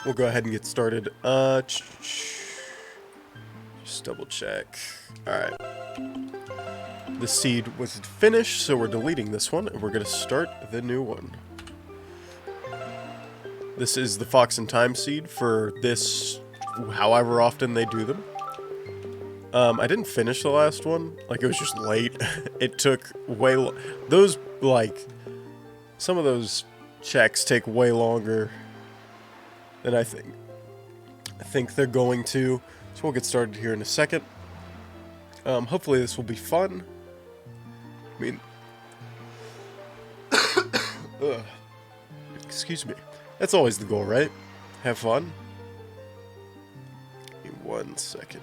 We'll go ahead and get started. Just double check. Alright. The seed was finished, so we're deleting this one, and we're going to start the new one. This is the Fox and Time seed for this, however often they do them. I didn't finish the last one. Like, it was just late. It took way those, like, some of those checks take way longer than I think they're going to. So we'll get started here in a second. Hopefully this will be fun. I mean, excuse me. That's always the goal, right? Have fun. Give me 1 second.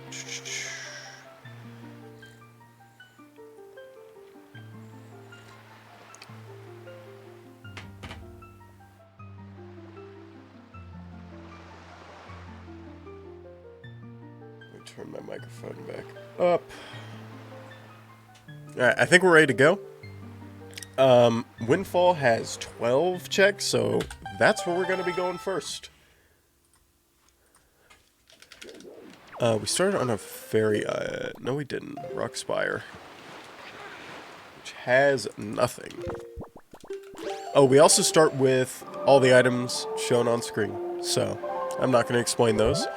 Turn my microphone back up. Alright, I think we're ready to go. Windfall has 12 checks, so that's where we're going to be going first. We started on a ferry. No, we didn't. Rock Spire, which has nothing. Oh, we also start with all the items shown on screen, so I'm not going to explain those.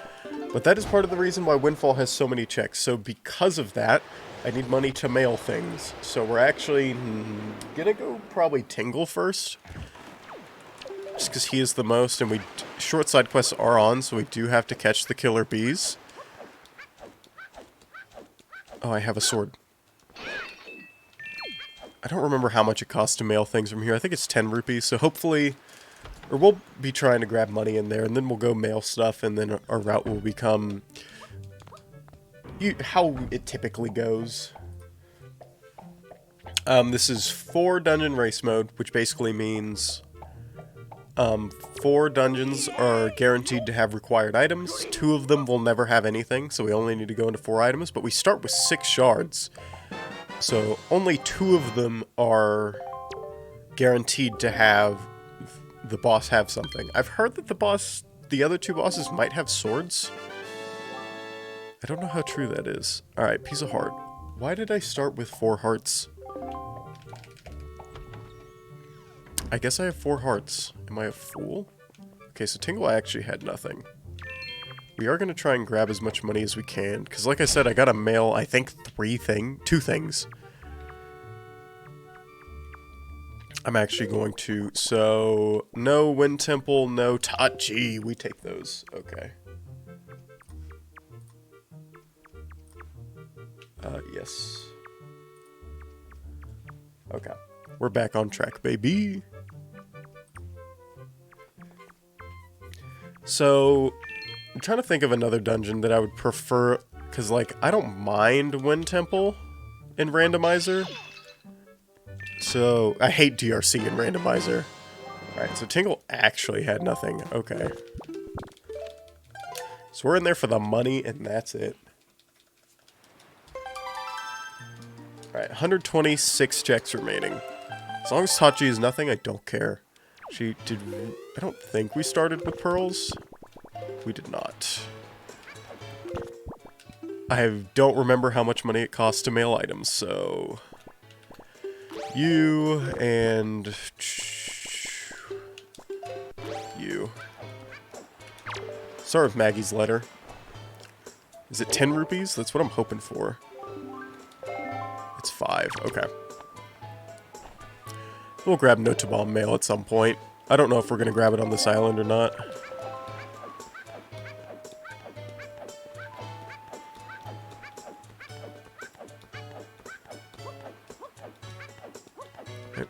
But that is part of the reason why Windfall has so many checks. So because of that, I need money to mail things. So we're actually gonna go probably Tingle first. Just because he is the most, and short side quests are on, so we do have to catch the killer bees. Oh, I have a sword. I don't remember how much it costs to mail things from here. I think it's 10 rupees, so hopefully... Or we'll be trying to grab money in there, and then we'll go mail stuff, and then our route will become... how it typically goes. This is 4 dungeon race mode, which basically means... 4 dungeons are guaranteed to have required items. 2 of them will never have anything, so we only need to go into 4 items. But we start with 6 shards. So only 2 of them are guaranteed to have... the boss have something. I've heard that the other 2 bosses might have swords. I don't know how true that is. Alright, piece of heart. Why did I start with 4 hearts? I guess I have 4 hearts. Am I a fool? Okay, so Tingle actually had nothing. We are going to try and grab as much money as we can, because like I said, I got to mail, I think, 2 things. I'm actually going to, so, no Wind Temple, no Tachi, we take those, okay. Yes. Okay, we're back on track, baby. So, I'm trying to think of another dungeon that I would prefer, because, like, I don't mind Wind Temple in Randomizer. So, I hate DRC and Randomizer. Alright, so Tingle actually had nothing. Okay. So we're in there for the money, and that's it. Alright, 126 checks remaining. As long as Tachi is nothing, I don't care. I don't think we started with pearls. We did not. I don't remember how much money it costs to mail items, so... You and you. Start with Maggie's letter. Is it 10 rupees? That's what I'm hoping for. It's 5. Okay. We'll grab Note to Bomb mail at some point. I don't know if we're going to grab it on this island or not.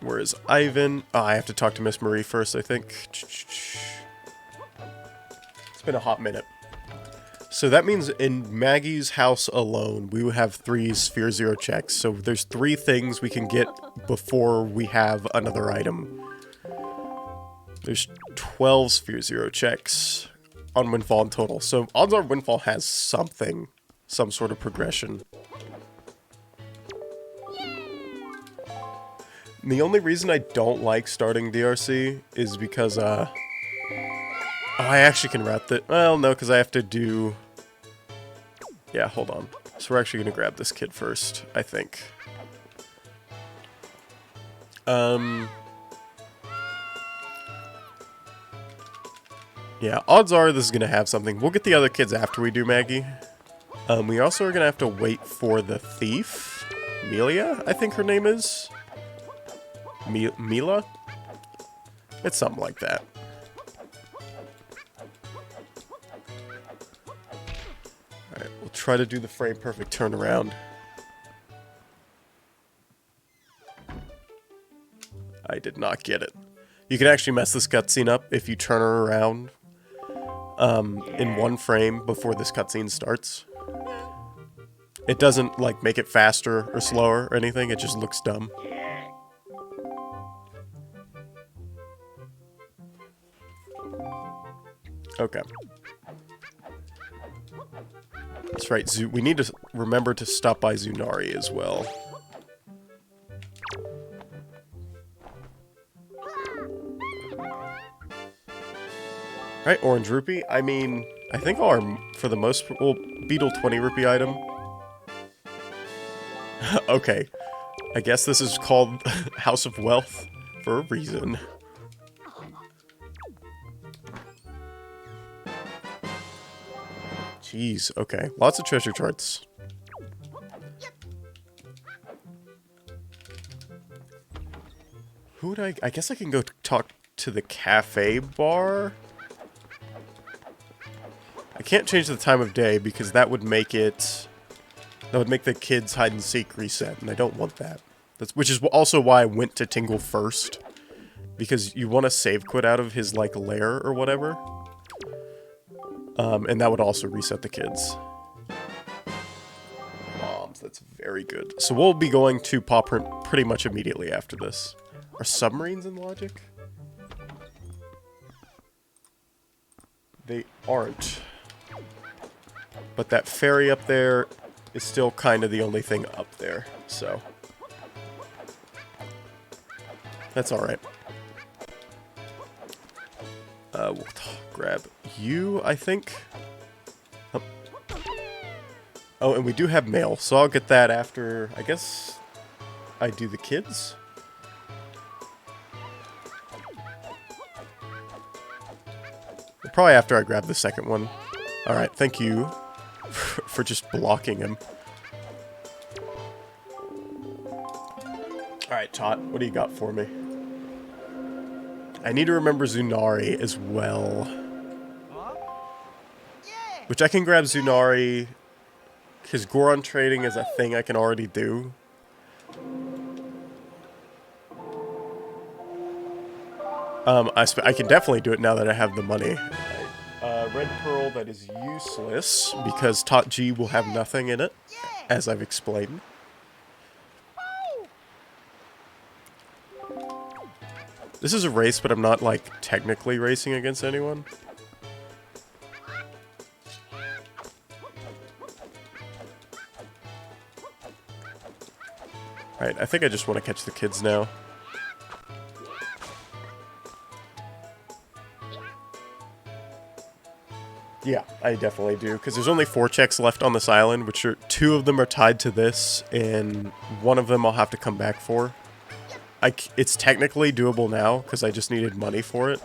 Where is Ivan? Oh, I have to talk to Miss Marie first, I think. It's been a hot minute. So that means in Maggie's house alone, we would have 3 Sphere Zero checks. So there's 3 things we can get before we have another item. There's 12 Sphere Zero checks on Windfall in total. So odds are Windfall has something, some sort of progression. And the only reason I don't like starting DRC is because, Oh, I actually can route the... Well, no, because I have to do... Yeah, hold on. So we're actually going to grab this kid first, I think. Yeah, odds are this is going to have something. We'll get the other kids after we do Maggie. We also are going to have to wait for the thief. Melia, I think her name is. Mila? It's something like that. Alright, we'll try to do the frame perfect turnaround. I did not get it. You can actually mess this cutscene up if you turn her around in one frame before this cutscene starts. It doesn't, like, make it faster or slower or anything, it just looks dumb. Okay. That's right, we need to remember to stop by Zunari as well. Alright, orange rupee. I mean, I think our, for the most, well, beetle 20 rupee item. Okay. I guess this is called House of Wealth for a reason. Jeez, okay. Lots of treasure charts. Who would I guess I can go talk to the cafe bar? I can't change the time of day because that would make it... That would make the kids hide and seek reset, and I don't want that. Which is also why I went to Tingle first. Because you want to save quit out of his, like, lair or whatever. And that would also reset the kids. Moms, that's very good. So we'll be going to Paw Print pretty much immediately after this. Are submarines in logic? They aren't. But that ferry up there is still kind of the only thing up there, so... That's alright. We'll grab you, I think. Oh, and we do have mail, so I'll get that after, I guess, I do the kids. Probably after I grab the second one. Alright, thank you for just blocking him. Alright, Tot, what do you got for me? I need to remember Zunari as well. Which I can grab Zunari, because Goron trading is a thing I can already do. I can definitely do it now that I have the money. Red Pearl, that is useless, because Tot G will have nothing in it, as I've explained. This is a race, but I'm not, like, technically racing against anyone. Alright, I think I just want to catch the kids now. Yeah, I definitely do, because there's only 4 checks left on this island, which are 2 of them are tied to this, and 1 of them I'll have to come back for. It's technically doable now, because I just needed money for it.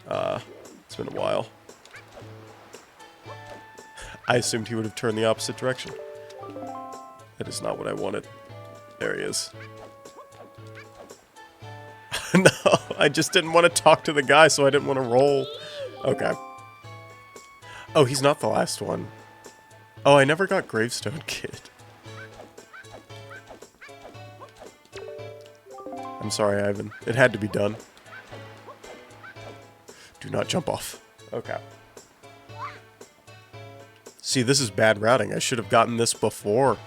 It's been a while. I assumed he would have turned the opposite direction. That is not what I wanted. There he is. No, I just didn't want to talk to the guy, so I didn't want to roll. Okay. Oh, he's not the last one. Oh, I never got Gravestone Kid. I'm sorry, Ivan. It had to be done. Do not jump off. Okay. See, this is bad routing. I should have gotten this before.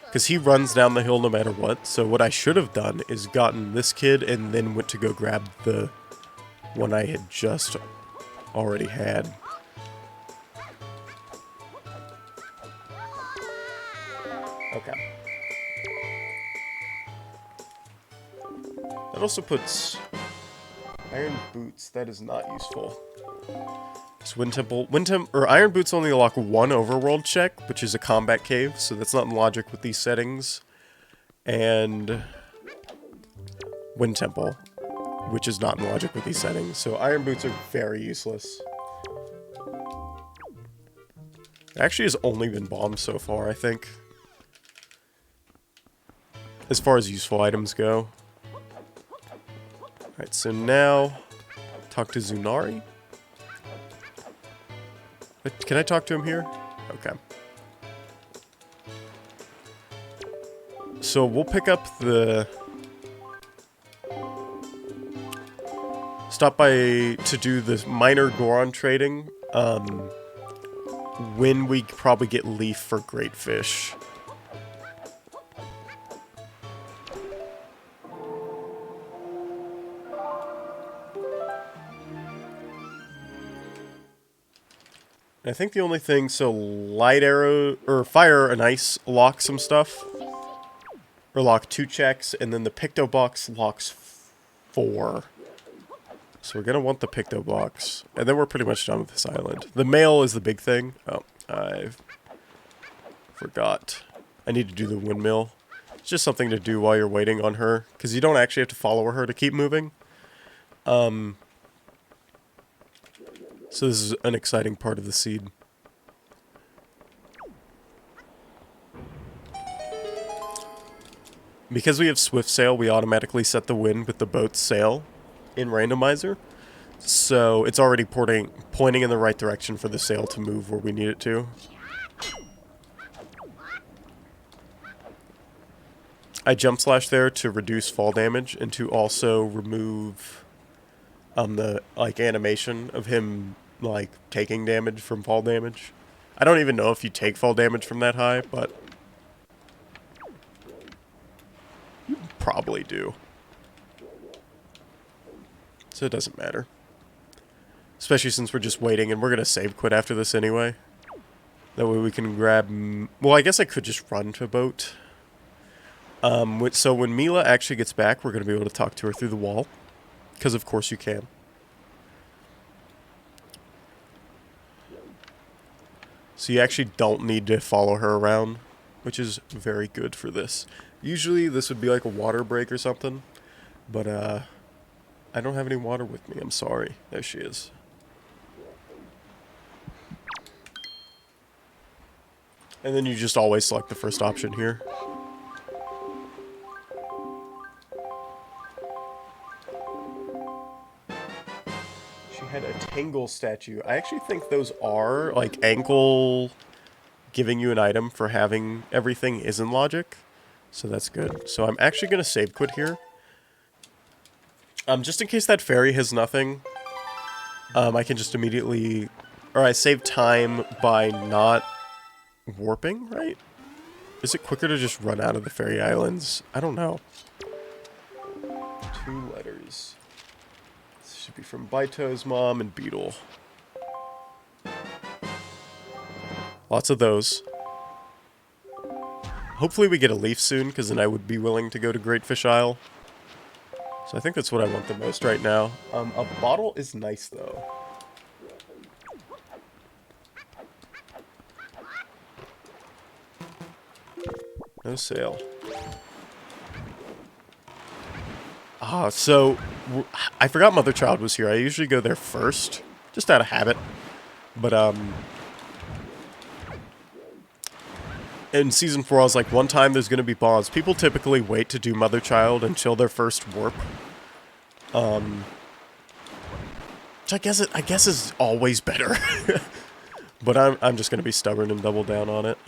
Because he runs down the hill no matter what. So what I should have done is gotten this kid and then went to go grab the one I had just already had. Okay. That also puts... Iron boots, that is not useful. It's Wind Temple. Iron boots only unlock one overworld check, which is a combat cave, so that's not in logic with these settings. And Wind Temple, which is not in logic with these settings. So iron boots are very useless. It actually has only been bombs so far, I think. As far as useful items go. Alright, so now talk to Zunari. Can I talk to him here? Okay. So we'll pick up the... Stop by to do this minor Goron trading. When we probably get Leaf for Great Fish. I think the only thing, so light arrow, or fire and ice lock some stuff. Or lock 2 checks, and then the Picto Box locks 4. So we're gonna want the Picto Box. And then we're pretty much done with this island. The mail is the big thing. Oh, I forgot. I need to do the windmill. It's just something to do while you're waiting on her. Because you don't actually have to follow her to keep moving. So this is an exciting part of the seed. Because we have Swift Sail, we automatically set the wind with the boat's sail in Randomizer. So it's already pointing in the right direction for the sail to move where we need it to. I jump slash there to reduce fall damage and to also remove the animation of him taking damage from fall damage. I don't even know if you take fall damage from that high, but you probably do. So it doesn't matter. Especially since we're just waiting, and we're going to save quit after this anyway. That way we can grab... Well, I guess I could just run to a boat. So when Mila actually gets back, we're going to be able to talk to her through the wall. Because of course you can. So you actually don't need to follow her around, which is very good for this. Usually this would be like a water break or something, but I don't have any water with me, I'm sorry. There she is. And then you just always select the first option here. Had a Tangle statue. I actually think those are, ankle giving you an item for having everything is in logic. So that's good. So I'm actually going to save quit here. Just in case that fairy has nothing, I can just immediately... Or I save time by not warping, right? Is it quicker to just run out of the fairy islands? I don't know. 2 letters. Should be from Baito's mom and Beetle. Lots of those. Hopefully we get a leaf soon, because then I would be willing to go to Great Fish Isle. So I think that's what I want the most right now. A bottle is nice, though. No sale. So, I forgot Mother Child was here. I usually go there first, just out of habit. But, in Season 4, I was like, one time there's going to be bombs. People typically wait to do Mother Child until their first warp. Which I guess is always better. But I'm just going to be stubborn and double down on it.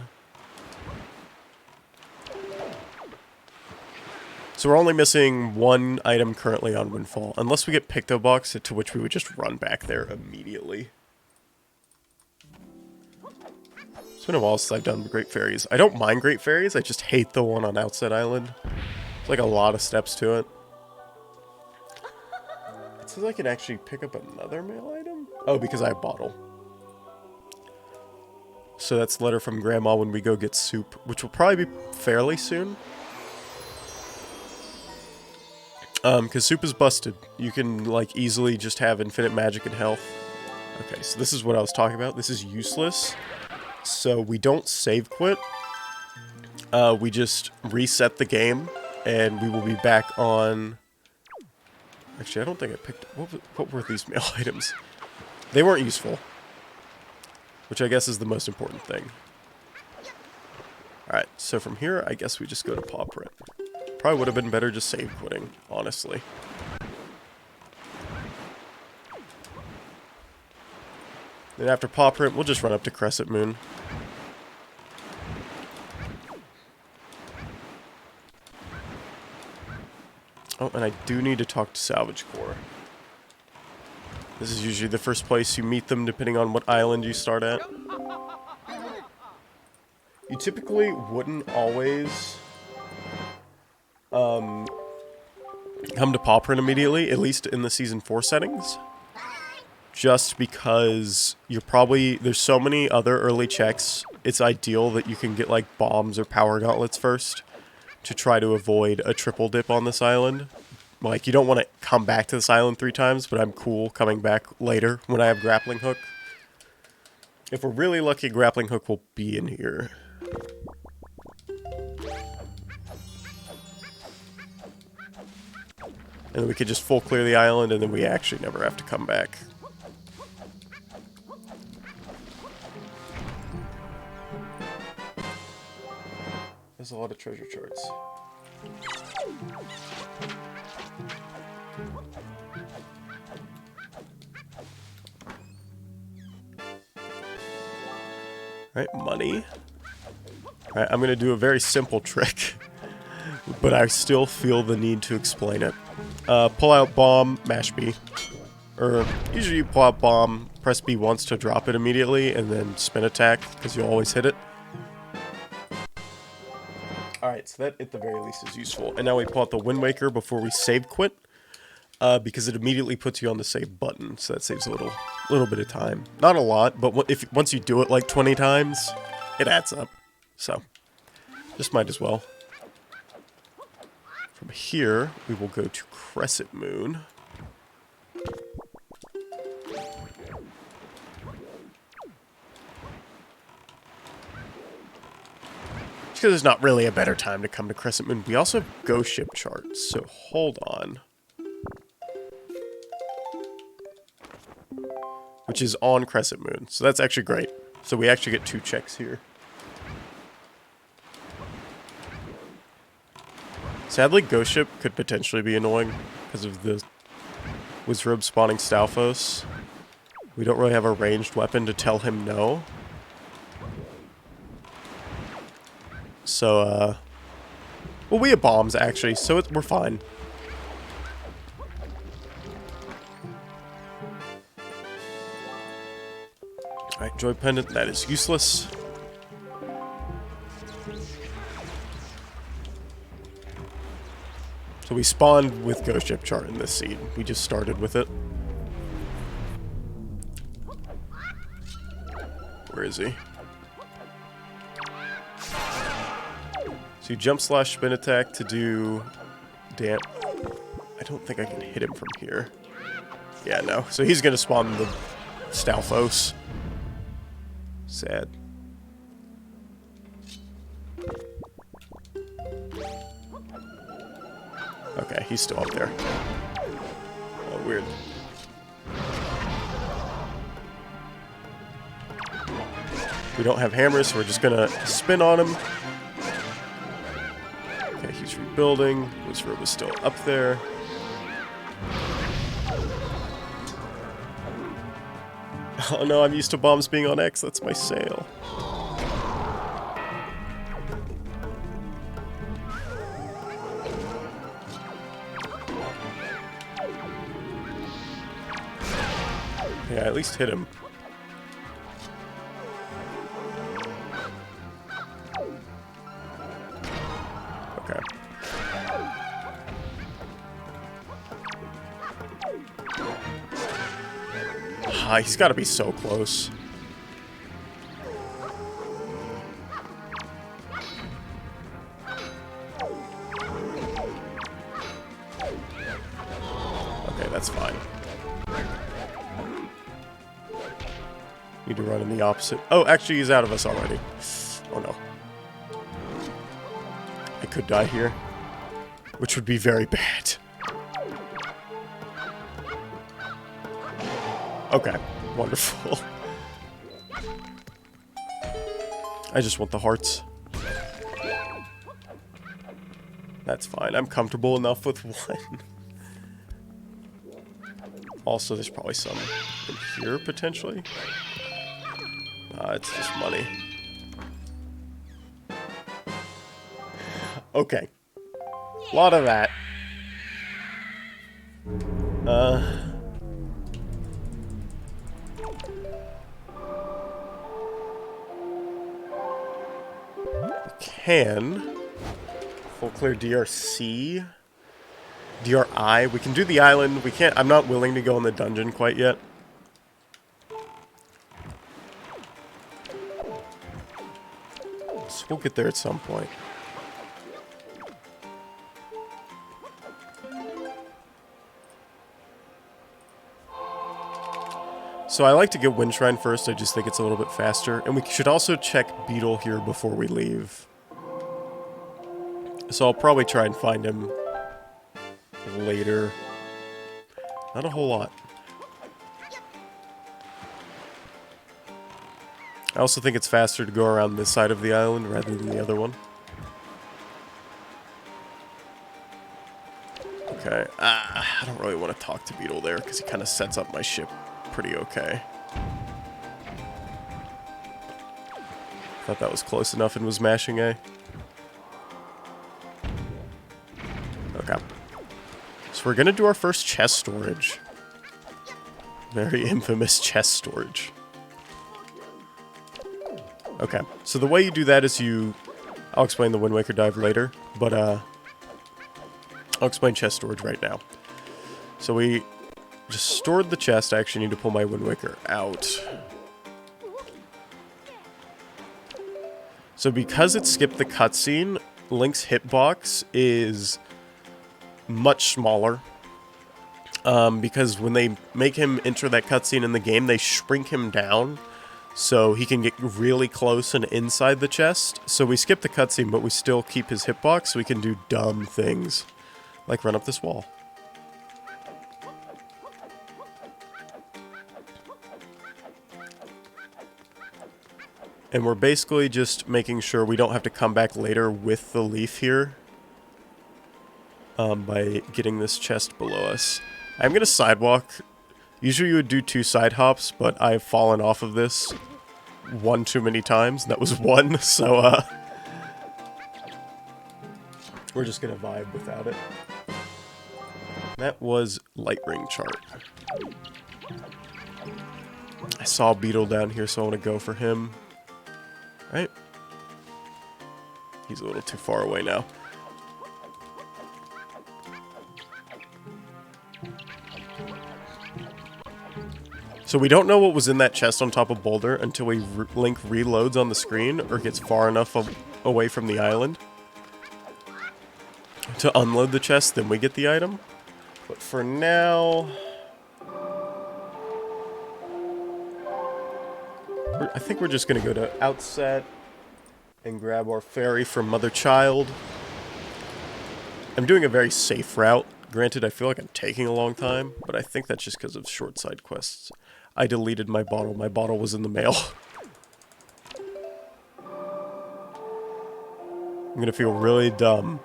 So we're only missing 1 item currently on Windfall. Unless we get Picto Box, to which we would just run back there immediately. It's been a while since I've done Great Fairies. I don't mind Great Fairies, I just hate the one on Outset Island. It's like a lot of steps to it. It says I can actually pick up another mail item? Oh, because I have bottle. So that's a letter from Grandma when we go get soup, which will probably be fairly soon. Because soup is busted. You can, like, easily just have infinite magic and health. Okay, so this is what I was talking about. This is useless. So we don't save quit. We just reset the game, and we will be back on... Actually, I don't think I picked... What were these mail items? They weren't useful. Which I guess is the most important thing. Alright, so from here, I guess we just go to paw print. Probably would have been better just save quitting, honestly. Then after paw print, we'll just run up to Crescent Moon. Oh, and I do need to talk to Salvage Corps. This is usually the first place you meet them, depending on what island you start at. You typically wouldn't always come to paw print immediately, at least in the Season 4 settings. Just because you're probably... There's so many other early checks, it's ideal that you can get, like, bombs or power gauntlets first to try to avoid a triple dip on this island. Like, you don't want to come back to this island 3 times, but I'm cool coming back later when I have Grappling Hook. If we're really lucky, Grappling Hook will be in here. And then we could just full clear the island, and then we actually never have to come back. There's a lot of treasure charts. Alright, money. Alright, I'm gonna do a very simple trick, but I still feel the need to explain it. Pull out bomb, mash B. Or, usually you pull out bomb, press B once to drop it immediately, and then spin attack, because you always hit it. Alright, so that at the very least is useful. And now we pull out the Wind Waker before we save quit, because it immediately puts you on the save button, so that saves a little bit of time. Not a lot, but once you do it like 20 times, it adds up. So, just might as well. From here, we will go to Crescent Moon. Just because there's not really a better time to come to Crescent Moon. We also have ghost ship charts, so hold on. Which is on Crescent Moon, so that's actually great. So we actually get 2 checks here. Sadly, Ghost Ship could potentially be annoying because of the Wizrobe spawning Stalfos. We don't really have a ranged weapon to tell him no. So, well, we have bombs, actually, so we're fine. Alright, Joy Pendant, that is useless. So we spawned with Ghost Ship chart in this seed. We just started with it. Where is he? So you jump slash spin attack to do... Damn. I don't think I can hit him from here. Yeah, no. So he's going to spawn the Stalfos. Sad. Okay, he's still up there. Oh, weird. We don't have hammers, so we're just gonna spin on him. Okay, he's rebuilding. Wizrobe is still up there. Oh no, I'm used to bombs being on X. That's my sail. Yeah, at least hit him. Okay. Ah, he's got to be so close. Okay, that's fine. Need to run in the opposite. Oh, actually, he's out of us already. Oh, no. I could die here, which would be very bad. Okay, wonderful. I just want the hearts. That's fine. I'm comfortable enough with one. Also, there's probably some in here, potentially. It's just money. Okay. A lot of that. Can full clear DRC, DRI. We can do the island. We can't. I'm not willing to go in the dungeon quite yet. So we'll get there at some point. So I like to get Wind Shrine first. I just think it's a little bit faster. And we should also check Beetle here before we leave. So I'll probably try and find him later. Not a whole lot. I also think it's faster to go around this side of the island rather than the other one. Okay. I don't really want to talk to Beetle there because he kind of sets up my ship pretty okay. Thought that was close enough and was mashing A. Okay. So we're gonna do our first chest storage. Very infamous chest storage. Okay, so the way you do that is I'll explain the Wind Waker dive later, but I'll explain chest storage right now. So we just stored the chest. I actually need to pull my Wind Waker out. So because it skipped the cutscene, Link's hitbox is much smaller. Because when they make him enter that cutscene in the game, they shrink him down so he can get really close and inside the chest. So we skip the cutscene, but we still keep his hitbox so we can do dumb things, like run up this wall. And we're basically just making sure we don't have to come back later with the leaf here by getting this chest below us. I'm going to sidewalk. Usually you would do 2 side hops, but I've fallen off of this one too many times. That was 1, so we're just going to vibe without it. That was Light Ring chart. I saw Beetle down here, so I want to go for him. Right? He's a little too far away now. So we don't know what was in that chest on top of Boulder until Link reloads on the screen or gets far enough away from the island to unload the chest, then we get the item. But for now, I think we're just going to go to Outset and grab our fairy from Mother Child. I'm doing a very safe route. Granted, I feel like I'm taking a long time, but I think that's just because of short side quests. I deleted my bottle. My bottle was in the mail. I'm going to feel really dumb.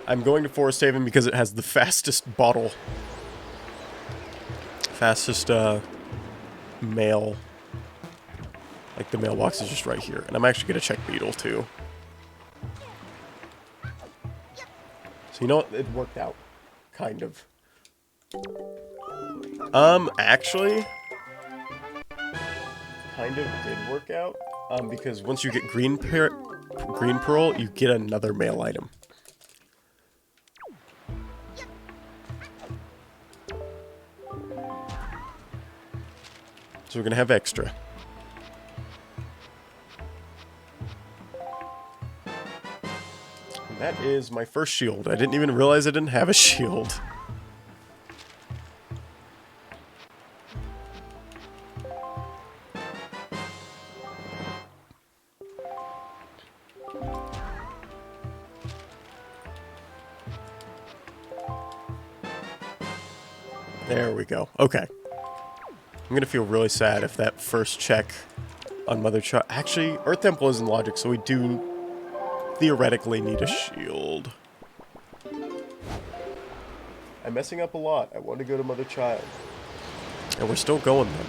I'm going to Forest Haven because it has the fastest bottle. Fastest, mail. Like, the mailbox is just right here. And I'm actually going to check Beetle, too. So, you know what? It worked out. Kind of. Actually, kind of did work out. Because once you get Green Pearl, you get another mail item. So we're gonna have extra. And that is my first shield. I didn't even realize I didn't have a shield. There we go. Okay. I'm gonna feel really sad if that first check on Mother Child... Actually, Earth Temple isn't logic, so we do theoretically need a shield. I'm messing up a lot. I want to go to Mother Child. And we're still going then.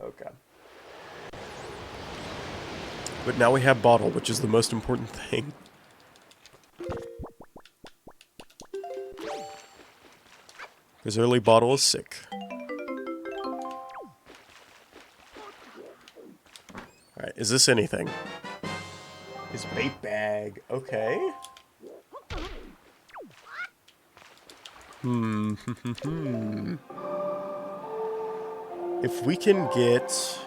Okay. But now we have Bottle, which is the most important thing. Because early Bottle is sick. Alright, is this anything? His bait bag. Okay. If we can get...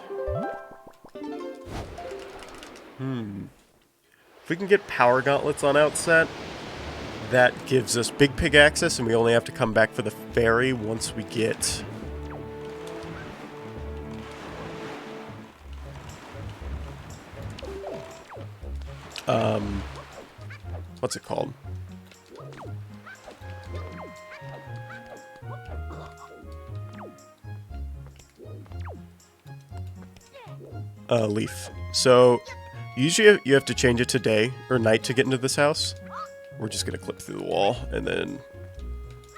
If we can get power gauntlets on Outset, that gives us Big Pig access, and we only have to come back for the ferry once we get... what's it called? Leaf. So, usually you have to change it to day or night to get into this house. We're just gonna clip through the wall and then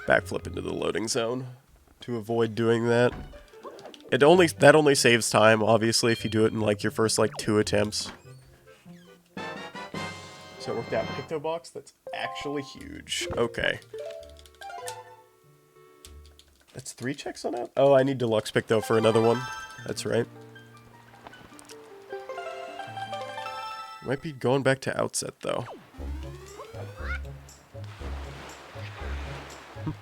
backflip into the loading zone to avoid doing that. That only saves time, obviously, if you do it in like your first like 2 attempts. So it worked out. Picto box, that's actually huge. Okay. That's 3 checks on that? Oh, I need Deluxe Picto for another one. That's right. Might be going back to Outset, though. So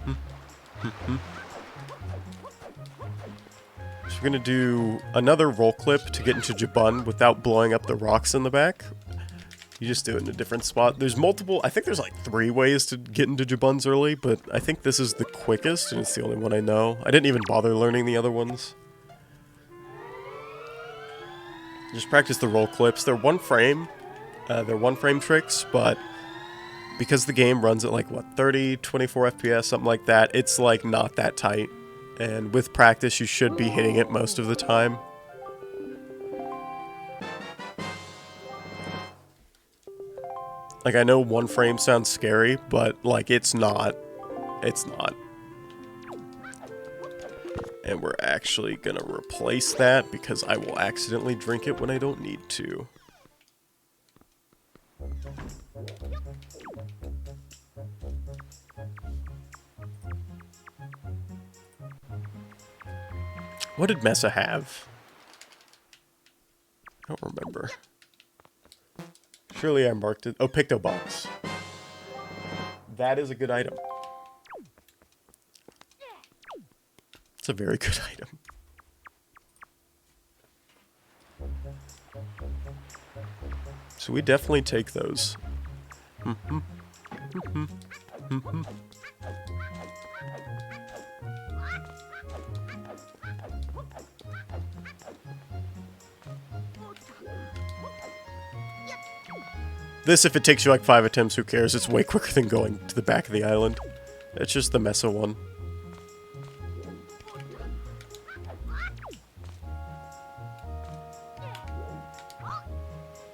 we're gonna do another roll clip to get into Jabun without blowing up the rocks in the back. You just do it in a different spot. There's multiple, I think there's like 3 ways to get into Jabuns early, but I think this is the quickest, and it's the only one I know. I didn't even bother learning the other ones. Just practice the roll clips. They're one frame. They're one frame tricks, but because the game runs at like, what, 30, 24 FPS, something like that, it's like not that tight. And with practice, you should be hitting it most of the time. Like, I know one frame sounds scary, but, like, it's not. It's not. And we're actually gonna replace that because I will accidentally drink it when I don't need to. What did Mesa have? I don't remember. Surely I marked it. Oh, Picto Box. That is a good item. It's a very good item. So we definitely take those. This, if it takes you like 5 attempts, who cares? It's way quicker than going to the back of the island. It's just the Mesa one.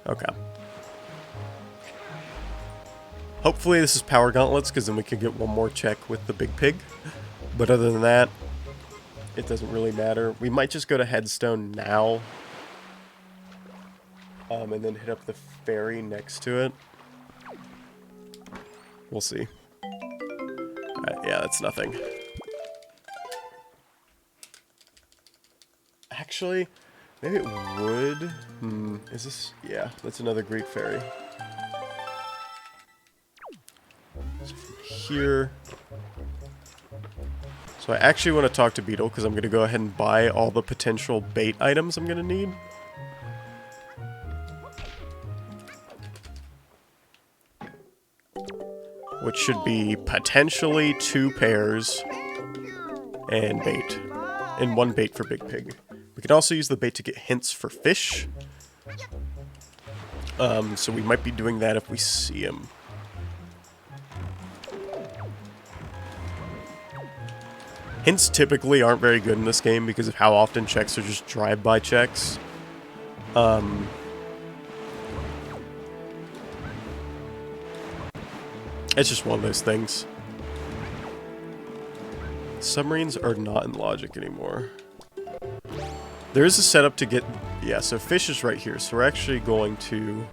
Okay. Hopefully this is power gauntlets, because then we can get one more check with the big pig. But other than that, it doesn't really matter. We might just go to Headstone now. And then hit up the ferry next to it. We'll see. Alright, yeah, that's nothing. Actually, maybe it would. Is this... Yeah, that's another Greek ferry. So from here... So I actually want to talk to Beetle because I'm going to go ahead and buy all the potential bait items I'm going to need. Which should be potentially 2 pairs and bait. And 1 bait for Big Pig. We can also use the bait to get hints for fish. So we might be doing that if we see him. Hints typically aren't very good in this game because of how often checks are just drive-by checks. It's just one of those things. Submarines are not in logic anymore. There is a setup to get... Yeah, so fish is right here. So we're actually going to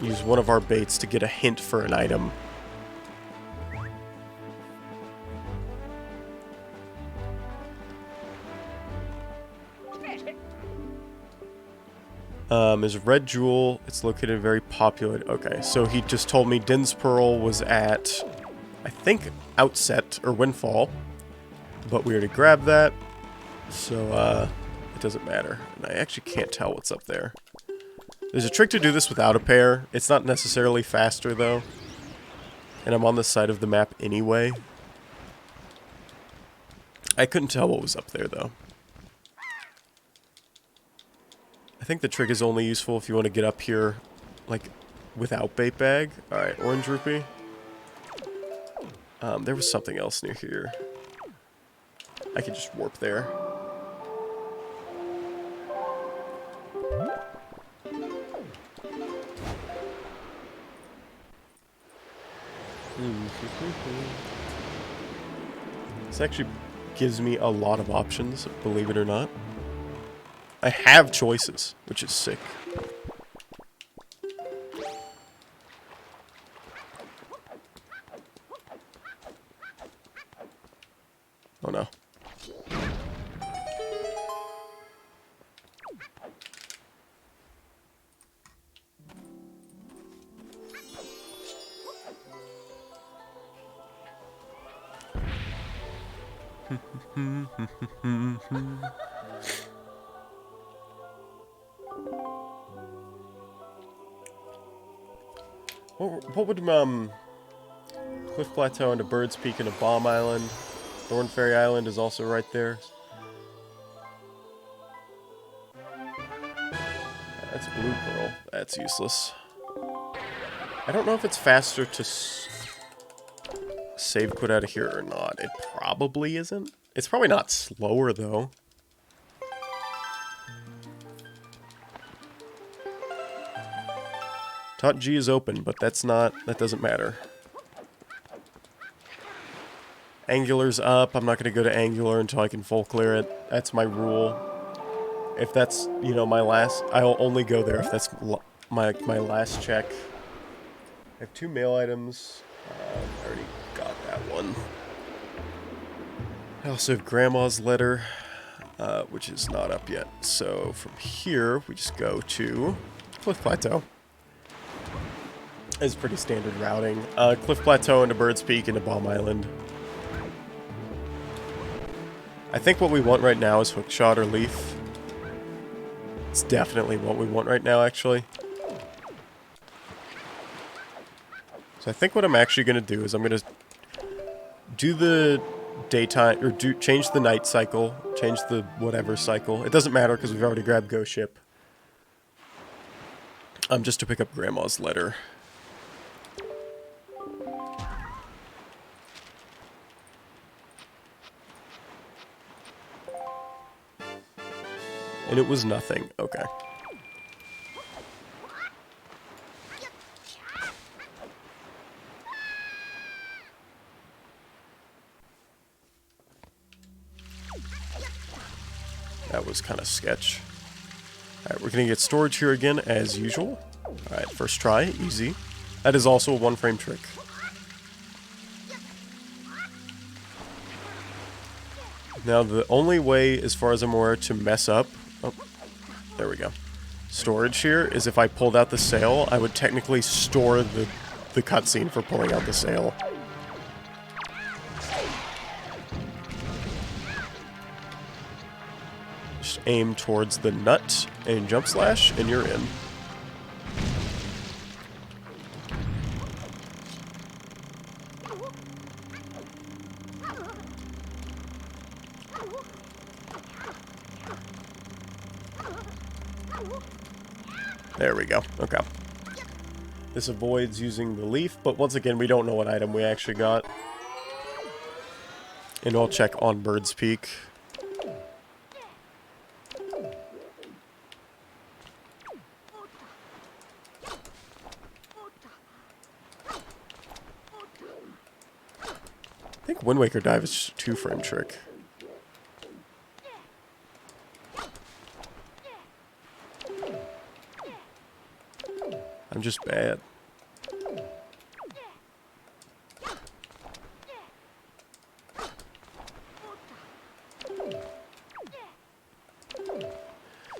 use one of our baits to get a hint for an item. Is Red Jewel. It's located very populated. Okay, so he just told me Din's Pearl was at, I think, Outset or Windfall. But we already grabbed that. So, it doesn't matter. And I actually can't tell what's up there. There's a trick to do this without a pair. It's not necessarily faster, though. And I'm on this side of the map anyway. I couldn't tell what was up there, though. I think the trick is only useful if you want to get up here, like, without bait bag. Alright, orange rupee. There was something else near here. I could just warp there. This actually gives me a lot of options, believe it or not. I have choices, which is sick. Oh no. What would, Cliff Plateau and a Bird's Peak and a Bomb Island. Thorn Fairy Island is also right there. That's Blue Pearl. That's useless. I don't know if it's faster to save quit out of here or not. It probably isn't. It's probably not slower, though. Tot G is open, but that doesn't matter. Angular's up. I'm not going to go to Angular until I can full clear it. That's my rule. If that's, you know, my last... I'll only go there if that's my last check. I have 2 mail items. I already got that one. I also have Grandma's letter, which is not up yet. So from here, we just go to Cliff Plateau. It's pretty standard routing. Cliff Plateau into Bird's Peak into Bomb Island. I think what we want right now is Hookshot or Leaf. It's definitely what we want right now, actually. So I think what I'm actually going to do is I'm going to do the daytime, or change the night cycle, change the whatever cycle. It doesn't matter because we've already grabbed Ghost Ship. Just to pick up Grandma's letter. And it was nothing. Okay. That was kind of sketch. Alright, we're going to get storage here again, as usual. Alright, first try. Easy. That is also a one-frame trick. Now, the only way, as far as I'm aware, to mess up... Oh, there we go. Storage here is if I pulled out the sail, I would technically store the cutscene for pulling out the sail. Just aim towards the nut and jump slash, and you're in. There we go. Okay. This avoids using the leaf, but once again, we don't know what item we actually got. And I'll check on Bird's Peak. I think Wind Waker Dive is just a 2-frame trick. I'm just bad.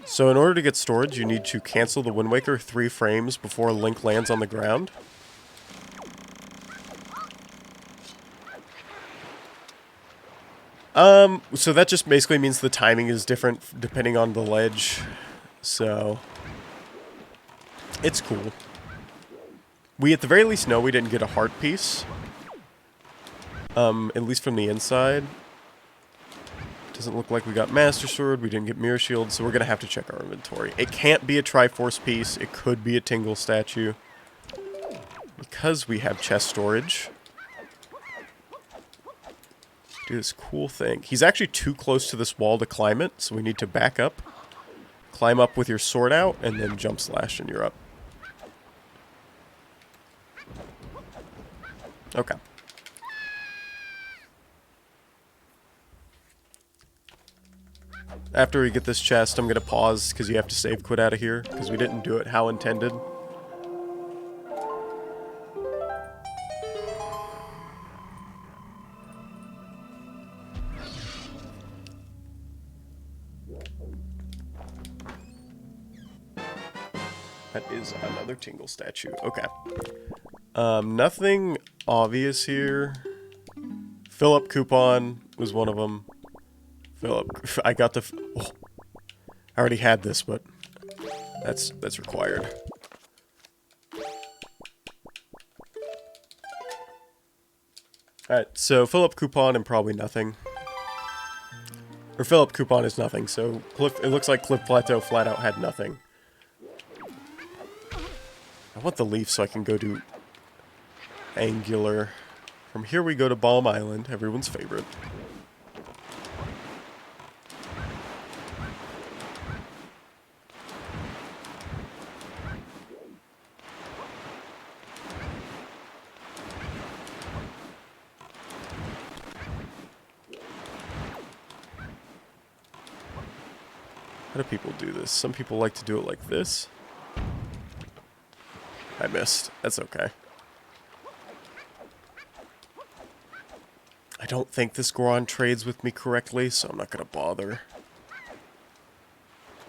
So in order to get storage, you need to cancel the Wind Waker 3 frames before Link lands on the ground. So that just basically means the timing is different depending on the ledge. So it's cool. We at the very least know we didn't get a heart piece. At least from the inside. Doesn't look like we got Master Sword, we didn't get Mirror Shield, so we're gonna have to check our inventory. It can't be a Triforce piece, it could be a Tingle statue. Because we have chest storage. Do this cool thing. He's actually too close to this wall to climb it, so we need to back up. Climb up with your sword out, and then jump slash and you're up. Okay. After we get this chest, I'm going to pause because you have to save quit out of here because we didn't do it how intended. That is another Tingle statue. Okay. Nothing obvious here. Fill-up coupon was one of them. I got the... Oh, I already had this, but that's required. Alright, so fill-up coupon and probably nothing. Or fill-up coupon is nothing, so it looks like Cliff Plateau flat out had nothing. I want the leaf so I can go to Angular. From here we go to Balm Island, everyone's favorite. How do people do this? Some people like to do it like this. I missed. That's okay. I don't think this Goron trades with me correctly, so I'm not going to bother.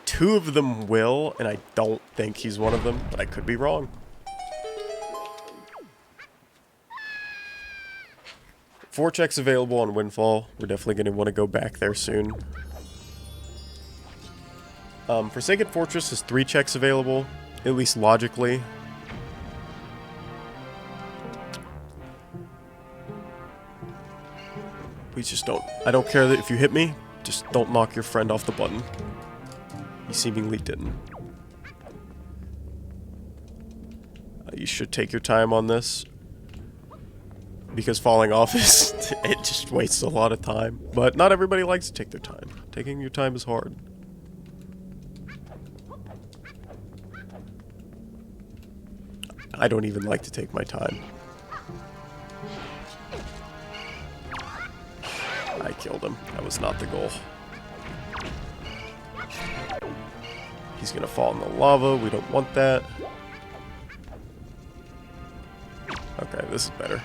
2 of them will, and I don't think he's one of them, but I could be wrong. Four checks available on Windfall. We're definitely going to want to go back there soon. Forsaken Fortress has 3 checks available, at least logically. Please just don't. I don't care that if you hit me, just don't knock your friend off the button. He seemingly didn't. You should take your time on this. Because falling off is... it just wastes a lot of time. But not everybody likes to take their time. Taking your time is hard. I don't even like to take my time. I killed him. That was not the goal. He's gonna fall in the lava. We don't want that. Okay, this is better.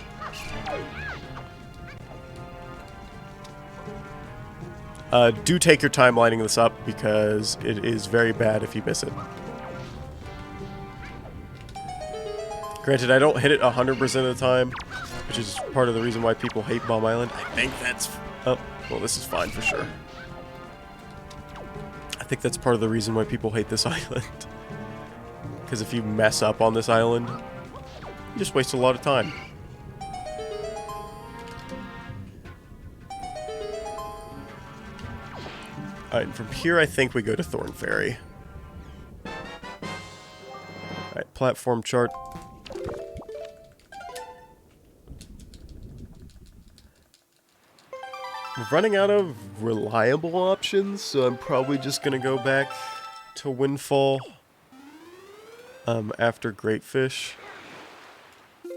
Do take your time lining this up because it is very bad if you miss it. Granted, I don't hit it 100% of the time, which is part of the reason why people hate Bomb Island. I think that's... Oh, well, this is fine for sure. think that's part of the reason why people hate this island. Because if you mess up on this island, you just waste a lot of time. Alright, from here I think we go to Thorn Ferry. Alright, platform chart. We're running out of reliable options, so I'm probably just gonna go back to Windfall after Greatfish.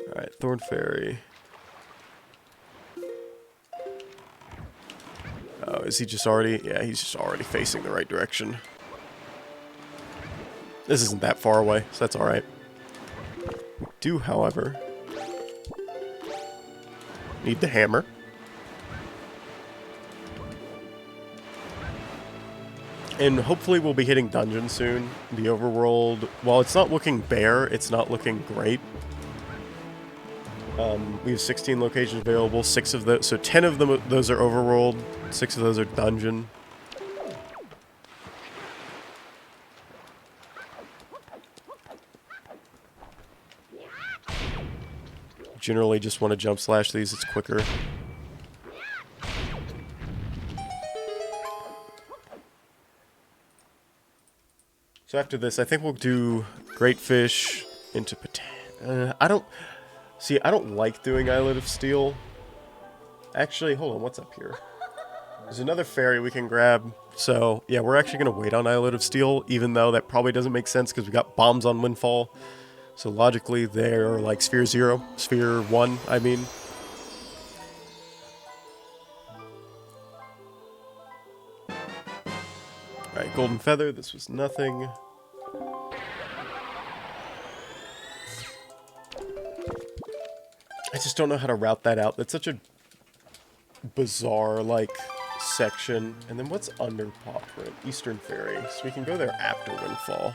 Alright, Thorn Ferry. Oh, is he just already? Yeah, he's just already facing the right direction. This isn't that far away, so that's alright. We do, however, need the hammer. And hopefully we'll be hitting dungeon soon. The overworld, while it's not looking bare, it's not looking great. We have 16 locations available, 6 of those, so 10 of them, those are overworld, 6 of those are dungeon. Generally just want to jump slash these, it's quicker. So after this, I think we'll do Greatfish into I don't like doing Islet of Steel. Actually, hold on, what's up here? There's another ferry we can grab. So, yeah, we're actually going to wait on Islet of Steel, even though that probably doesn't make sense because we got bombs on Windfall. So logically, they're like Sphere 0, Sphere 1, I mean. Alright, Golden Feather, this was nothing. I just don't know how to route that out. That's such a bizarre, like, section. And then what's under Popprint? Eastern Ferry. So we can go there after Windfall.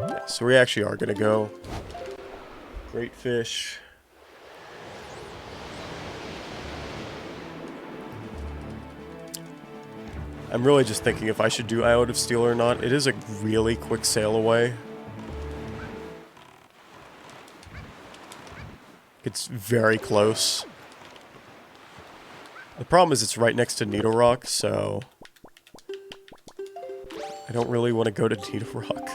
Yeah, so we actually are going to go Greatfish. I'm really just thinking if I should do Islet of Steel or not. It is a really quick sail away. It's very close. The problem is it's right next to Needle Rock, so I don't really want to go to Needle Rock.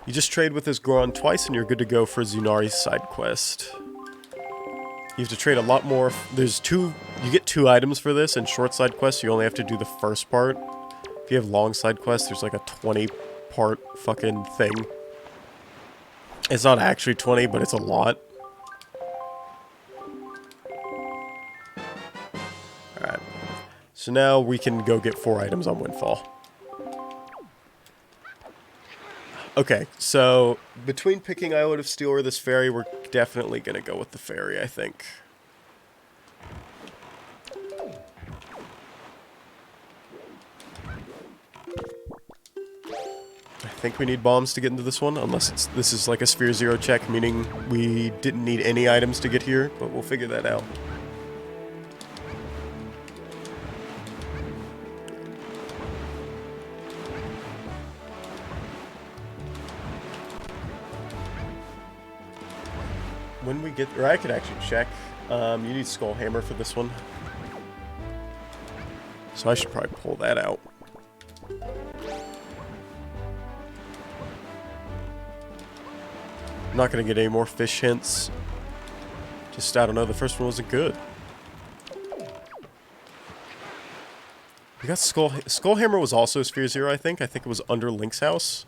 You just trade with this Goron twice and you're good to go for Zunari's side quest. You have to trade a lot more. There's you get 2 items for this, and short side quests, you only have to do the first part. If you have long side quests, there's like a 20-part fucking thing. It's not actually 20, but it's a lot. Alright. So now we can go get 4 items on Windfall. Okay, so between picking Islet of Steel or this ferry, we're definitely going to go with the ferry, I think. I think we need bombs to get into this one, unless this is like a Sphere 0 check, meaning we didn't need any items to get here, but we'll figure that out. When we get, or I could actually check. You need Skull Hammer for this one. So I should probably pull that out. I'm not going to get any more fish hints. Just, I don't know, the first one wasn't good. We got Skull Hammer was also Sphere 0, I think. I think it was under Link's house.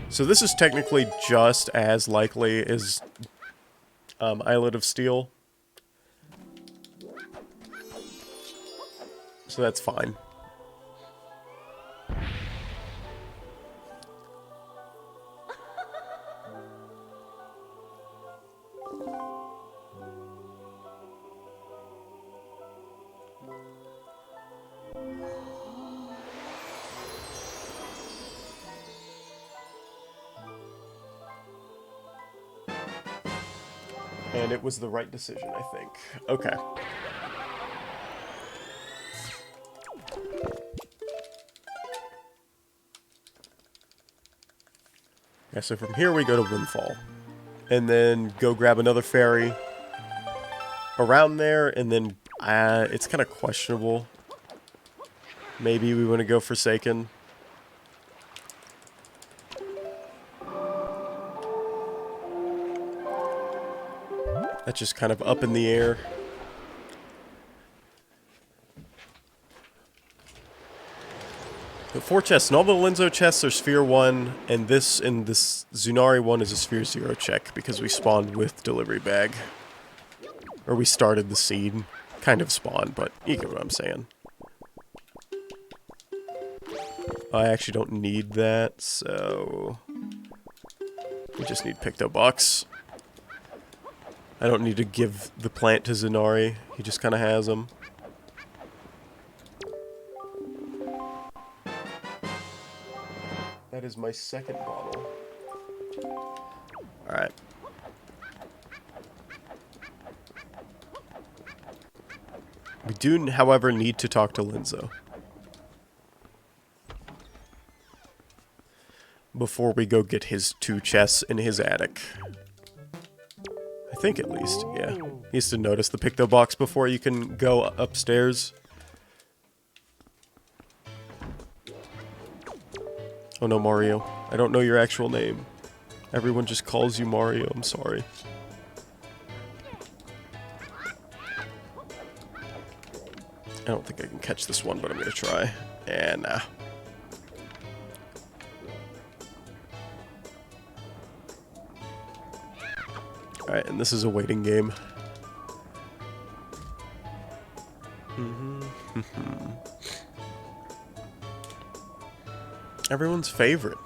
So this is technically just as likely as Islet of Steel. So that's fine. And it was the right decision, I think. Okay. Yeah, so from here we go to Windfall. And then go grab another ferry around there, and then it's kind of questionable. Maybe we want to go Forsaken. That's just kind of up in the air. The 4 chests, and all the Linzo chests are Sphere 1, and this Zunari one is a Sphere 0 check, because we spawned with Delivery Bag. Or we started the seed. Kind of spawned, but you get what I'm saying. I actually don't need that, so... we just need Picto Box. I don't need to give the plant to Zunari. He just kind of has them. That is my second bottle. Alright. We do, however, need to talk to Linzo. Before we go get his 2 chests in his attic. I think at least, yeah. He needs to notice the Picto Box before you can go upstairs. Oh no, Mario. I don't know your actual name. Everyone just calls you Mario, I'm sorry. I don't think I can catch this one, but I'm gonna try. And nah. Alright, and this is a waiting game. Everyone's favorite.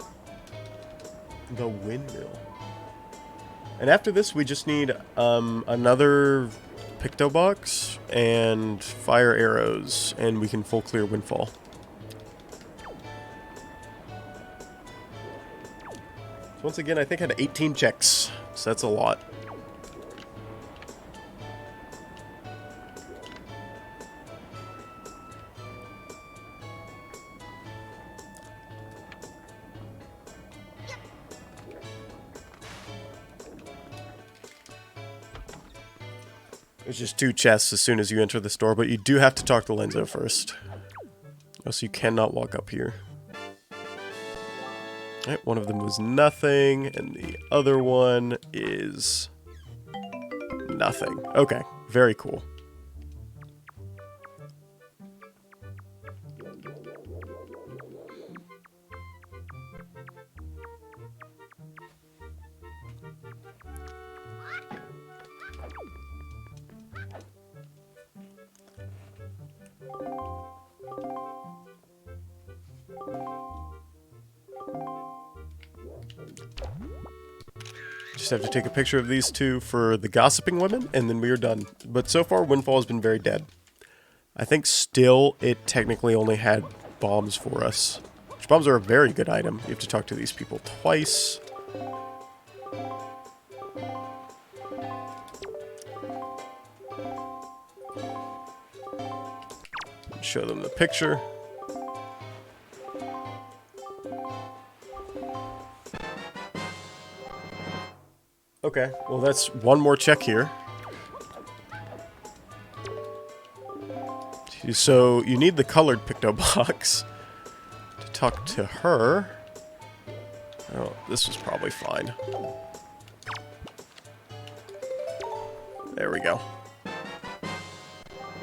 The windmill. And after this, we just need another Picto Box and fire arrows, and we can full clear Windfall. So once again, I think I had 18 checks, so that's a lot. There's just 2 chests as soon as you enter the store, but you do have to talk to Linzo first. Else you cannot walk up here. Alright, one of them was nothing, and the other one is nothing. Okay, very cool. Just have to take a picture of these 2 for the gossiping women, and then we are done. But so far, Windfall has been very dead. I think still it technically only had bombs for us. Which bombs are a very good item. You have to talk to these people twice. Show them the picture. Okay, well that's one more check here. So you need the colored Picto Box to talk to her. Oh, this was probably fine. There we go.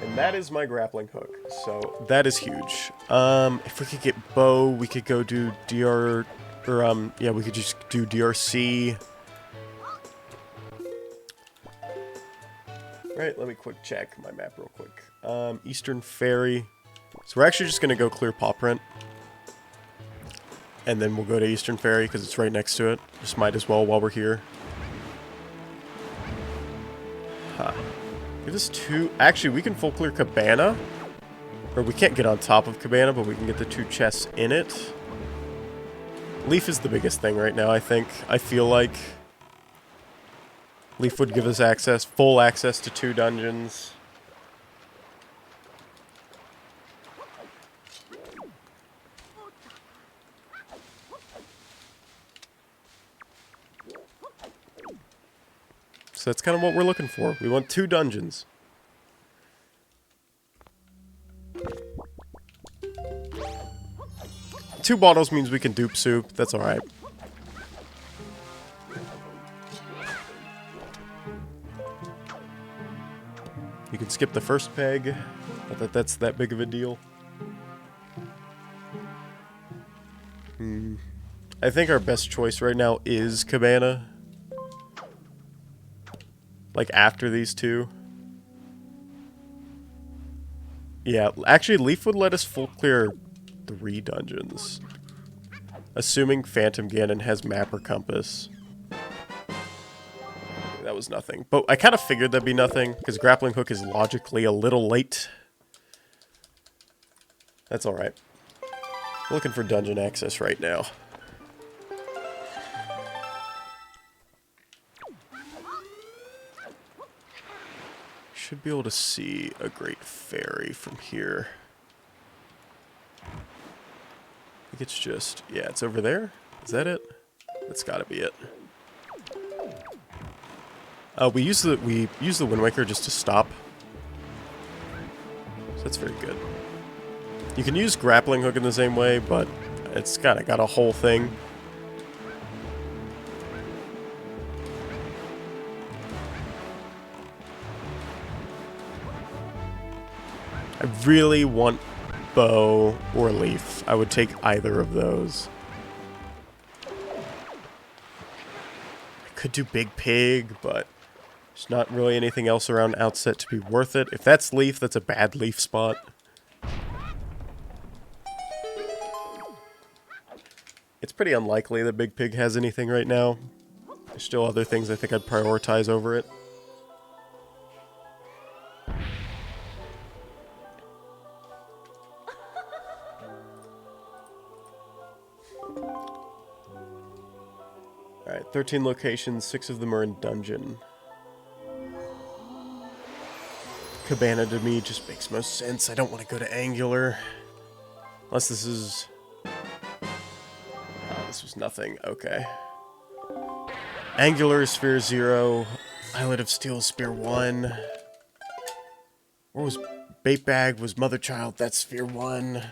And that is my grappling hook, so that is huge. If we could get Bo, we could go do DR, or yeah, we could just do DRC. Alright, let me quick check my map real quick. Eastern Ferry. So we're actually just going to go clear Paw Print. And then we'll go to Eastern Ferry because it's right next to it. Just might as well while we're here. Huh. Give us 2... Actually, we can full clear Cabana. Or we can't get on top of Cabana, but we can get the 2 chests in it. Leaf is the biggest thing right now, I think. I feel like... Leaf would give us access, full access to 2 dungeons. So that's kind of what we're looking for. We want 2 dungeons. Two bottles means we can dupe soup. That's alright. You can skip the first peg. Not that that's that big of a deal. I think our best choice right now is Cabana. Like, after these 2. Yeah, actually, Leaf would let us full clear 3 dungeons. Assuming Phantom Ganon has map or compass. That was nothing. But I kind of figured that'd be nothing, because Grappling Hook is logically a little late. That's alright. Looking for dungeon access right now. Should be able to see a Great Fairy from here. I think it's just... yeah, it's over there? Is that it? That's gotta be it. We use the Wind Waker just to stop. So that's very good. You can use Grappling Hook in the same way, but it's kinda got a whole thing. I really want Bow or Leaf. I would take either of those. I could do Big Pig, but there's not really anything else around Outset to be worth it. If that's Leaf, that's a bad Leaf spot. It's pretty unlikely that Big Pig has anything right now. There's still other things I think I'd prioritize over it. Alright, 13 locations, 6 of them are in dungeon. Cabana to me just makes most sense. I don't want to go to Angular. Unless this is... oh, this was nothing. Okay. Angular, Sphere 0. Islet of Steel, Sphere 1. Where was... Bait Bag was Mother Child, that's Sphere 1.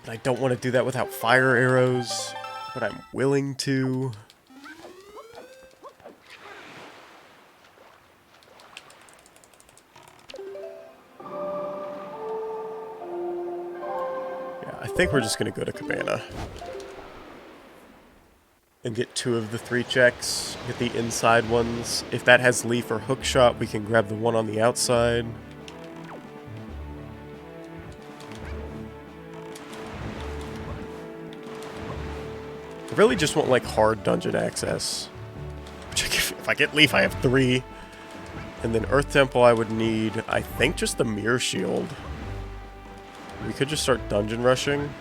But I don't want to do that without fire arrows. But I'm willing to. Yeah, I think we're just going to go to Cabana. And get 2 of the 3 checks. Get the inside ones. If that has Leaf or Hookshot, we can grab the one on the outside. I really just want, like, hard dungeon access. Which, if I get Leaf, I have 3. And then Earth Temple, I would need, I think, just the Mirror Shield. We could just start dungeon rushing.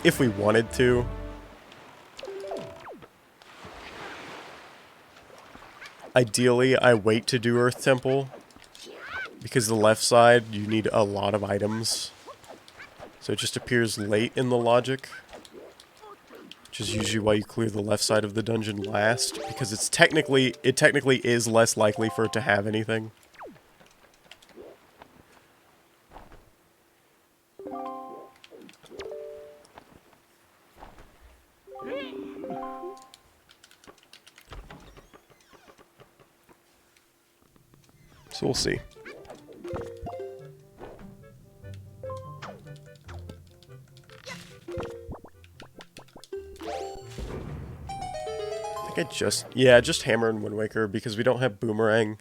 If we wanted to. Ideally, I wait to do Earth Temple. Because the left side, you need a lot of items. So it just appears late in the logic. Which is usually why you clear the left side of the dungeon last. Because it technically is less likely for it to have anything. So we'll see. I think just Hammer and Wind Waker because we don't have Boomerang.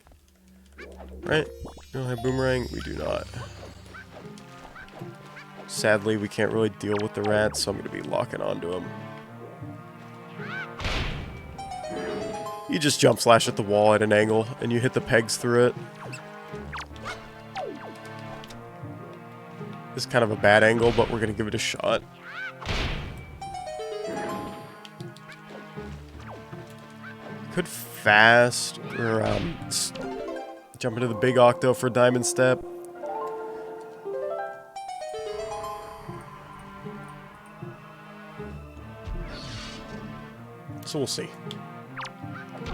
Right? We don't have Boomerang? We do not. Sadly, we can't really deal with the rats, so I'm going to be locking onto them. You just jump slash at the wall at an angle, and you hit the pegs through it. This is kind of a bad angle, but we're going to give it a shot. Could fast or jump into the big octo for diamond step. So we'll see.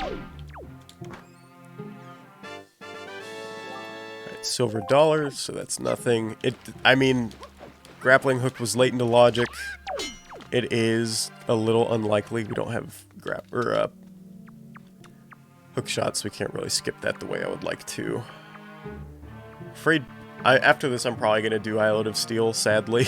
Alright, silver dollars, so that's nothing. I mean, grappling hook was late into logic. It is a little unlikely. We don't have hook shots, so we can't really skip that the way I would like to. Afraid, after this I'm probably going to do Island of Steel, sadly.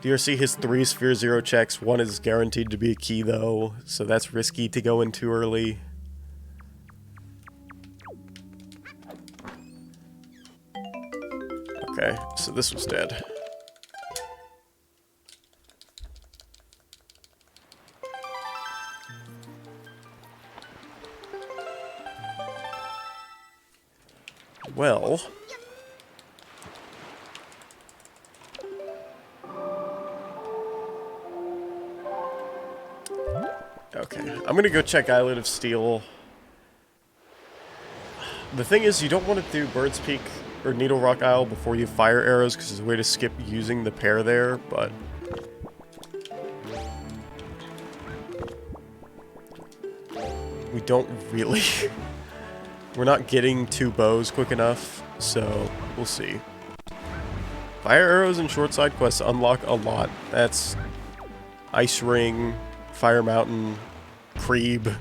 DRC has 3 Sphere 0 checks. 1 is guaranteed to be a key, though, so that's risky to go in too early. Okay, so this was dead. Well... okay, I'm gonna go check Island of Steel. The thing is, you don't want to do Bird's Peak or Needle Rock Isle before you fire arrows, because there's a way to skip using the pair there, but... we don't really... we're not getting 2 bows quick enough, so we'll see. Fire arrows and short side quests unlock a lot. That's Ice Ring, Fire Mountain, Creeb.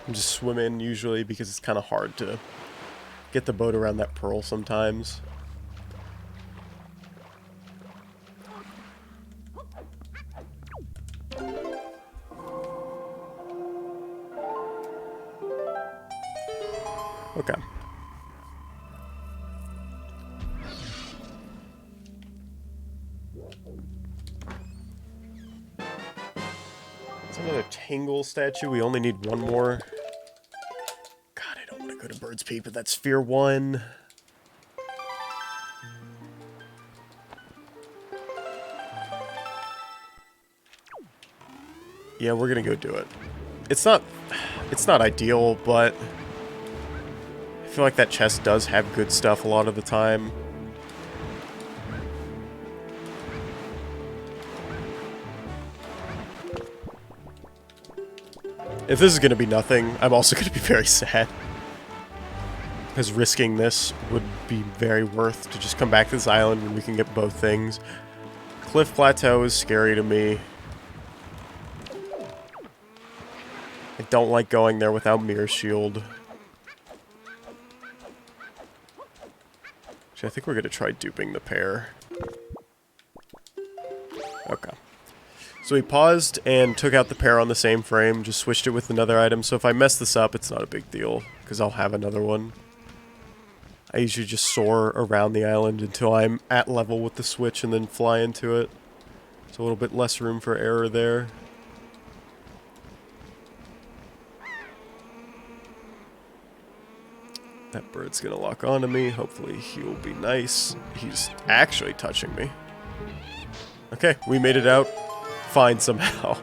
I'm just swimming usually because it's kind of hard to get the boat around that pearl sometimes. Okay. It's another Tangle statue. We only need 1 more. God, I don't want to go to Bird's Peak, but that's Sphere 1. Yeah, we're gonna go do it. It's not ideal, but I feel like that chest does have good stuff a lot of the time. If this is going to be nothing, I'm also going to be very sad. Because risking this would be very worth to just come back to this island when we can get both things. Cliff Plateau is scary to me. I don't like going there without Mirror Shield. Actually, I think we're going to try duping the pair. Okay. So we paused and took out the pair on the same frame, just switched it with another item, so if I mess this up, it's not a big deal, because I'll have another one. I usually just soar around the island until I'm at level with the switch and then fly into it. So a little bit less room for error there. That bird's gonna lock onto me. Hopefully he'll be nice. He's actually touching me. Okay, we made it out. Fine somehow.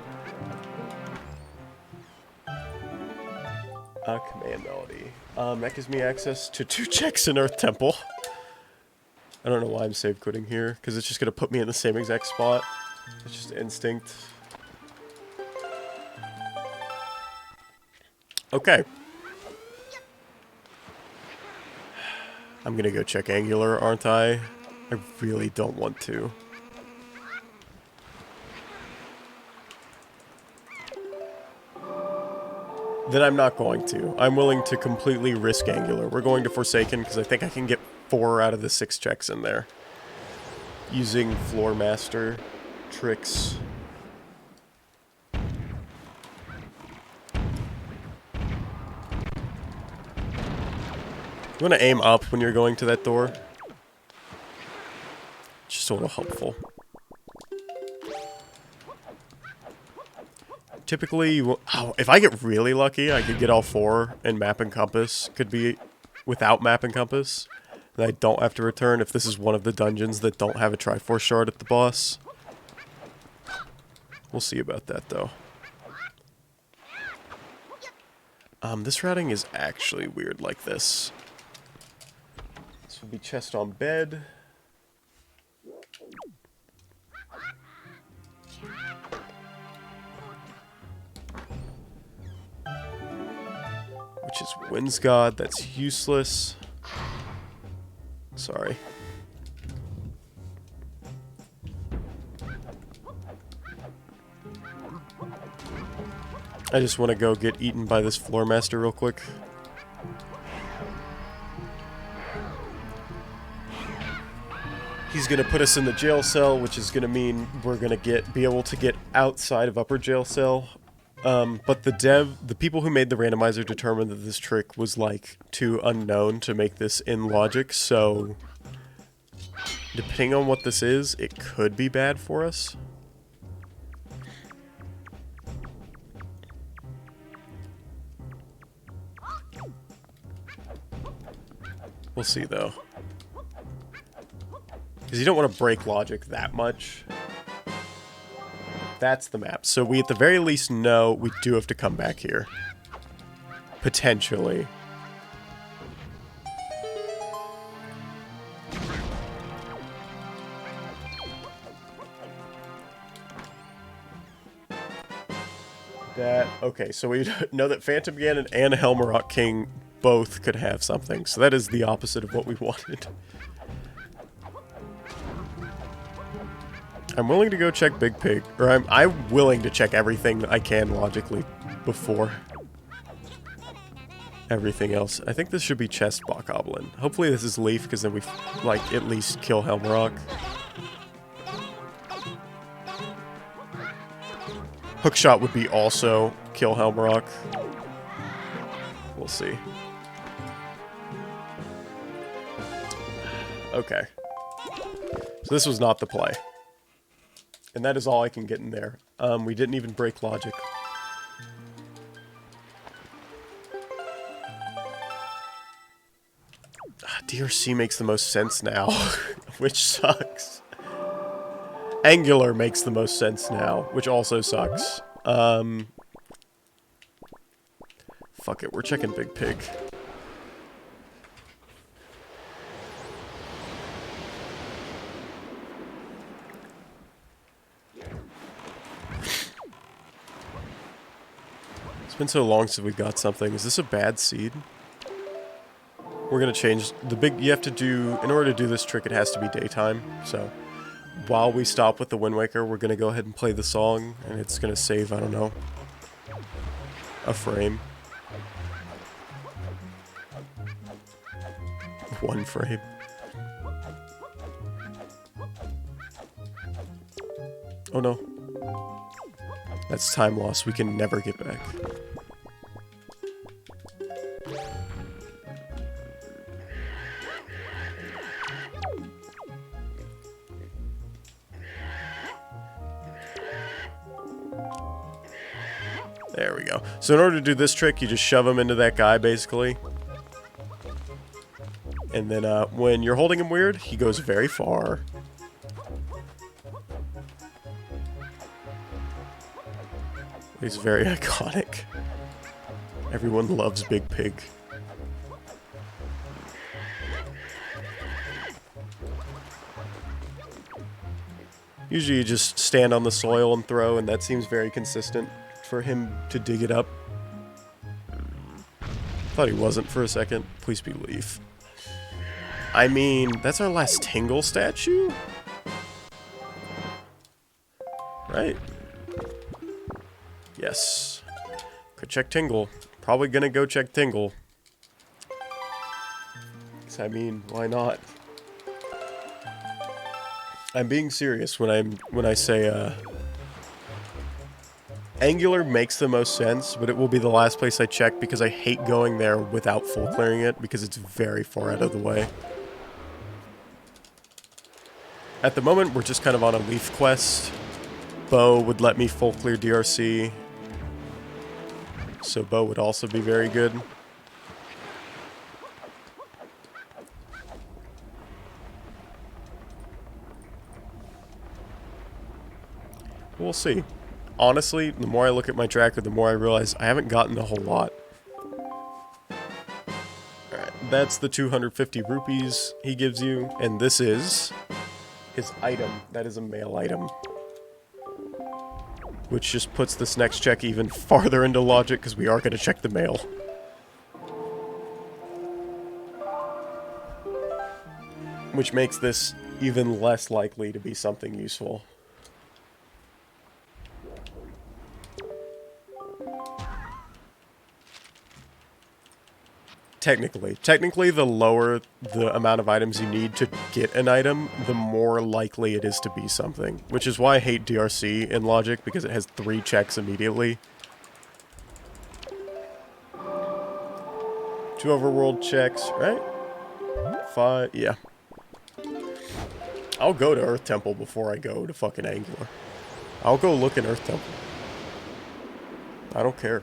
Command melody. That gives me access to 2 checks in Earth Temple. I don't know why I'm save quitting here, because it's just going to put me in the same exact spot. It's just instinct. Okay. I'm going to go check Angular, aren't I? I really don't want to. Then I'm not going to. I'm willing to completely risk Angular. We're going to Forsaken because I think I can get 4 out of the 6 checks in there. Using Floor Master tricks. You want to aim up when you're going to that door? Just a little helpful. typically, if I get really lucky, I could get all 4 and map and compass. Could be without map and compass. And I don't have to return if this is one of the dungeons that don't have a Triforce shard at the boss. We'll see about that, though. This routing is actually weird like this. This would be chest on bed. Which is Winds God, that's useless. Sorry. I just want to go get eaten by this floor master real quick. He's going to put us in the jail cell, which is going to mean we're going to be able to get outside of upper jail cell. But the people who made the randomizer determined that this trick was, like, too unknown to make this in logic, so depending on what this is, it could be bad for us. We'll see, though. Because you don't want to break logic that much. That's the map. So we at the very least know we do have to come back here. Potentially. Okay, so we know that Phantom Ganon and Helmarok King both could have something. So that is the opposite of what we wanted. I'm willing to go check Big Pig, or I'm willing to check everything that I can logically before everything else. I think this should be Chest Bokoblin. Hopefully this is Leaf, because then we, like, at least kill Helmarok. Hookshot would be also kill Helmarok. We'll see. Okay. So this was not the play. And that is all I can get in there. We didn't even break logic. DRC makes the most sense now, which sucks. Angular makes the most sense now, which also sucks. Fuck it, we're checking Big Pig. It's been so long since we got something. Is this a bad seed? We're gonna change the big. You have to do, in order to do this trick, it has to be daytime. So while we stop with the Wind Waker, we're gonna go ahead and play the song, and it's gonna save, I don't know, a frame. 1 frame. Oh no. That's time loss we can never get back. There we go. So in order to do this trick, you just shove him into that guy, basically. And then when you're holding him weird, he goes very far. He's very iconic. Everyone loves Big Pig. Usually you just stand on the soil and throw, and that seems very consistent for him to dig it up. Thought he wasn't for a second. Please be Leaf. I mean, that's our last Tingle statue? Right? Yes. Could check Tingle. Probably gonna go check Tingle. I mean, why not? I'm being serious when I say Angular makes the most sense, but it will be the last place I check because I hate going there without full clearing it because it's very far out of the way. At the moment, we're just kind of on a Leaf quest. Bo would let me full clear DRC. so bow would also be very good. We'll see. Honestly, the more I look at my tracker, the more I realize I haven't gotten a whole lot. Alright, that's the 250 rupees he gives you, and this is his item. That is a mail item. Which just puts this next check even farther into logic, because we are going to check the mail. Which makes this even less likely to be something useful. Technically, the lower the amount of items you need to get an item, the more likely it is to be something. Which is why I hate DRC in Logic, because it has 3 checks immediately. 2 overworld checks, right? 5, yeah. I'll go to Earth Temple before I go to fucking Angular. I'll go look in Earth Temple. I don't care.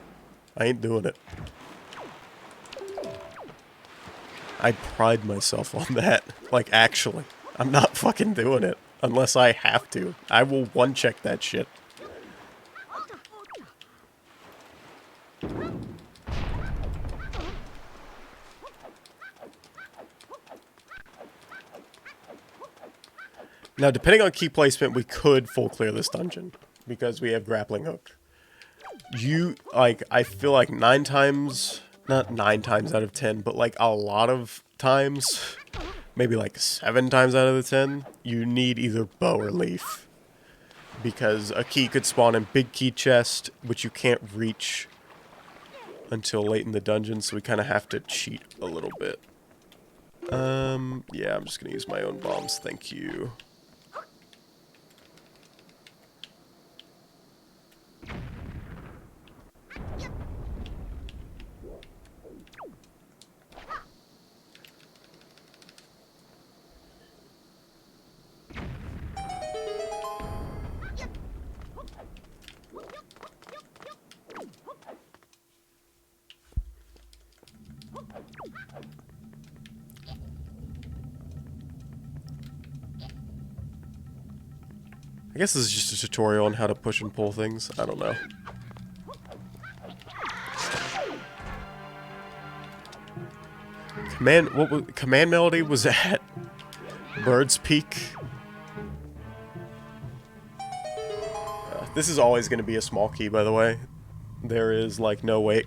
I ain't doing it. I pride myself on that. Like, actually. I'm not fucking doing it. Unless I have to. I will one-check that shit. Now, depending on key placement, we could full clear this dungeon. Because we have grappling hook. I feel like 9 times... Not 9 times out of 10, but like a lot of times, maybe like 7 times out of the 10, you need either bow or leaf. Because a key could spawn in big key chest, which you can't reach until late in the dungeon, so we kind of have to cheat a little bit. Yeah, I'm just going to use my own bombs, thank you. I guess this is just a tutorial on how to push and pull things. I don't know. Command Melody was at Bird's Peak. This is always going to be a small key, by the way. There is like no way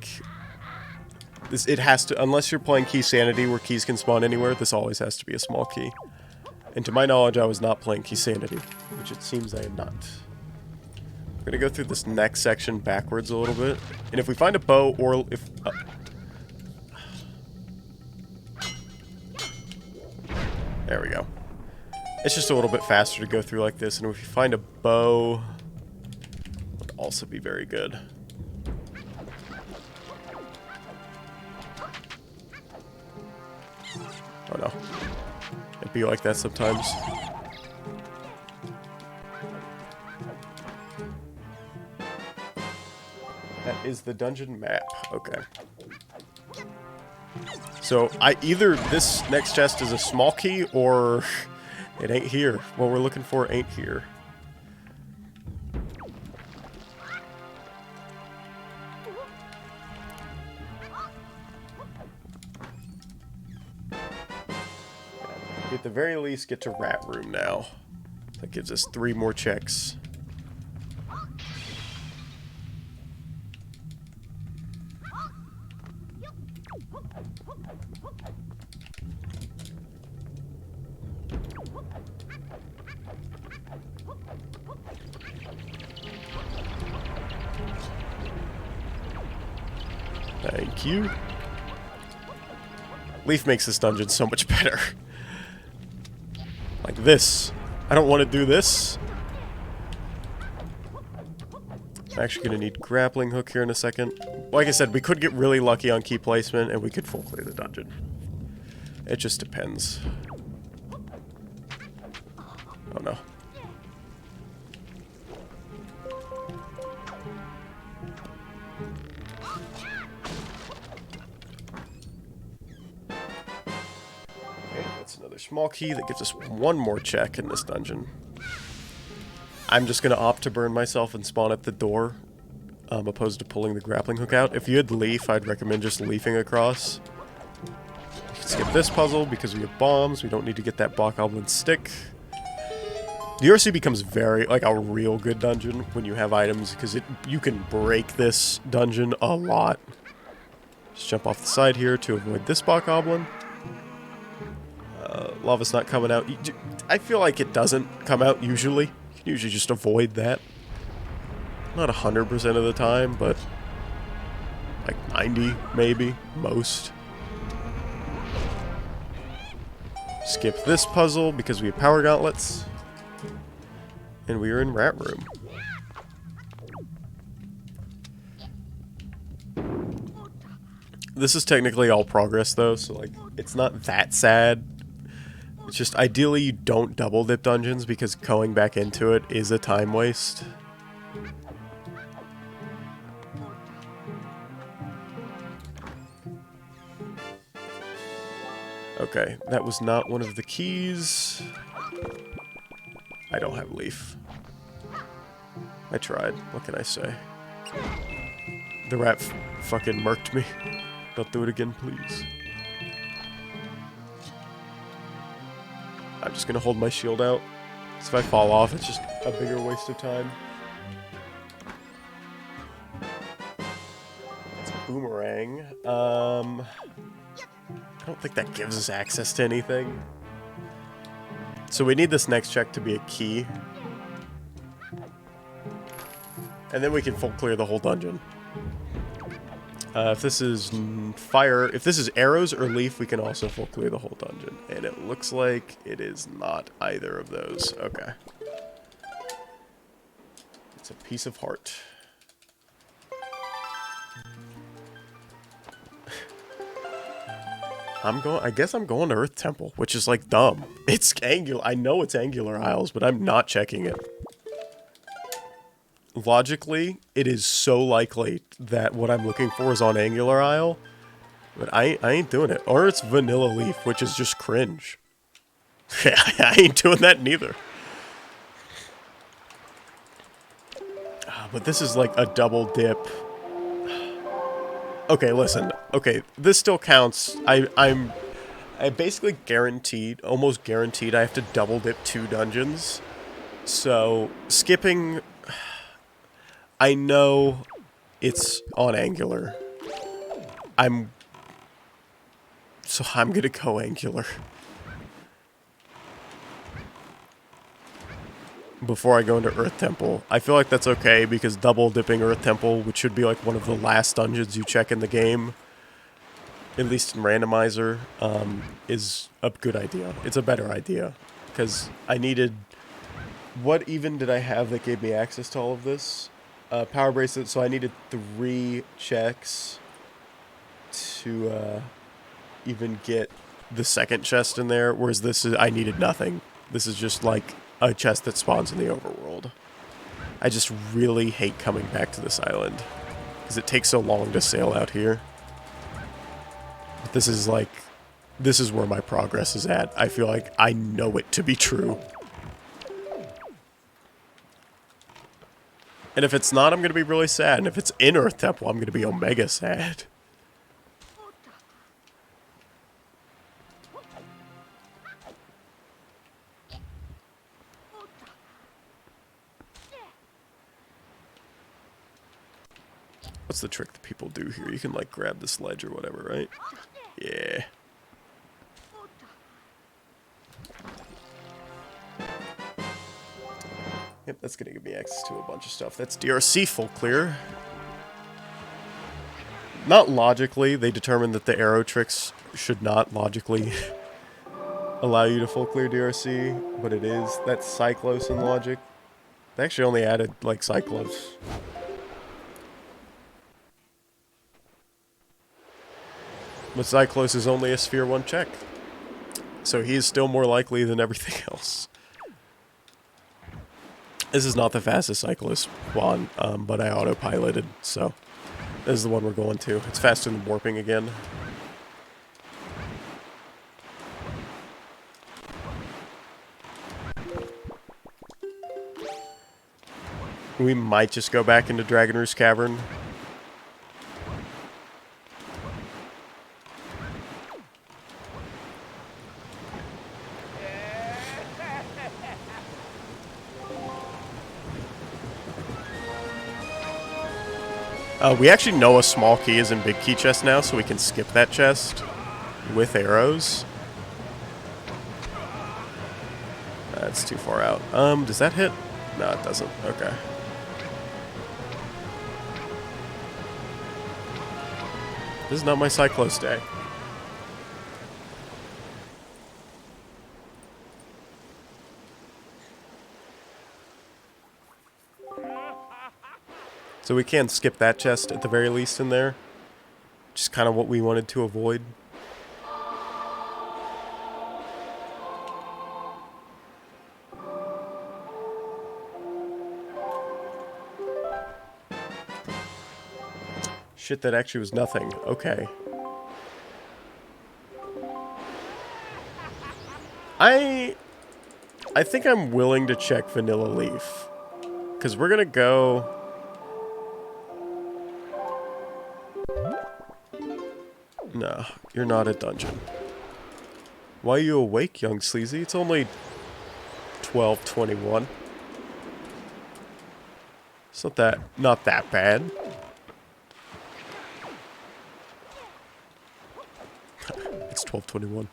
it has to, unless you're playing Key Sanity where keys can spawn anywhere, this always has to be a small key. And to my knowledge, I was not playing Key Sanity, which it seems I am not. We're gonna go through this next section backwards a little bit, and if we find a bow, or if... there we go. It's just a little bit faster to go through like this, and if we find a bow, it would also be very good. Oh no. It'd be like that sometimes. That is the dungeon map. Okay. So, either this next chest is a small key, or it ain't here. What we're looking for ain't here. We at the very least get to Rat Room now. That gives us 3 more checks. Thank you. Leaf makes this dungeon so much better. Like this. I don't want to do this. I'm actually going to need grappling hook here in a second. Like I said, we could get really lucky on key placement and we could full clear the dungeon. It just depends. Oh no. Okay, that's another small key that gives us one more check in this dungeon. I'm just going to opt to burn myself and spawn at the door, opposed to pulling the grappling hook out. If you had leaf, I'd recommend just leafing across. We can skip this puzzle because we have bombs. We don't need to get that Bokoblin stick. DRC becomes very, like, a real good dungeon when you have items, because you can break this dungeon a lot. Just jump off the side here to avoid this Bokoblin. Lava's not coming out. I feel like it doesn't come out usually. You can usually just avoid that. Not 100% of the time, but like 90 maybe, most. Skip this puzzle because we have power gauntlets. And we are in Rat Room. This is technically all progress though, so like it's not that sad. It's just ideally you don't double dip dungeons because going back into it is a time waste. Okay, that was not one of the keys. I don't have leaf. I tried. What can I say? The rat fucking murked me. Don't do it again, please. I'm just gonna hold my shield out. So if I fall off, it's just a bigger waste of time. It's a boomerang. I don't think that gives us access to anything. So we need this next check to be a key. And then we can full clear the whole dungeon. If this is fire, if this is arrows or leaf, we can also full clear the whole dungeon. And it looks like it is not either of those. Okay. It's a piece of heart. I guess I'm going to Earth Temple, which is like dumb. It's angular. I know it's Angular Isles, but I'm not checking it. Logically, it is so likely that what I'm looking for is on Angular Isle, but I ain't doing it. Or it's Vanilla Leaf, which is just cringe. I ain't doing that neither. But this is like a double dip. Okay, listen. Okay, this still counts. I'm basically guaranteed, almost guaranteed, I have to double dip 2 dungeons. So skipping, I know it's on Angular. I'm gonna go Angular before I go into Earth Temple. I feel like that's okay because double dipping Earth Temple, which should be like one of the last dungeons you check in the game, at least in Randomizer, is a good idea. It's a better idea because I needed. What even did I have that gave me access to all of this? Power bracelet. So I needed 3 checks to even get the second chest in there. Whereas this is, I needed nothing. This is just like a chest that spawns in the overworld. I just really hate coming back to this island because it takes so long to sail out here. But this is like, this is where my progress is at. I feel like I know it to be true. And if it's not, I'm going to be really sad. And if it's in Earth Temple, I'm going to be omega sad. What's the trick that people do here? You can, like, grab this ledge or whatever, right? Yeah. Yep, that's gonna give me access to a bunch of stuff. That's DRC full clear. Not logically, they determined that the arrow tricks should not logically allow you to full clear DRC, but it is. That's Cyclos in logic. They actually only added, like, Cyclos. But Cyclos is only a Sphere 1 check. So he is still more likely than everything else. This is not the fastest Cyclist one, but I autopiloted, so This is the one we're going to. It's faster than warping again. We might just go back into Dragon Roost Cavern. We actually know a small key is in big key chest now, so we can skip that chest with arrows. That's too far out. Does that hit? No, it doesn't. Okay. This is not my Cyclos day. So we can skip that chest at the very least in there. Just kind of what we wanted to avoid. Shit, that actually was nothing. Okay. I think I'm willing to check Vanilla Leaf. Because we're going to go... No, you're not a dungeon. Why are you awake, young sleazy? It's only 12:21. It's not that bad. It's 12:21.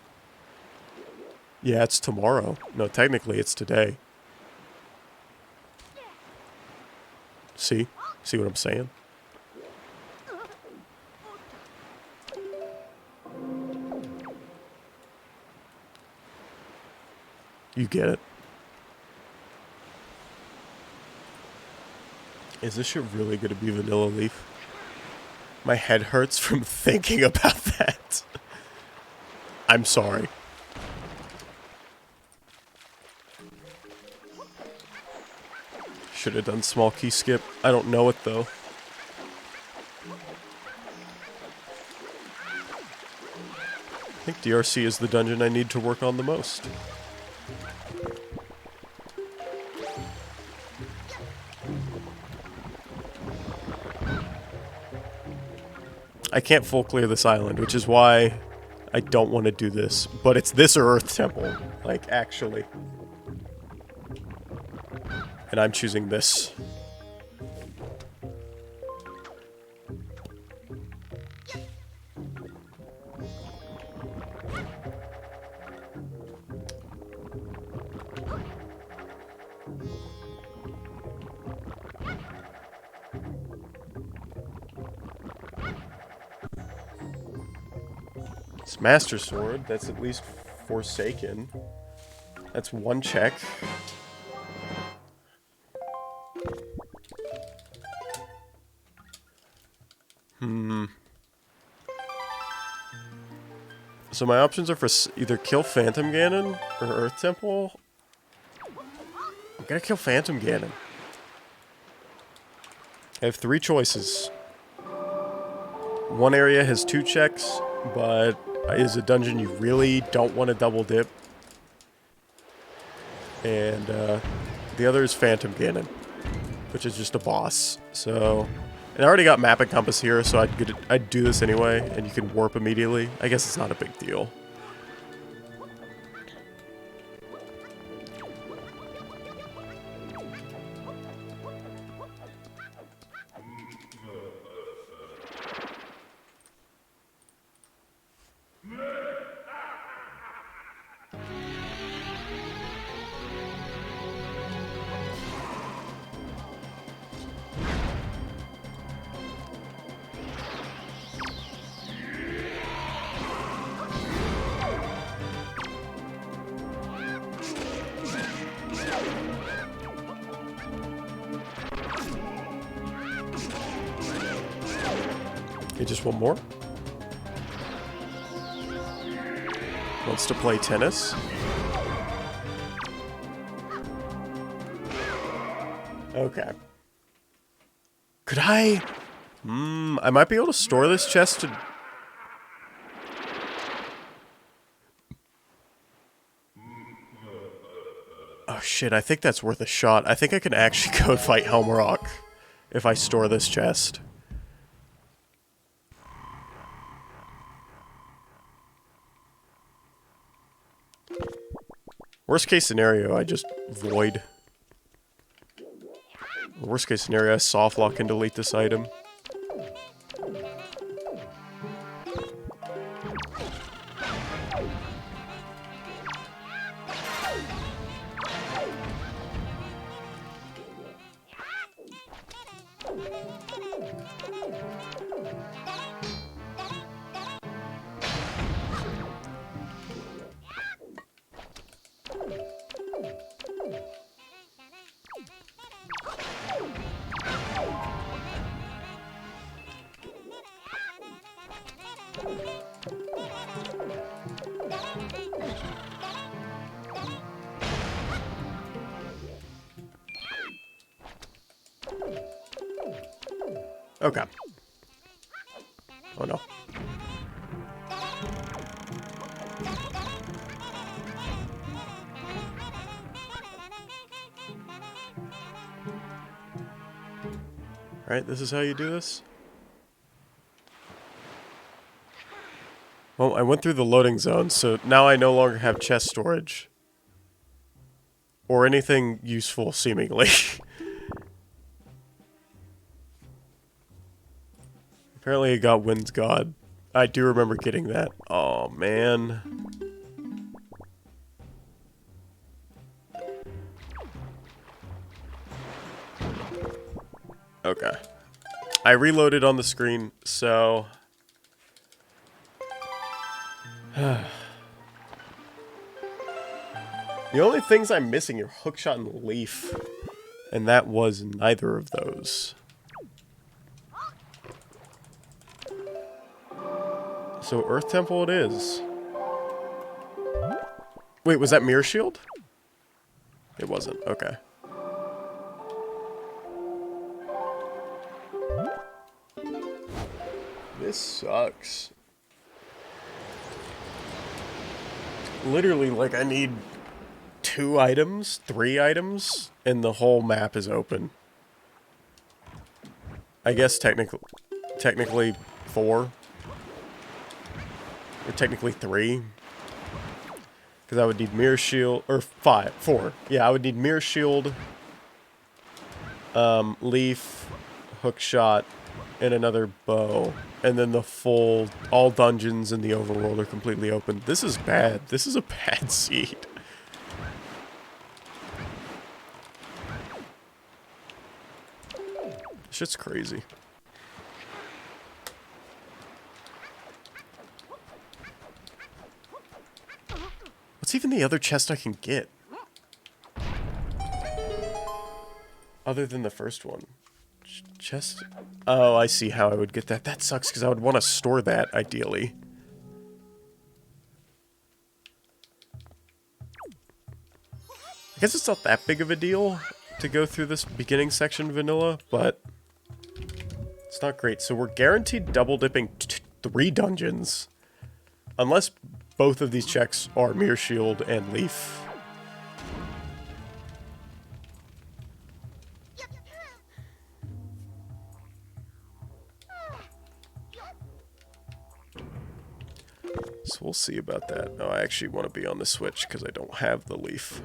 Yeah, it's tomorrow. No, technically it's today. See? See what I'm saying? You get it. Is this shit really gonna be Vanilla Leaf? My head hurts from thinking about that. I'm sorry. Should have done small key skip. I don't know it though. I think DRC is the dungeon I need to work on the most. I can't full clear this island, which is why I don't want to do this. But it's this or Earth Temple. Like, actually. And I'm choosing this. It's Master Sword. That's at least Forsaken. That's one check. So my options are for either kill Phantom Ganon or Earth Temple. I'm gonna kill Phantom Ganon. I have 3 choices. One area has 2 checks, but is a dungeon you really don't want to double dip. And the other is Phantom Ganon, which is just a boss. So, and I already got Map and Compass here, so I'd do this anyway, and you can warp immediately. I guess it's not a big deal. Okay, just one more. Wants to play tennis. Okay. Could I I might be able to store this chest to... Oh shit, I think that's worth a shot. I think I can actually go fight Helmrock if I store this chest. Worst case scenario, I just void. Worst case scenario, I soft lock and delete this item. Okay. Oh no. Alright, this is how you do this? Well, I went through the loading zone, so now I no longer have chest storage. Or anything useful, seemingly. Apparently I got Wind's God. I do remember getting that. Oh, man. Okay. I reloaded on the screen, so... The only things I'm missing are Hookshot and Leaf. And that was neither of those. So Earth Temple it is. Wait, was that Mirror Shield? It wasn't, okay. This sucks. Literally, like, I need 2 items, 3 items, and the whole map is open. I guess technically 4. Or technically 3. Because I would need Mirror Shield, or 4. Yeah, I would need Mirror Shield, Leaf, Hookshot, and another bow. And then the full, all dungeons in the overworld are completely open. This is bad. This is a bad seed. Shit's crazy. What's even the other chest I can get? Other than the first one. Chest? Oh, I see how I would get that. That sucks because I would want to store that, ideally. I guess it's not that big of a deal to go through this beginning section vanilla, but it's not great. So we're guaranteed double dipping 3 dungeons. Unless both of these checks are Mirror Shield and Leaf. So we'll see about that. No, I actually want to be on the Switch because I don't have the Leaf.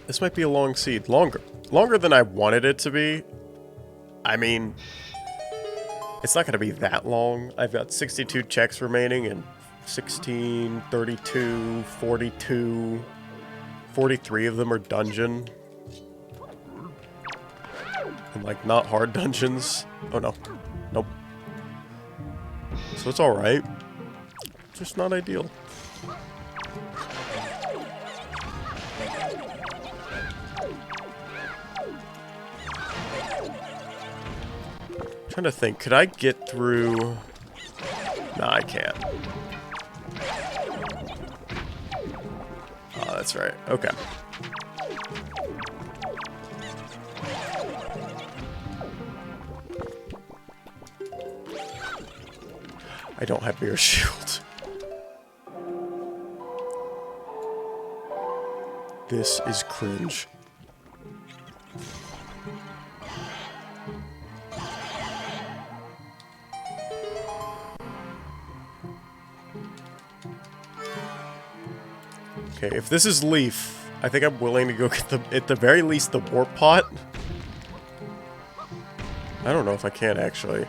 This might be a long seed. Longer than I wanted it to be. I mean, it's not going to be that long. I've got 62 checks remaining and 16, 32, 42, 43 of them are dungeon. And like not hard dungeons. Oh no. Nope. So it's alright. Just not ideal. Trying to think, could I get through Nah, I can't. Oh, that's right. Okay. I don't have mirror shield. This is cringe. Okay, if this is Leaf, I think I'm willing to go get at the very least, the warp pot. I don't know if I can, actually.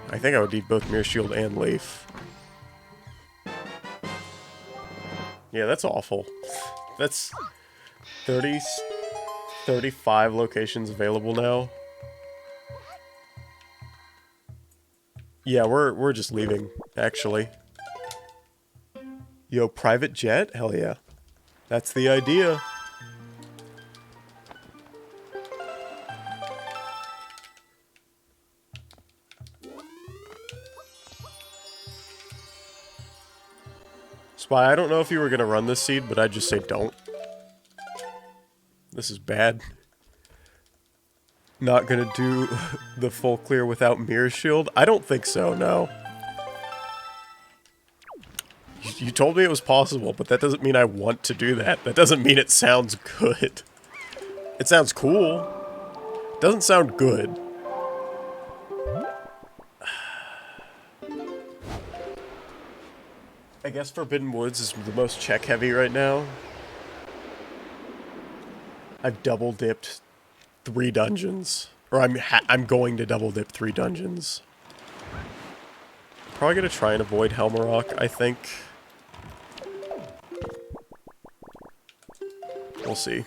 I think I would need both Mirror Shield and Leaf. Yeah, that's awful. That's 35 locations available now. Yeah, we're just leaving, actually. Yo, private jet? Hell yeah. That's the idea. Spy, I don't know if you were gonna run this seed, but I'd just say don't. This is bad. Not gonna do the full clear without Mirror Shield? I don't think so, no. You told me it was possible, but that doesn't mean I want to do that. That doesn't mean it sounds good. It sounds cool. It doesn't sound good. I guess Forbidden Woods is the most check heavy right now. I've double dipped 3 dungeons. Or I'm going to double dip 3 dungeons. Probably gonna try and avoid Helmarok, I think. We'll see.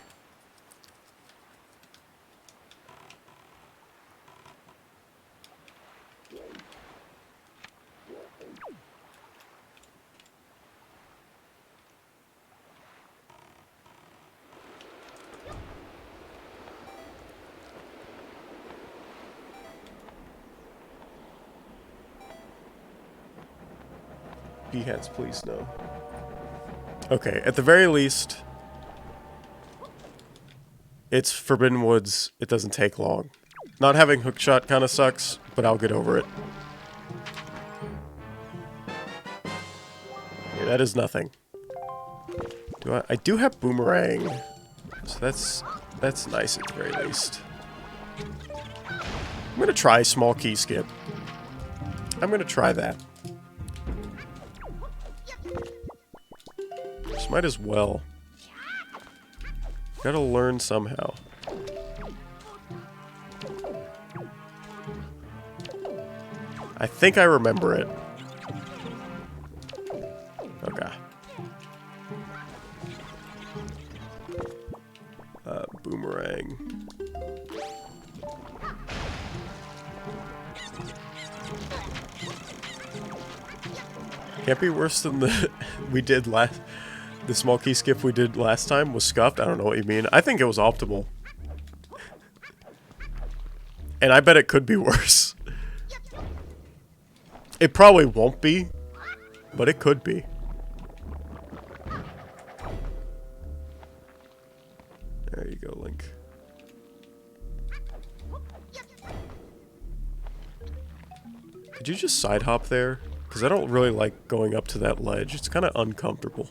Behance, please, no. Okay, at the very least, it's Forbidden Woods. It doesn't take long. Not having hookshot kind of sucks, but I'll get over it. Okay, that is nothing. I do have Boomerang, so that's nice at the very least. I'm gonna try small key skip. I'm gonna try that. Just might as well. Gotta learn somehow. I think I remember it. Okay. Boomerang. Can't be worse than the we did last. The small key skip we did last time was scuffed. I don't know what you mean. I think it was optimal. And I bet it could be worse. It probably won't be, but it could be. There you go, Link. Could you just side hop there? Because I don't really like going up to that ledge. It's kind of uncomfortable.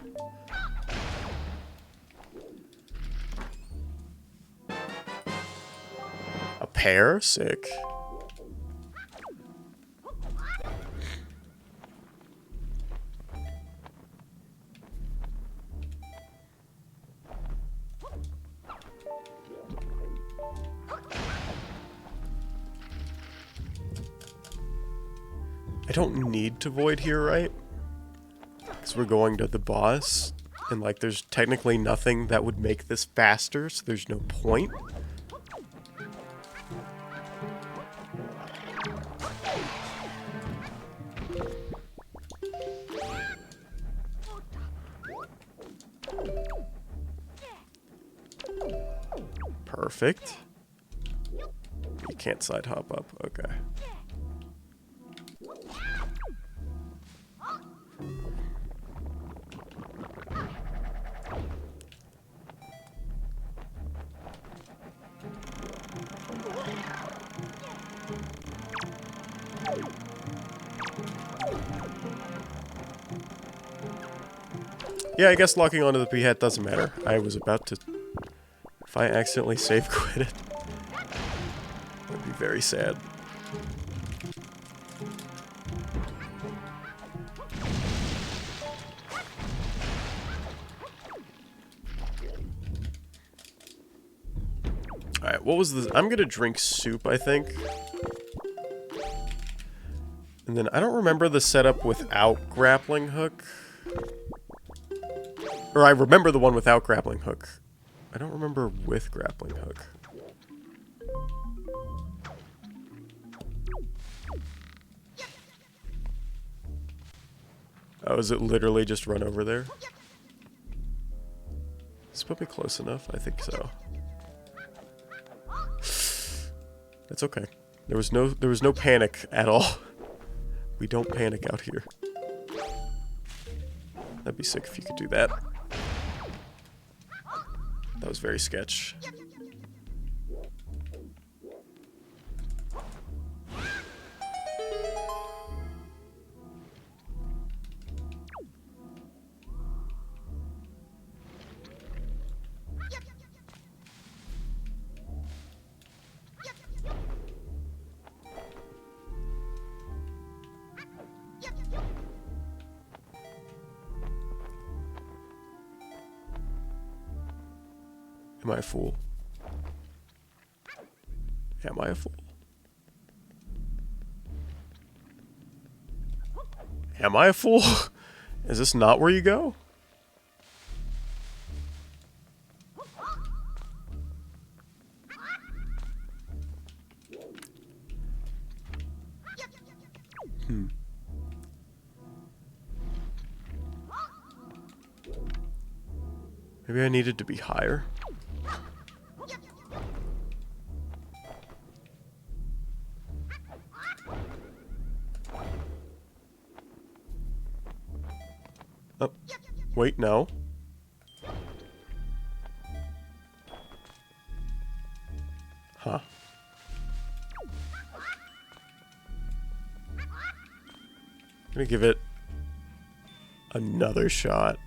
A pear? Sick. I don't need to void here, right? Because we're going to the boss, and like there's technically nothing that would make this faster, so there's no point. Perfect. You can't side hop up, okay. Yeah, I guess locking onto the beehead doesn't matter. I was about to... If I accidentally save quit it, that would be very sad. Alright, what was this? I'm gonna drink soup, I think. And then I don't remember the setup without grappling hook. Or I remember the one without grappling hook. I don't remember with grappling hook. Oh, is it literally just run over there? This put me close enough? I think so. It's okay. There was no panic at all. We don't panic out here. That'd be sick if you could do that. That was very sketch. Am I a fool? Am I a fool? Am I a fool? Is this not where you go? Maybe I needed to be higher? Oh, wait, no. Huh. I'm gonna give it another shot.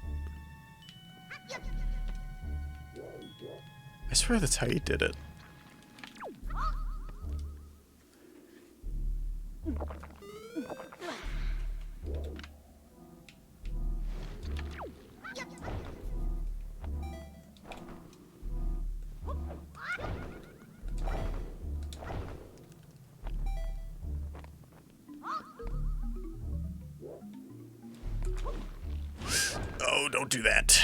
I swear that's how you did it. Oh, don't do that.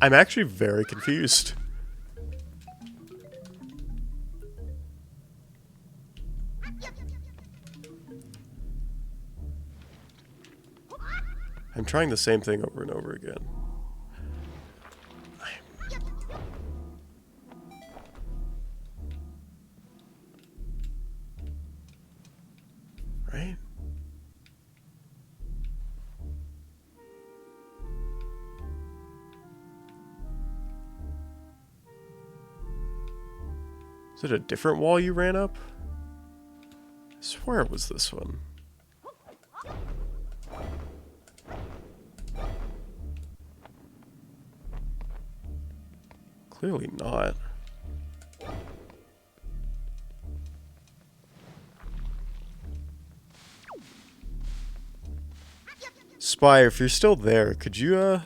I'm actually very confused. I'm trying the same thing over and over again. Right? Is it a different wall you ran up? I swear it was this one. Clearly not. Spire, if you're still there, could you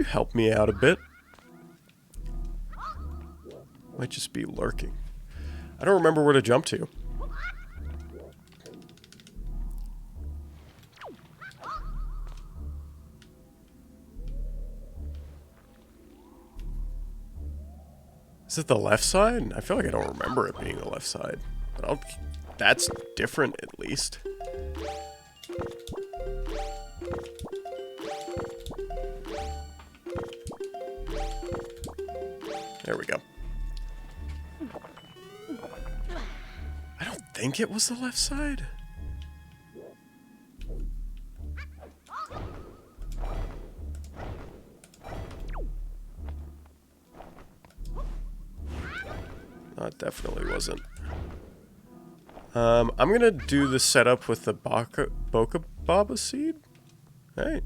help me out a bit? Might just be lurking. I don't remember where to jump to. Is it the left side? I feel like I don't remember it being the left side. But that's different, at least. There we go. I don't think it was the left side. It definitely wasn't. I'm gonna do the setup with the Boca Baba seed. Right.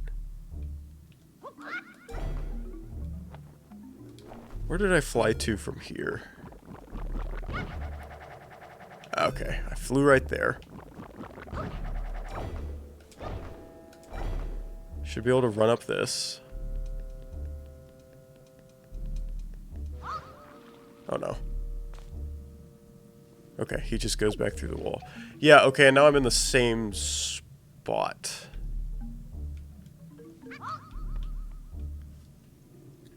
Where did I fly to from here? Okay, I flew right there. Should be able to run up this. Oh no. Okay, he just goes back through the wall. Yeah, okay, now I'm in the same spot.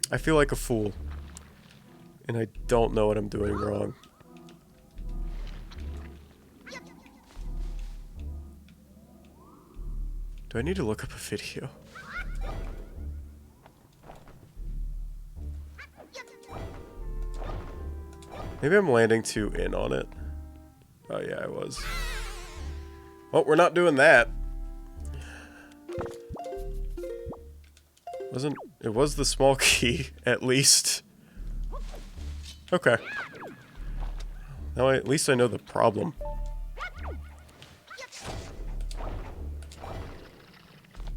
I feel like a fool. And I don't know what I'm doing wrong. Do I need to look up a video? Maybe I'm landing too in on it. Oh yeah, I was. Well, we're not doing that. It was the small key, at least. Okay. Now at least I know the problem.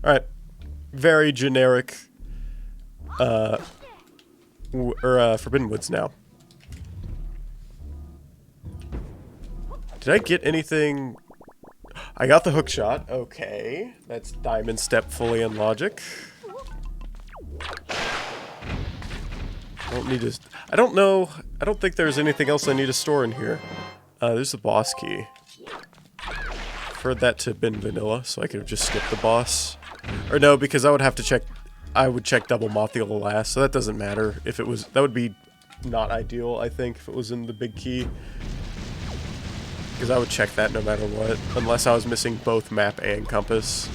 Alright. Very generic. Forbidden Woods now. Did I get anything? I got the hook shot. Okay. That's diamond step fully in logic. I don't know. I don't think there's anything else I need to store in here. There's the boss key. Preferred that to have been vanilla, so I could have just skipped the boss. Or no, because I would have to check. I would check double Mothula last, so that doesn't matter. If it was, that would be not ideal, I think, if it was in the big key. Because I would check that no matter what, unless I was missing both map and compass.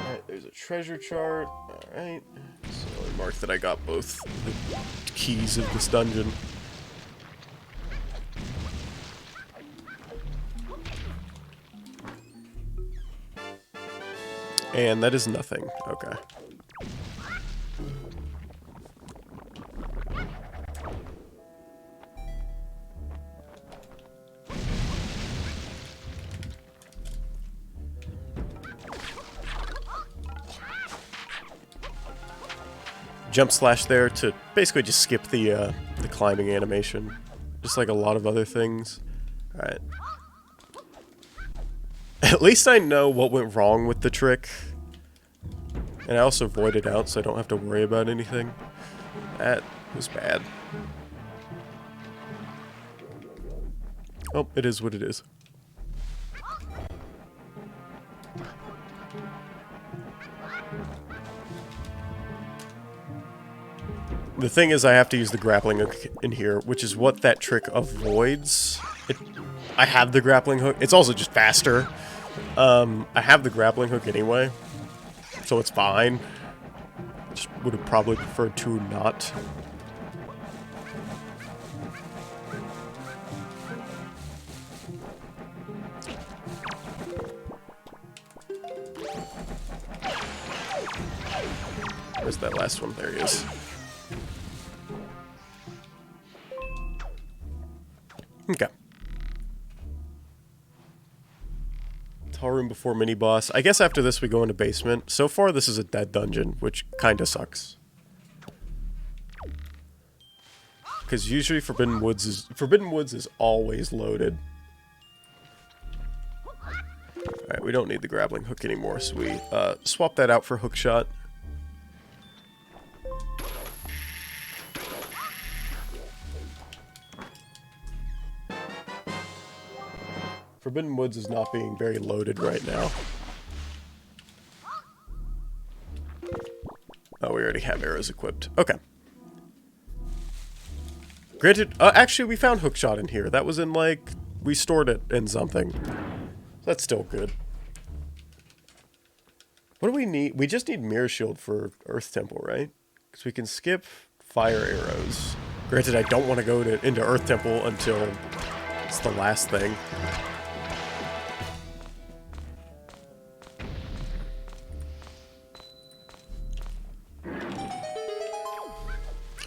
Alright, there's a treasure chart. Alright. So I marked that I got both the keys of this dungeon. And that is nothing. Okay. Jump slash there to basically just skip the climbing animation. Just like a lot of other things. Alright. At least I know what went wrong with the trick. And I also voided out so I don't have to worry about anything. That was bad. Oh, it is what it is. The thing is I have to use the grappling hook in here, which is what that trick avoids. I have the grappling hook. It's also just faster. I have the grappling hook anyway, so it's fine. Just would have probably preferred to not. Where's that last one? There he is. Okay. Tall room before mini boss. I guess after this we go into basement. So far this is a dead dungeon, which kinda sucks. Because usually Forbidden Woods is always loaded. Alright, we don't need the grappling hook anymore, so we swap that out for hookshot. Forbidden Woods is not being very loaded right now. Oh, we already have arrows equipped. Okay. Granted, actually we found hookshot in here. That was in, like, we stored it in something. That's still good. What do we need? We just need Mirror Shield for Earth Temple, right? Because we can skip fire arrows. Granted, I don't want to go into Earth Temple until it's the last thing.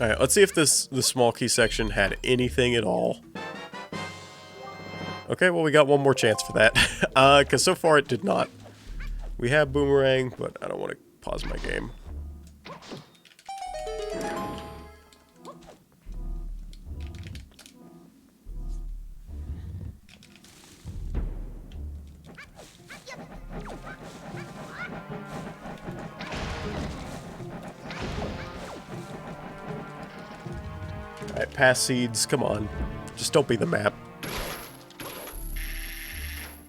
Alright, let's see if the small key section had anything at all. Okay, well we got one more chance for that. Because so far it did not. We have boomerang, but I don't want to pause my game. Alright, pass seeds, come on. Just don't be the map.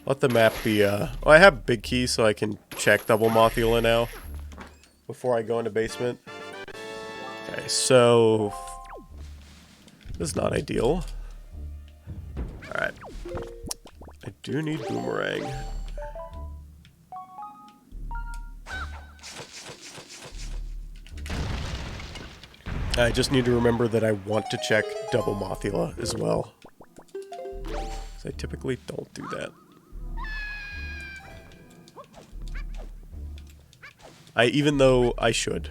Let the map be, well, I have big key so I can check double Mothula now. Before I go into basement. Okay, so... this is not ideal. Alright. I do need boomerang. I just need to remember that I want to check double Mothula as well. Because I typically don't do that. Even though I should.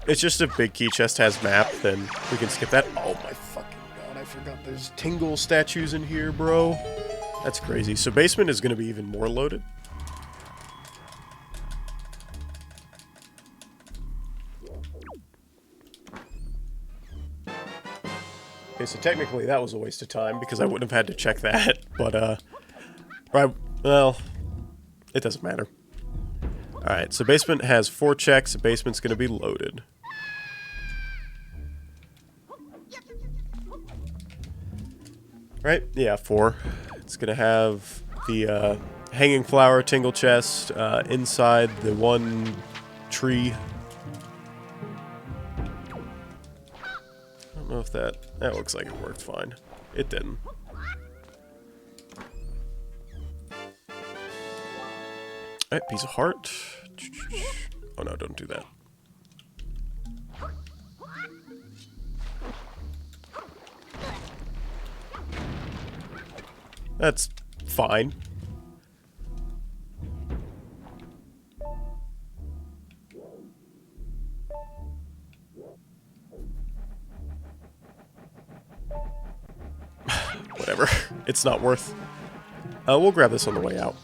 It's just if big key chest has map, then we can skip that. Oh my fucking god, I forgot there's Tingle statues in here, bro. That's crazy. So basement is going to be even more loaded. Okay, so technically that was a waste of time because I wouldn't have had to check that, but, right, well, it doesn't matter. Alright, so basement has 4 checks, the basement's gonna be loaded. Right, yeah, 4. It's gonna have the, hanging flower tingle chest, inside the one tree. I don't know if that looks like it worked fine. It didn't. Alright, piece of heart. Oh no, don't do that. That's fine. Whatever. It's not worth. We'll grab this on the way out.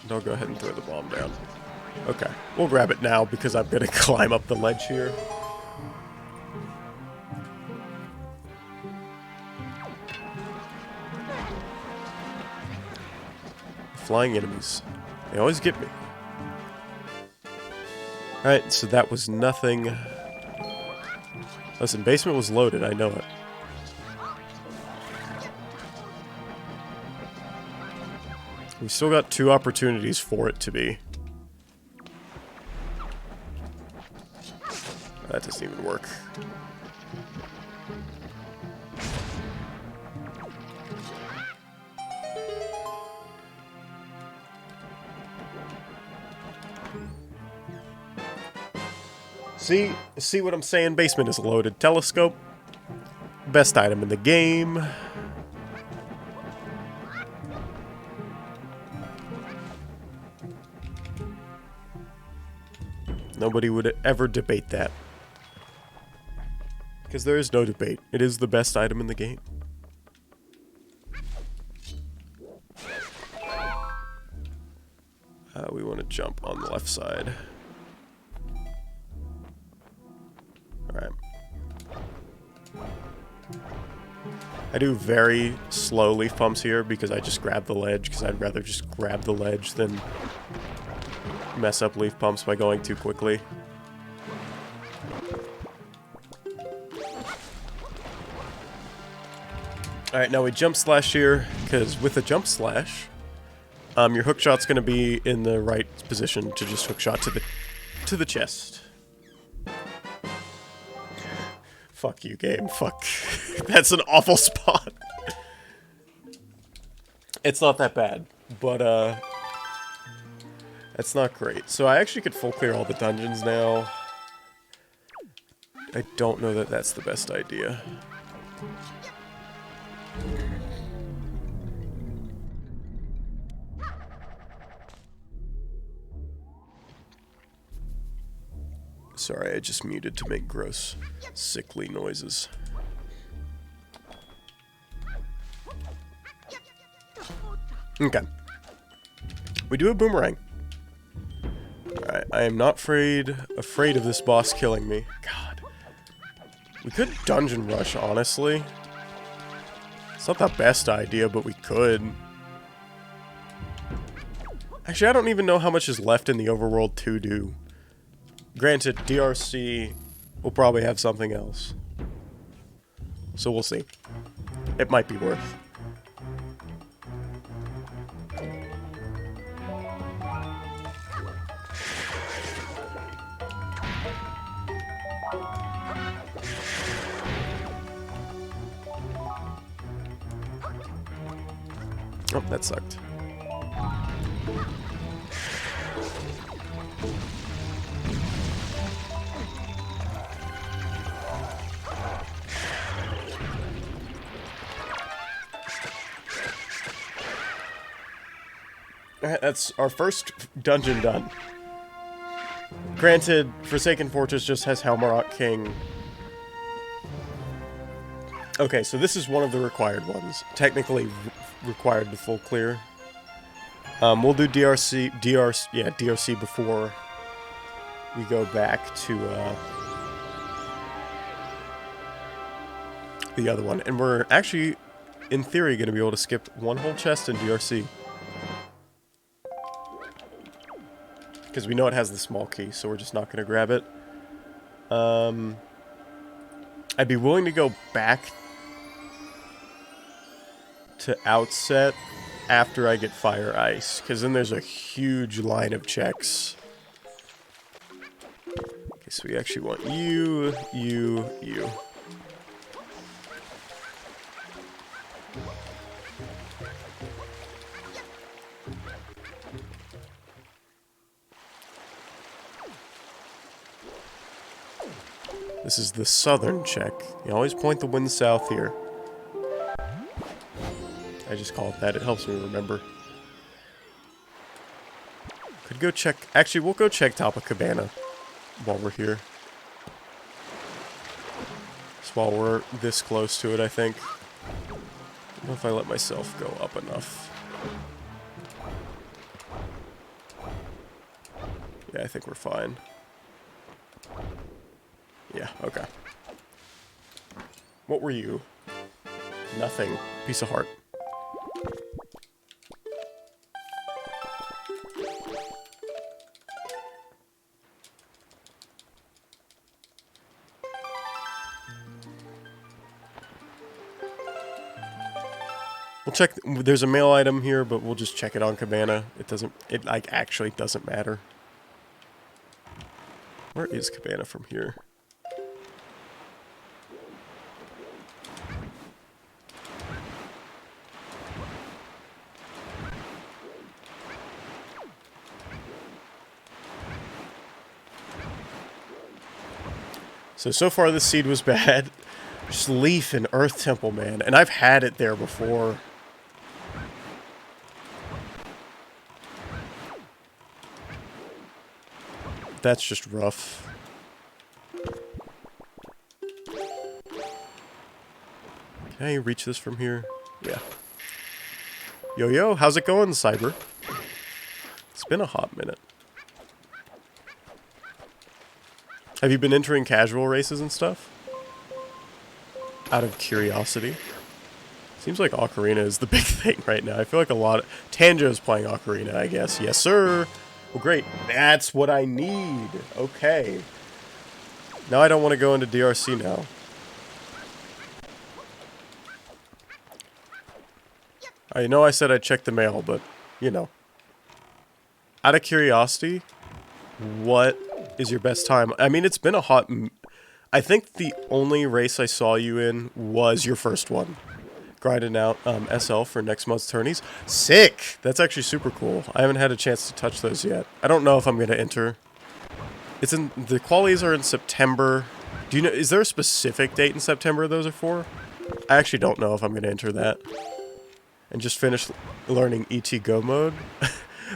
And I'll go ahead and throw the bomb down. Okay. We'll grab it now because I'm gonna climb up the ledge here. Flying enemies. They always get me. Alright, so that was nothing. Listen, basement was loaded, I know it. We still got 2 opportunities for it to be. That doesn't even work. See what I'm saying? Basement is loaded. Telescope. Best item in the game. Nobody would ever debate that. Because there is no debate. It is the best item in the game. We want to jump on the left side. Alright. I do very slow leaf pumps here because I just grab the ledge, because I'd rather just grab the ledge than mess up leaf pumps by going too quickly. Alright, now we jump slash here, because with a jump slash, your hook shot's going to be in the right position to just hook shot to the chest. Fuck you, game. Fuck. That's an awful spot. It's not that bad, but, that's not great. So I actually could full clear all the dungeons now. I don't know that that's the best idea. Sorry, I just muted to make gross, sickly noises. Okay. We do a boomerang. Alright, I am not afraid of this boss killing me. God. We could dungeon rush, honestly. It's not the best idea, but we could. Actually, I don't even know how much is left in the overworld to do. Granted, DRC will probably have something else. So we'll see. It might be worth. Oh, that sucked. Alright, that's our first dungeon done. Granted, Forsaken Fortress just has Helmarok King. Okay, so this is one of the required ones. Technically required to full clear. We'll do DRC before we go back to the other one. And we're actually, in theory, going to be able to skip one whole chest in DRC. Because we know it has the small key, so we're just not going to grab it. I'd be willing to go back to Outset after I get Fire Ice, because then there's a huge line of checks. Okay, so we actually want you. This is the southern check. You always point the wind south here. I just call it that. It helps me remember. Could go check... Actually, we'll go check Top of Cabana while we're here. Just while we're this close to it, I think. I don't know if I let myself go up enough. Yeah, I think we're fine. Yeah, okay. What were you? Nothing. Piece of heart. We'll check. There's a mail item here, but we'll just check it on Cabana. It doesn't. It like actually doesn't matter. Where is Cabana from here? So far this seed was bad. Just Leaf and Earth Temple, man. And I've had it there before. That's just rough. Can I reach this from here? Yeah. Yo, how's it going, Cyber? It's been a hot minute. Have you been entering casual races and stuff? Out of curiosity. Seems like Ocarina is the big thing right now. I feel like a lot of... Tanjo's playing Ocarina, I guess. Yes, sir! Well, great. That's what I need. Okay. Now I don't want to go into DRC now. I know I said I'd check the mail, but, you know. Out of curiosity, what is your best time? I mean, it's been a hot... I think the only race I saw you in was your first one. Grinding out SL for next month's tourneys. Sick! That's actually super cool. I haven't had a chance to touch those yet. I don't know if I'm going to enter. It's in... The qualies are in September. Do you know... Is there a specific date in September those are for? I actually don't know if I'm going to enter that. And just finish learning ET Go mode.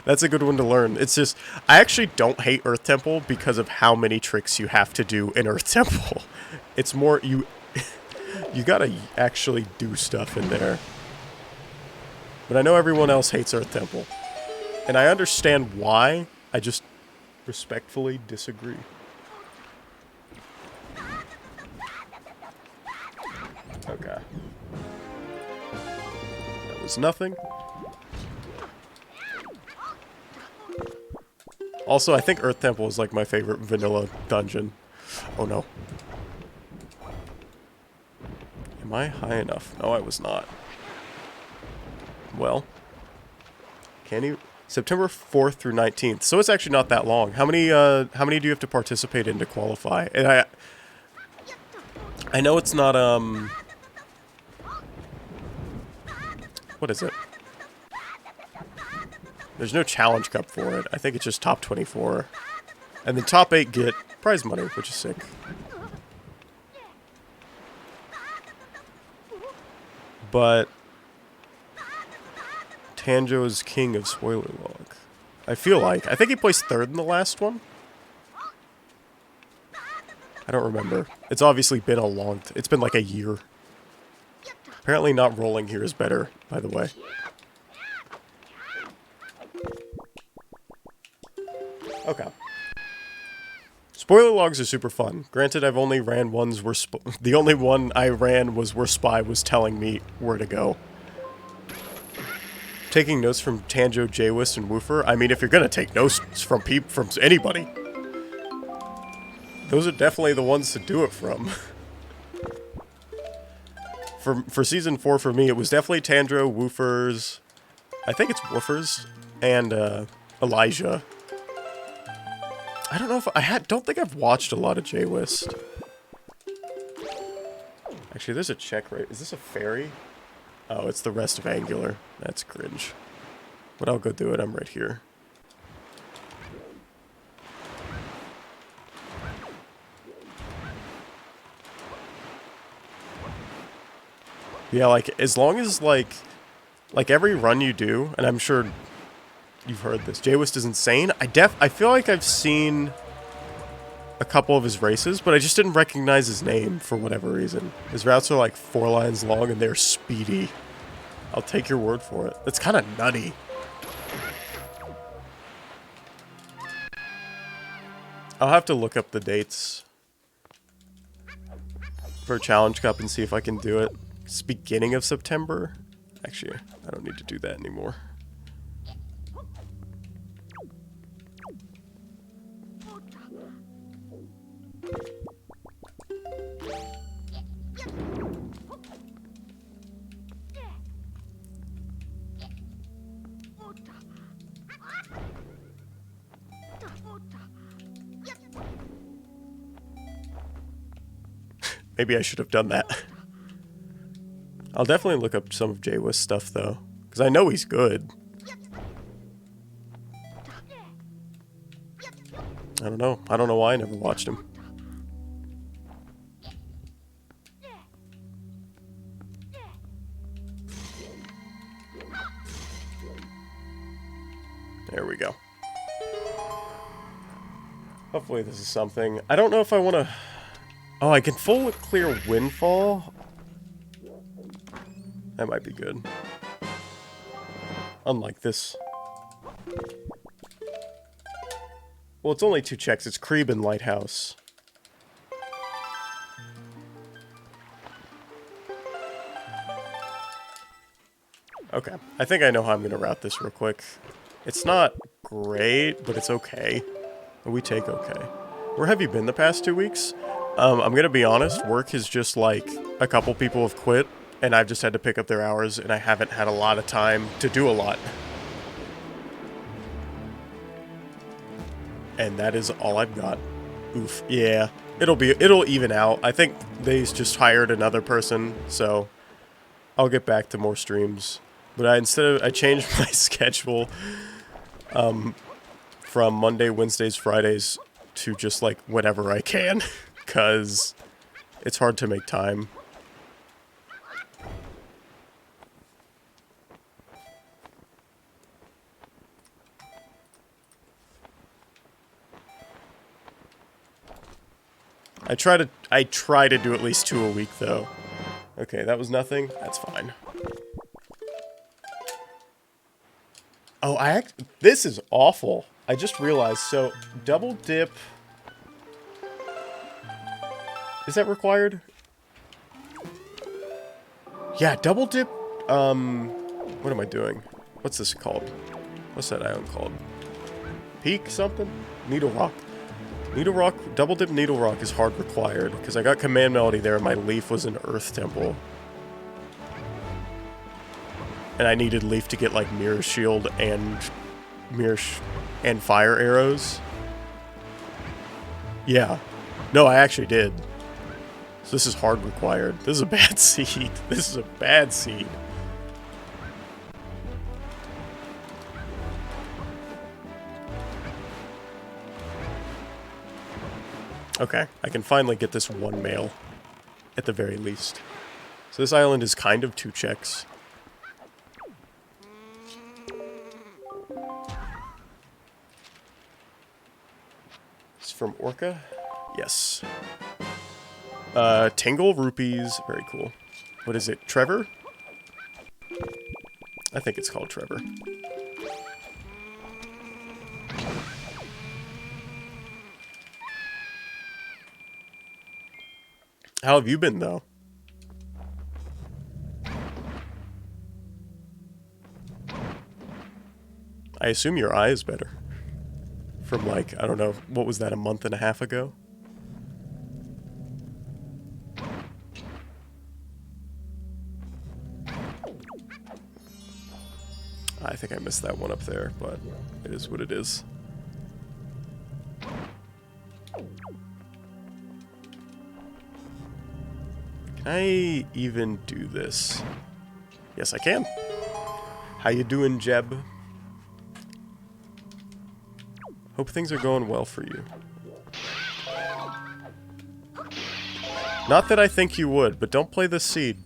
That's a good one to learn. It's just, I actually don't hate Earth Temple because of how many tricks you have to do in Earth Temple. It's more, you gotta actually do stuff in there. But I know everyone else hates Earth Temple. And I understand why, I just respectfully disagree. Okay. That was nothing. Also, I think Earth Temple is like my favorite vanilla dungeon. Oh no. Am I high enough? No, I was not. Well. Can you... September 4th through 19th. So it's actually not that long. How many do you have to participate in to qualify? And I know it's not, what is it? There's no challenge cup for it. I think it's just top 24. And the top 8 get prize money, which is sick. But Tanjo's king of spoiler log. I think he placed 3rd in the last one. I don't remember. It's obviously been a long... it's been like a year. Apparently not rolling here is better, by the way. Okay. Spoiler logs are super fun. Granted, I've only ran ones where... the only one I ran was where Spy was telling me where to go. Taking notes from Tanjo, Jaywist, and Woofer. I mean, if you're gonna take notes from anybody, those are definitely the ones to do it from. For season 4, for me, it was definitely Tanjo, Woofers. I think it's Woofers and Elijah. I don't know if don't think I've watched a lot of Jaywist. Actually, there's a check right. Is this a ferry? Oh, it's the rest of Angular. That's cringe. But I'll go do it. I'm right here. Yeah, like, as long as, like every run you do, and I'm sure you've heard this, Jaywist is insane. I feel like I've seen a couple of his races, but I just didn't recognize his name for whatever reason. His routes are like 4 lines long and they're speedy. I'll take your word for it. That's kind of nutty. I'll have to look up the dates for Challenge Cup and see if I can do it. It's beginning of September. Actually, I don't need to do that anymore. Maybe I should have done that. I'll definitely look up some of Jaywist's stuff, though. Because I know he's good. I don't know. I don't know why I never watched him. There we go. Hopefully this is something. I don't know if I want to... Oh, I can full clear Windfall? That might be good. Unlike this. Well, it's only 2 checks. It's Creeb and Lighthouse. Okay. I think I know how I'm going to route this real quick. It's not great, but it's okay. We take okay. Where have you been the past 2 weeks? I'm gonna be honest, work is just like, a couple people have quit, and I've just had to pick up their hours, and I haven't had a lot of time to do a lot. And that is all I've got. Oof, yeah. It'll even out. I think they just hired another person, so I'll get back to more streams. But I changed my schedule, from Monday, Wednesdays, Fridays to just like whenever I can. Because it's hard to make time. I try to do at least 2 a week, though. Okay, that was nothing. That's fine. Oh, this is awful. I just realized, so, double dip... Is that required? Yeah, double dip, what am I doing? What's this called? What's that island called? Peak something? Needle Rock. Needle Rock, double dip Needle Rock is hard required, because I got Command Melody there and my Leaf was an Earth Temple. And I needed Leaf to get, like, Mirror Shield and and Fire Arrows. Yeah. No, I actually did. So this is hard required. This is a bad seed. This is a bad seed. Okay, I can finally get this 1 mail, at the very least. So this island is kind of 2 checks. It's from Orca? Yes. Tingle Rupees, very cool. What is it, Trevor? I think it's called Trevor. How have you been, though? I assume your eye is better. From, like, I don't know, what was that, a month and a half ago? I think I missed that one up there, but it is what it is. Can I even do this? Yes, I can. How you doing, Jeb? Hope things are going well for you. Not that I think you would, but don't play this seed.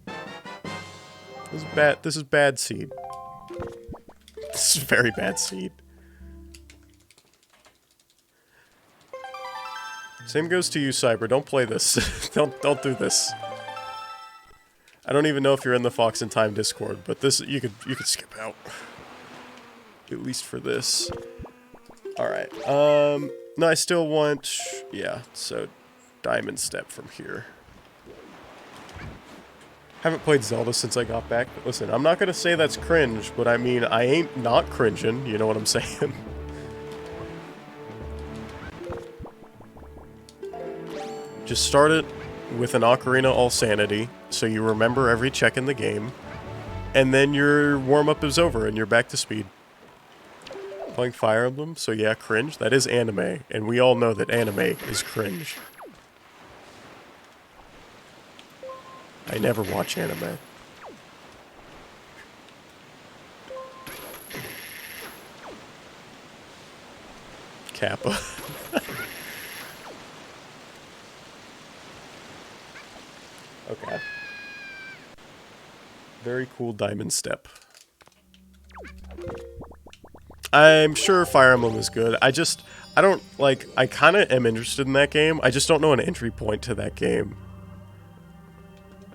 This is bad. This is bad seed. This is very bad seed. Same goes to you, Cyber. Don't play this. don't do this. I don't even know if you're in the Fox in Time Discord, but this you could skip out. At least for this. Alright. No, I still want, yeah, so Diamond Step from here. Haven't played Zelda since I got back. But listen, I'm not gonna say that's cringe, but I mean, I ain't not cringing, you know what I'm saying? Just start it with an Ocarina All Sanity, so you remember every check in the game, and then your warm-up is over and you're back to speed. Playing Fire Emblem, so yeah, cringe. That is anime, and we all know that anime is cringe. I never watch anime. Kappa. Okay. Very cool Diamond Step. I'm sure Fire Emblem is good. I don't, like, I kind of am interested in that game. I just don't know an entry point to that game.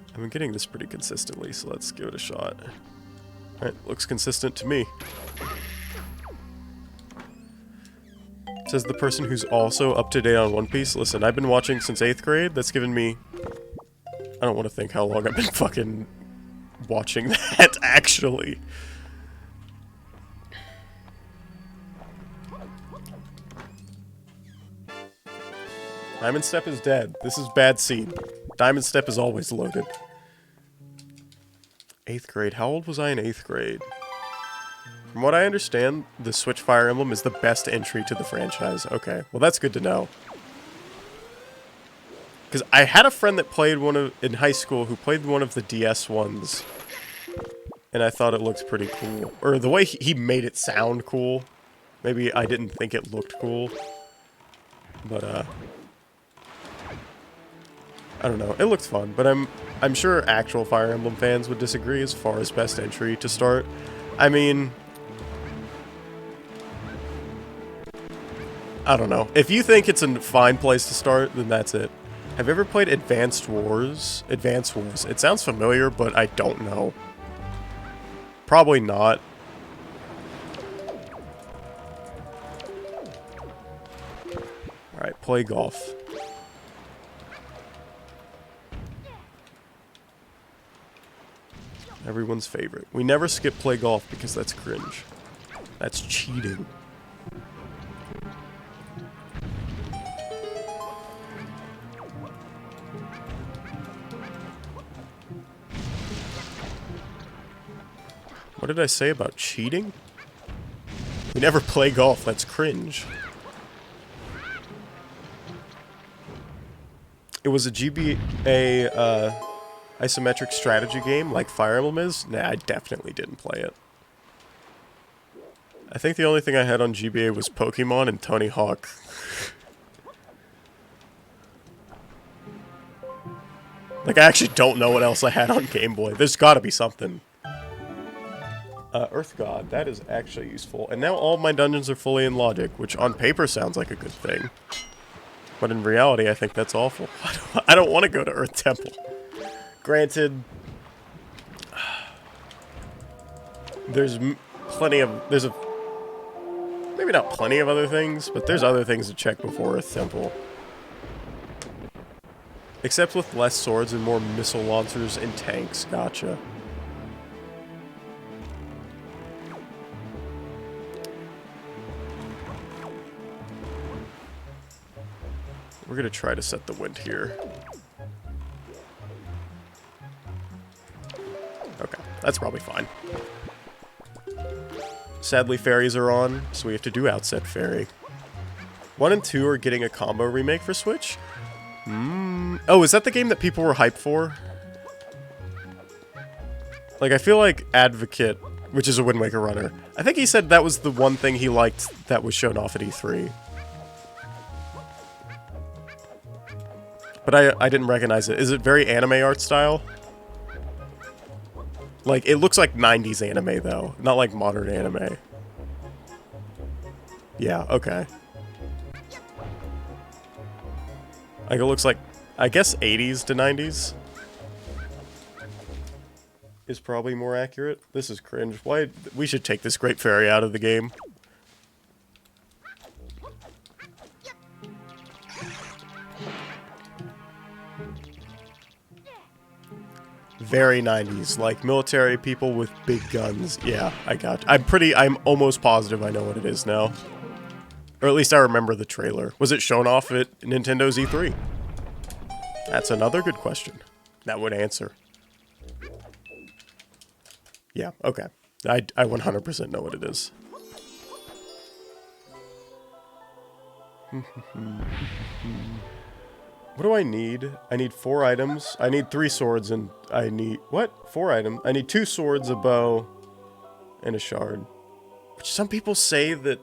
I've been getting this pretty consistently, so let's give it a shot. Alright, looks consistent to me. Says the person who's also up to date on One Piece. Listen, I've been watching since 8th grade. That's given me... I don't want to think how long I've been fucking watching that, actually. Diamond Step is dead. This is bad seed. Diamond Step is always loaded. 8th grade. How old was I in 8th grade? From what I understand, the Switch Fire Emblem is the best entry to the franchise. Okay, well that's good to know. Because I had a friend that played in high school who played one of the DS ones. And I thought it looked pretty cool. Or the way he made it sound cool. Maybe I didn't think it looked cool. But, I don't know. It looked fun, but I'm sure actual Fire Emblem fans would disagree as far as best entry to start. I mean... I don't know. If you think it's a fine place to start, then that's it. Have you ever played Advanced Wars? Advanced Wars. It sounds familiar, but I don't know. Probably not. Alright, play golf. Everyone's favorite. We never skip play golf because that's cringe. That's cheating. What did I say about cheating? We never play golf, that's cringe. It was a GBA isometric strategy game like Fire Emblem is? Nah, I definitely didn't play it. I think the only thing I had on GBA was Pokemon and Tony Hawk. Like, I actually don't know what else I had on Game Boy. There's gotta be something. Earth God, that is actually useful. And now all of my dungeons are fully in logic, which on paper sounds like a good thing. But in reality, I think that's awful. I don't want to go to Earth Temple. Granted, there's plenty of... maybe not plenty of other things, but there's other things to check before Earth Temple. Except with less swords and more missile launchers and tanks. Gotcha. We're gonna try to set the wind here. Okay, that's probably fine. Sadly, fairies are on, so we have to do Outset Fairy. 1 and 2 are getting a combo remake for Switch. Oh, is that the game that people were hyped for? Like, I feel like Advocate, which is a Wind Waker runner, I think he said that was the one thing he liked that was shown off at E3. But I didn't recognize it. Is it very anime art style? Like, it looks like 90s anime, though. Not like modern anime. Yeah, okay. Like, it looks like, I guess 80s to 90s is probably more accurate. This is cringe. Why? We should take this Great Fairy out of the game. Very 90s, like military people with big guns. Yeah, I got you. I'm almost positive I know what it is now. Or at least I remember the trailer. Was it shown off at Nintendo's E3? That's another good question. That would answer. Yeah, okay. I 100% know what it is. What do I need? I need 4 items. I need 3 swords and I need... What? 4 items? I need 2 swords, a bow, and a shard. Which some people say that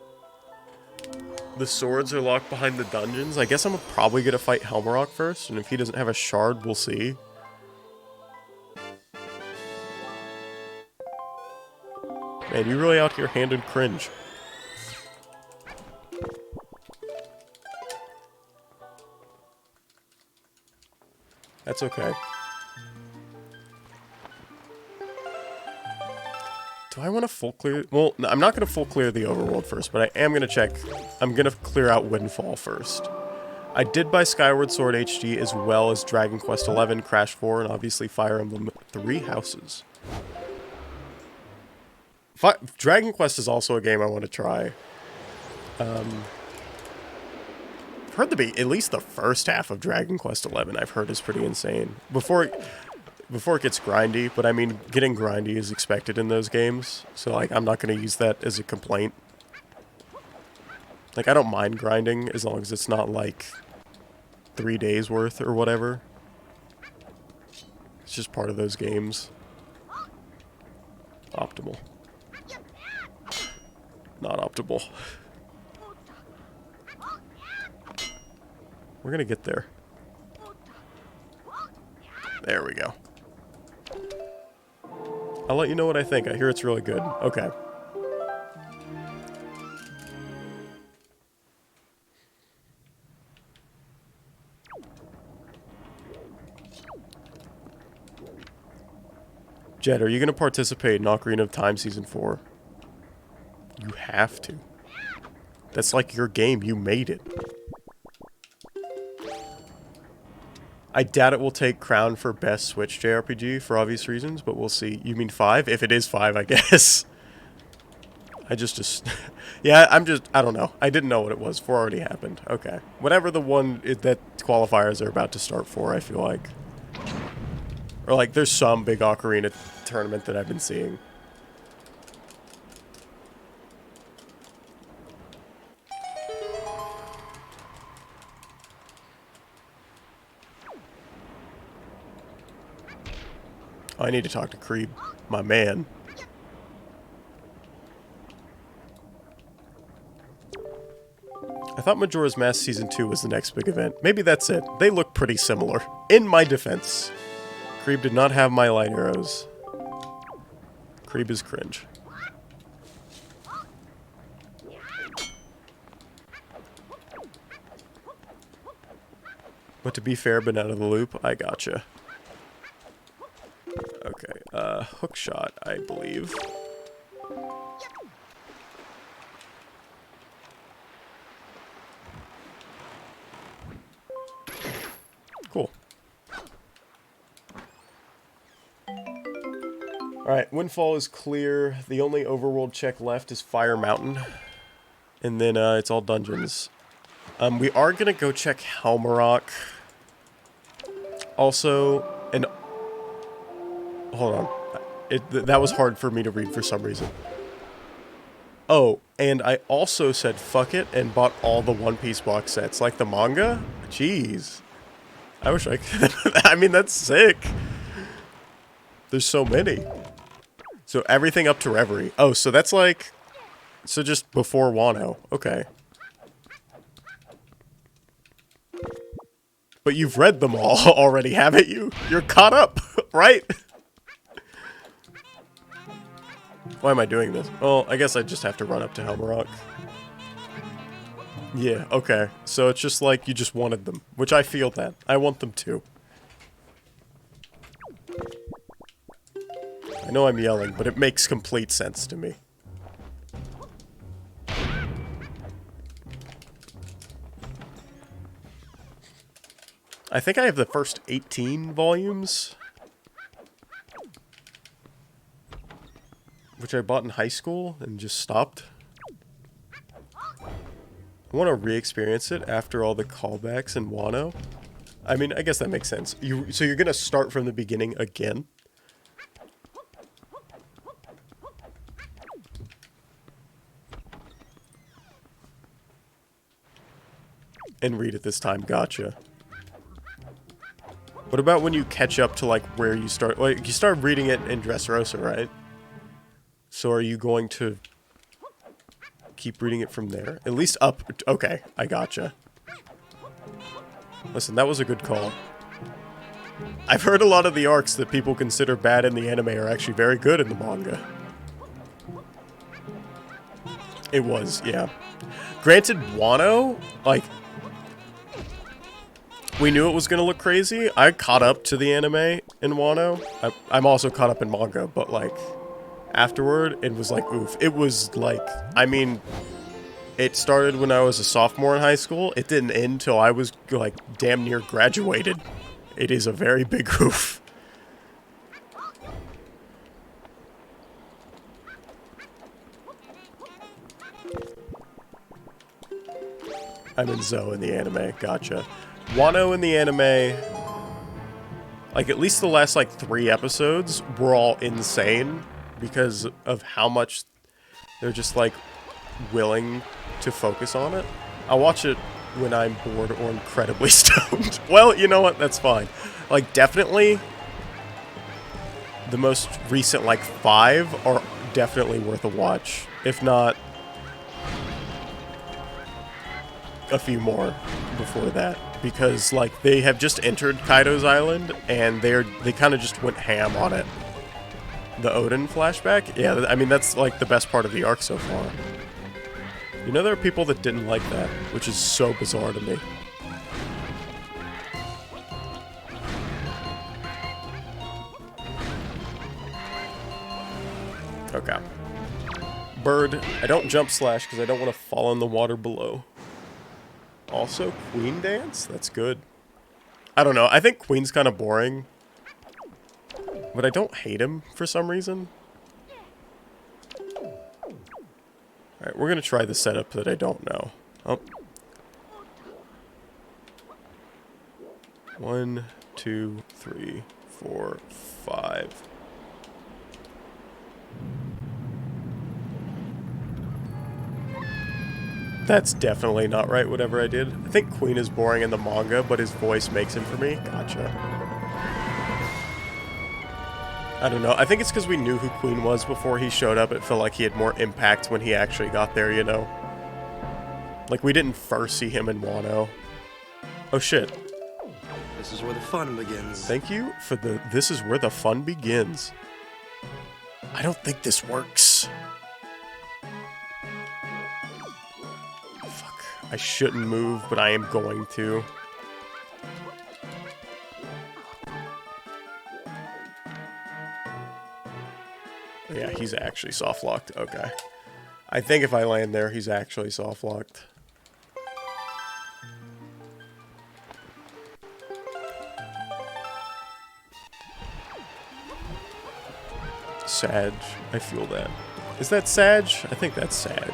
the swords are locked behind the dungeons. I guess I'm probably going to fight Helmarok first, and if he doesn't have a shard, we'll see. Man, you really out here handed cringe. That's okay. Do I want to full clear? Well, no, I'm not going to full clear the overworld first, but I am going to check. I'm going to clear out Windfall first. I did buy Skyward Sword HD as well as Dragon Quest XI, Crash 4, and obviously Fire Emblem 3 Houses. Dragon Quest is also a game I want to try. I've heard at least the first half of Dragon Quest XI I've heard is pretty insane. Before it gets grindy, but I mean, getting grindy is expected in those games, so like, I'm not going to use that as a complaint. Like, I don't mind grinding as long as it's not like 3 days worth or whatever. It's just part of those games. Optimal. Not optimal. We're gonna get there. There we go. I'll let you know what I think. I hear it's really good. Okay. Jed, are you going to participate in Ocarina of Time Season 4? You have to. That's like your game. You made it. I doubt it will take Crown for Best Switch JRPG for obvious reasons, but we'll see. You mean 5? If it is 5, I guess. I just yeah, I don't know. I didn't know what it was. 4 already happened. Okay. Whatever the one that qualifiers are about to start for, I feel like. Or like, there's some big Ocarina tournament that I've been seeing. I need to talk to Creeb, my man. I thought Majora's Mask Season 2 was the next big event. Maybe that's it. They look pretty similar. In my defense. Creeb did not have my light arrows. Creeb is cringe. But to be fair, but out of the loop, I gotcha. Okay, hook shot, I believe. Cool. Alright, Windfall is clear. The only overworld check left is Fire Mountain. And then, it's all dungeons. We are gonna go check Helmarock. Also, and... Hold on. That was hard for me to read for some reason. Oh, and I also said fuck it and bought all the One Piece box sets. Like the manga? Jeez. I wish I could. I mean, that's sick. There's so many. So everything up to Reverie. Oh, so that's like... So just before Wano. Okay. But you've read them all already, haven't you? You're caught up, right? Why am I doing this? Well, I guess I just have to run up to Helmarock. Yeah, okay. So it's just like you just wanted them. Which I feel that. I want them too. I know I'm yelling, but it makes complete sense to me. I think I have the first 18 volumes. Which I bought in high school and just stopped. I want to re-experience it after all the callbacks in Wano. I mean, I guess that makes sense. So you're going to start from the beginning again? And read it this time, gotcha. What about when you catch up to, like, where you start? Like, you start reading it in Dressrosa, right? So are you going to keep reading it from there? At least up... Okay, I gotcha. Listen, that was a good call. I've heard a lot of the arcs that people consider bad in the anime are actually very good in the manga. It was, yeah. Granted, Wano, like... We knew it was going to look crazy. I caught up to the anime in Wano. I'm also caught up in manga, but, like... Afterward, it was like, oof. It was like, I mean, it started when I was a sophomore in high school. It didn't end till I was, like, damn near graduated. It is a very big oof. I'm in Zoe in the anime, gotcha. Wano in the anime, like, at least the last, like, 3 episodes were all insane. Because of how much they're just, like, willing to focus on it. I'll watch it when I'm bored or incredibly stoned. Well, you know what? That's fine. Like, definitely, the most recent, like, 5 are definitely worth a watch. If not, a few more before that. Because, like, they have just entered Kaido's Island, and they kind of just went ham on it. The Odin flashback? Yeah, I mean, that's, like, the best part of the arc so far. You know, there are people that didn't like that, which is so bizarre to me. Okay. Bird. I don't jump slash because I don't want to fall in the water below. Also, Queen Dance? That's good. I don't know. I think Queen's kind of boring. But I don't hate him for some reason. Alright, we're going to try the setup that I don't know. Oh. 1, 2, 3, 4, 5. That's definitely not right, whatever I did. I think Queen is boring in the manga, but his voice makes him for me. Gotcha. I don't know. I think it's because we knew who Queen was before he showed up. It felt like he had more impact when he actually got there, you know? Like, we didn't first see him in Wano. Oh, shit. This is where the fun begins. Thank you for the... This is where the fun begins. I don't think this works. Fuck. I shouldn't move, but I am going to. Yeah, he's actually soft-locked. Okay. I think if I land there, he's actually soft-locked. Sag. I feel that. Is that Sag? I think that's Sag.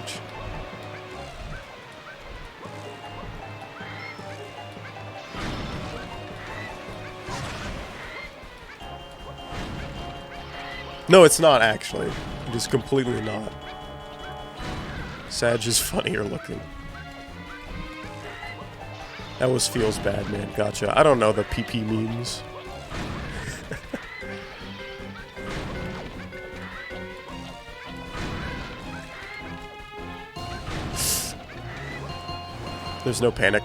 No, it's not actually. It is completely not. Sag is funnier looking. That was feels bad, man. Gotcha. I don't know the PP memes. There's no panic.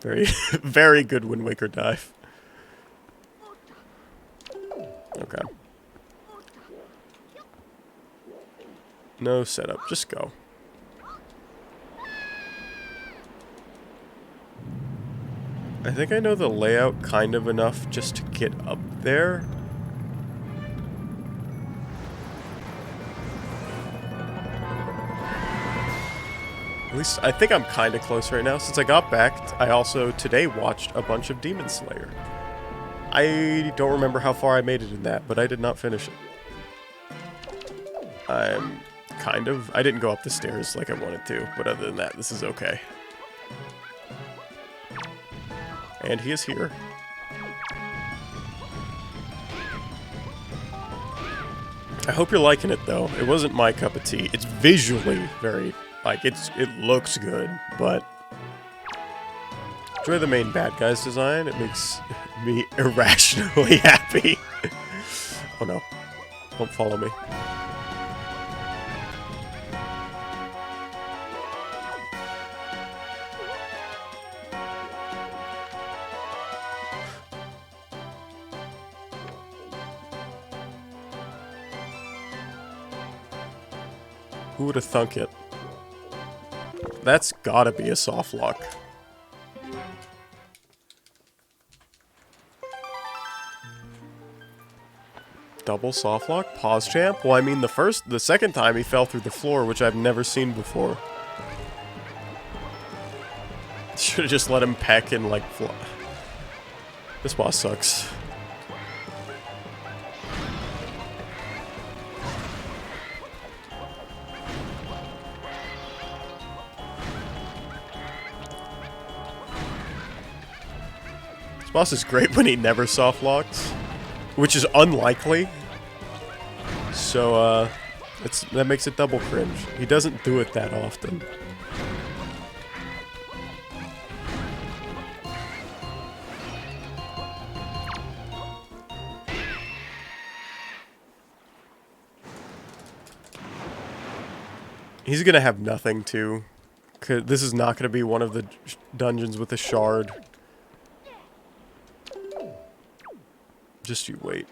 Very, very good Wind Waker dive. Okay. No setup, just go. I think I know the layout kind of enough just to get up there. At least, I think I'm kind of close right now. Since I got back, I also today watched a bunch of Demon Slayer. I don't remember how far I made it in that, but I did not finish it. I'm kind of... I didn't go up the stairs like I wanted to, but other than that, this is okay. And he is here. I hope you're liking it, though. It wasn't my cup of tea. It's visually very... Like, it looks good, but... Enjoy the main bad guy's design. It makes me irrationally happy. Oh no. Don't follow me. Who would have thunk it? That's gotta be a soft lock. Double soft lock? Pause champ? Well, I mean, the second time he fell through the floor, which I've never seen before. Should've just let him peck and, like, fly. This boss sucks. This boss is great when he never soft locks, which is unlikely. So, that makes it double cringe. He doesn't do it that often. He's gonna have nothing too. 'Cause this is not gonna be one of the dungeons with a shard. Just you wait.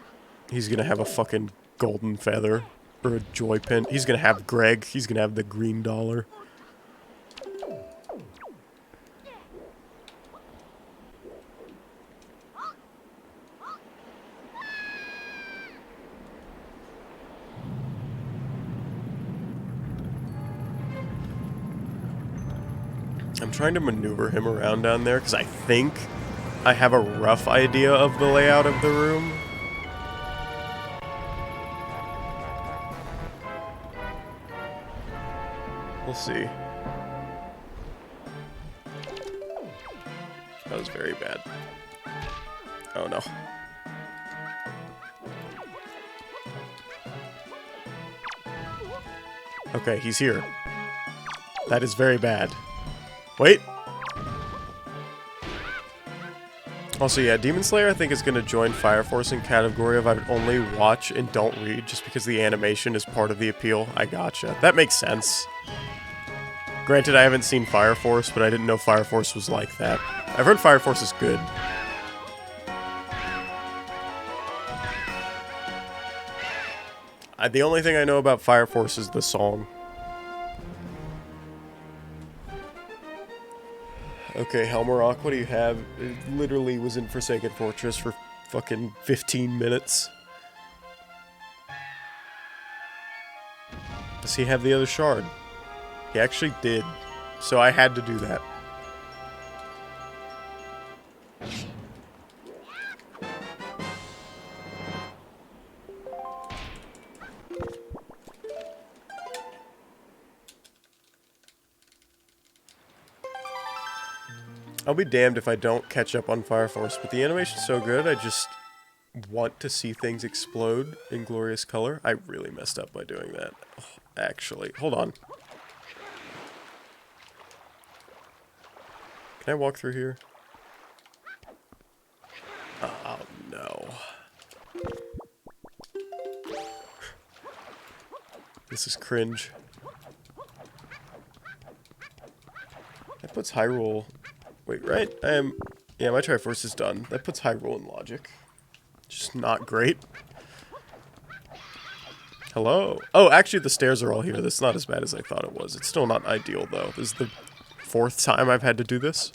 He's gonna have a fucking golden feather. Or a joy pin. He's gonna have Greg. He's gonna have the green dollar. I'm trying to maneuver him around down there because I think I have a rough idea of the layout of the room. We'll see. That was very bad. Oh no. Okay, he's here. That is very bad. Wait! Also, yeah, Demon Slayer I think is going to join Fire Force in category of I'd only watch and don't read just because the animation is part of the appeal. I gotcha. That makes sense. Granted, I haven't seen Fire Force, but I didn't know Fire Force was like that. I've heard Fire Force is good. The only thing I know about Fire Force is the song. Okay, Helmarok, what do you have? It literally was in Forsaken Fortress for fucking 15 minutes. Does he have the other shard? He actually did. So I had to do that. I'll be damned if I don't catch up on Fire Force, but the animation's so good, I just want to see things explode in glorious color. I really messed up by doing that. Oh, actually, hold on. Can I walk through here? Oh, no. This is cringe. That puts Hyrule... Wait, right? Yeah, my Triforce is done. That puts Hyrule in logic. Just not great. Hello? Oh, actually the stairs are all here. That's not as bad as I thought it was. It's still not ideal, though. This is the 4th time I've had to do this.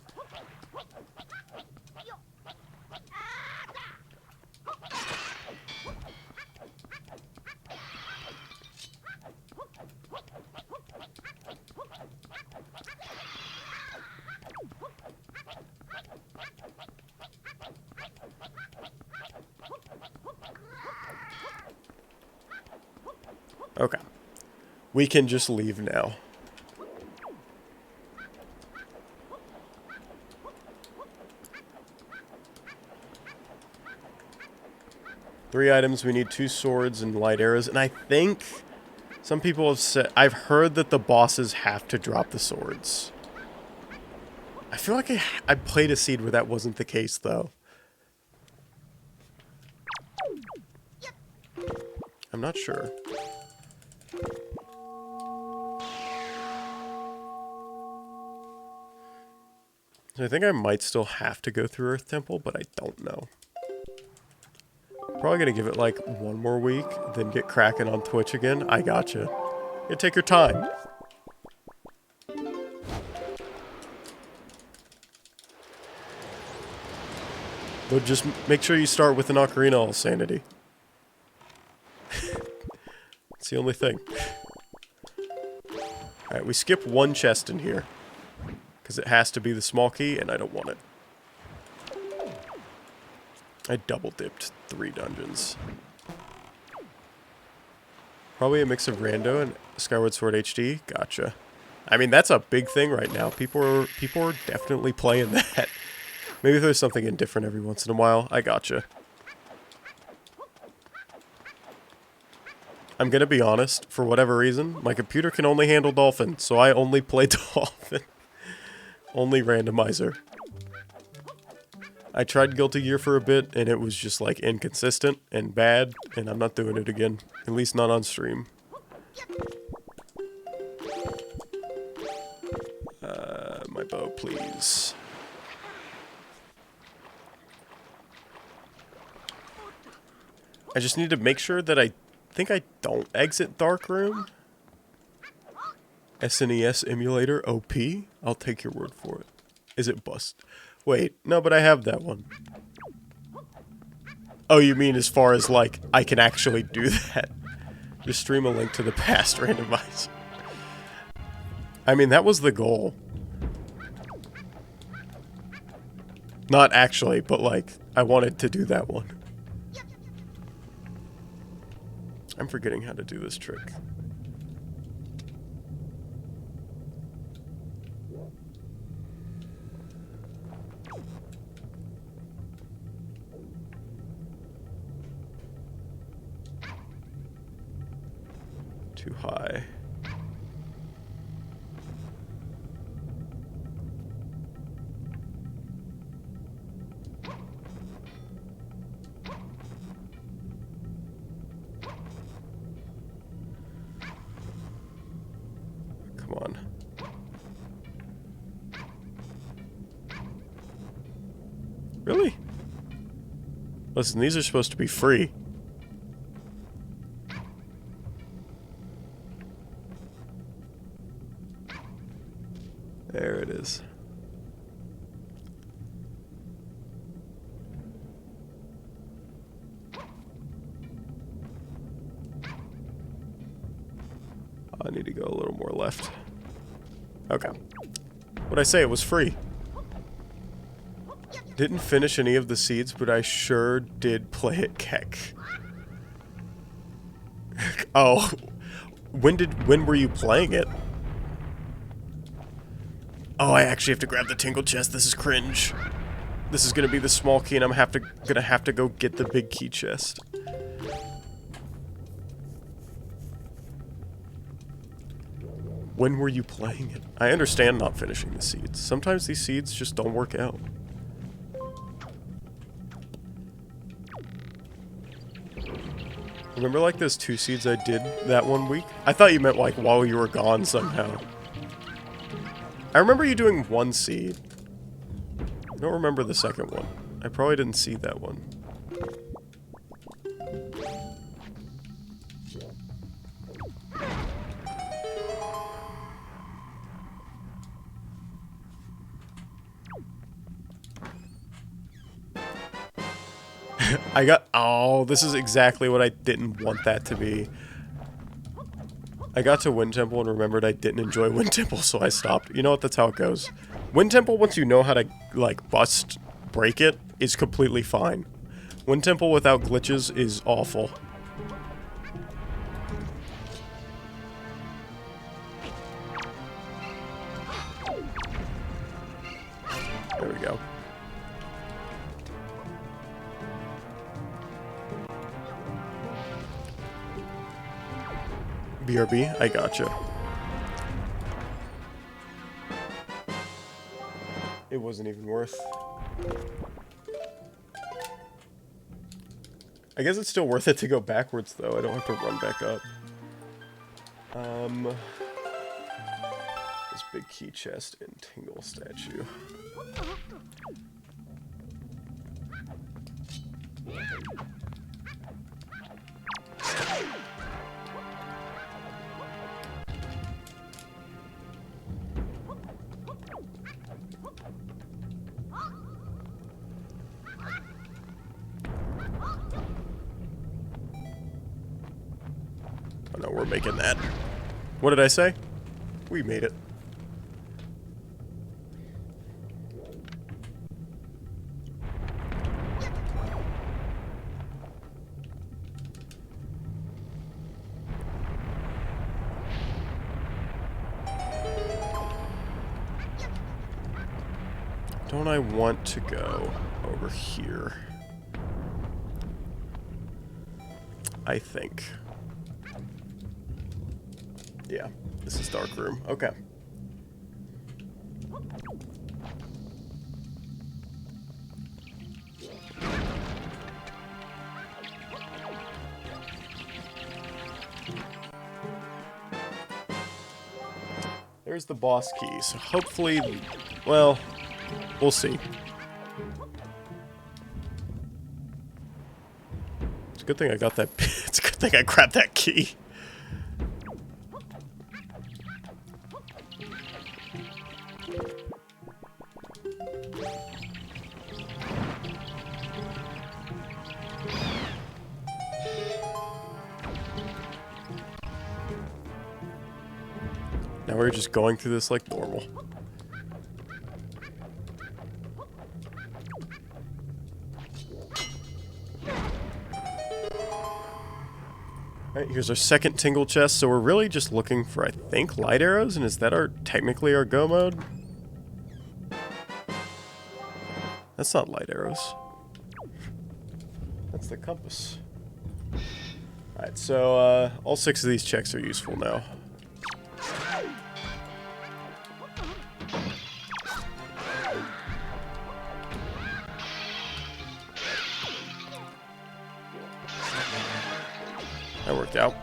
Okay. We can just leave now. Three items, we need 2 swords and light arrows, and I think some people have said... I've heard that the bosses have to drop the swords. I feel like I played a seed where that wasn't the case, though. I'm not sure. So I think I might still have to go through Earth Temple, but I don't know. Probably gonna give it like 1 more week, then get cracking on Twitch again. I gotcha. You take your time. But just make sure you start with an Ocarina of Sanity. It's the only thing. Alright, we skip 1 chest in here. Because it has to be the small key, and I don't want it. I double-dipped 3 dungeons. Probably a mix of Rando and Skyward Sword HD. Gotcha. I mean, that's a big thing right now. People are definitely playing that. Maybe there's something indifferent every once in a while. I gotcha. I'm gonna be honest. For whatever reason, my computer can only handle Dolphin, so I only play Dolphin. Only Randomizer. I tried Guilty Gear for a bit, and it was just, like, inconsistent and bad, and I'm not doing it again. At least not on stream. My bow, please. I just need to make sure that I think I don't exit Dark Room. SNES emulator OP? I'll take your word for it. Is it bust? Wait, no, but I have that one. Oh, you mean as far as, like, I can actually do that? Just stream a Link to the Past randomizer. I mean, that was the goal. Not actually, but, like, I wanted to do that one. I'm forgetting how to do this trick. Too high. Come on. Really? Listen, these are supposed to be free. There it is. I need to go a little more left. Okay. What'd I say? It was free. Didn't finish any of the seeds, but I sure did play it Keck. Oh. When were you playing it? Oh, I actually have to grab the tingle chest. This is cringe. This is gonna be the small key, and I'm gonna have to go get the big key chest. When were you playing it? I understand not finishing the seeds. Sometimes these seeds just don't work out. Remember, like, those 2 seeds I did that one week? I thought you meant, like, while you were gone somehow. I remember you doing 1 seed. I don't remember the second one. I probably didn't see that one. Oh, this is exactly what I didn't want that to be. I got to Wind Temple and remembered I didn't enjoy Wind Temple, so I stopped. You know what, that's how it goes. Wind Temple, once you know how to, like, break it, is completely fine. Wind Temple without glitches is awful. There we go. BRB, I gotcha. It wasn't even worth. I guess it's still worth it to go backwards, though. I don't have to run back up. This big key chest and Tingle statue. Oh no, we're making that. What did I say? We made it. Don't I want to go over here? I think. Yeah, this is Dark Room. Okay. There's the boss key, so hopefully, well, we'll see. It's a good thing I got that. It's a good think I grabbed that key. Now we're just going through this like normal. Alright, here's our second tingle chest, so we're really just looking for, I think, light arrows, and is that technically our go mode? That's not light arrows. That's the compass. Alright, so, all 6 of these checks are useful now. That worked out.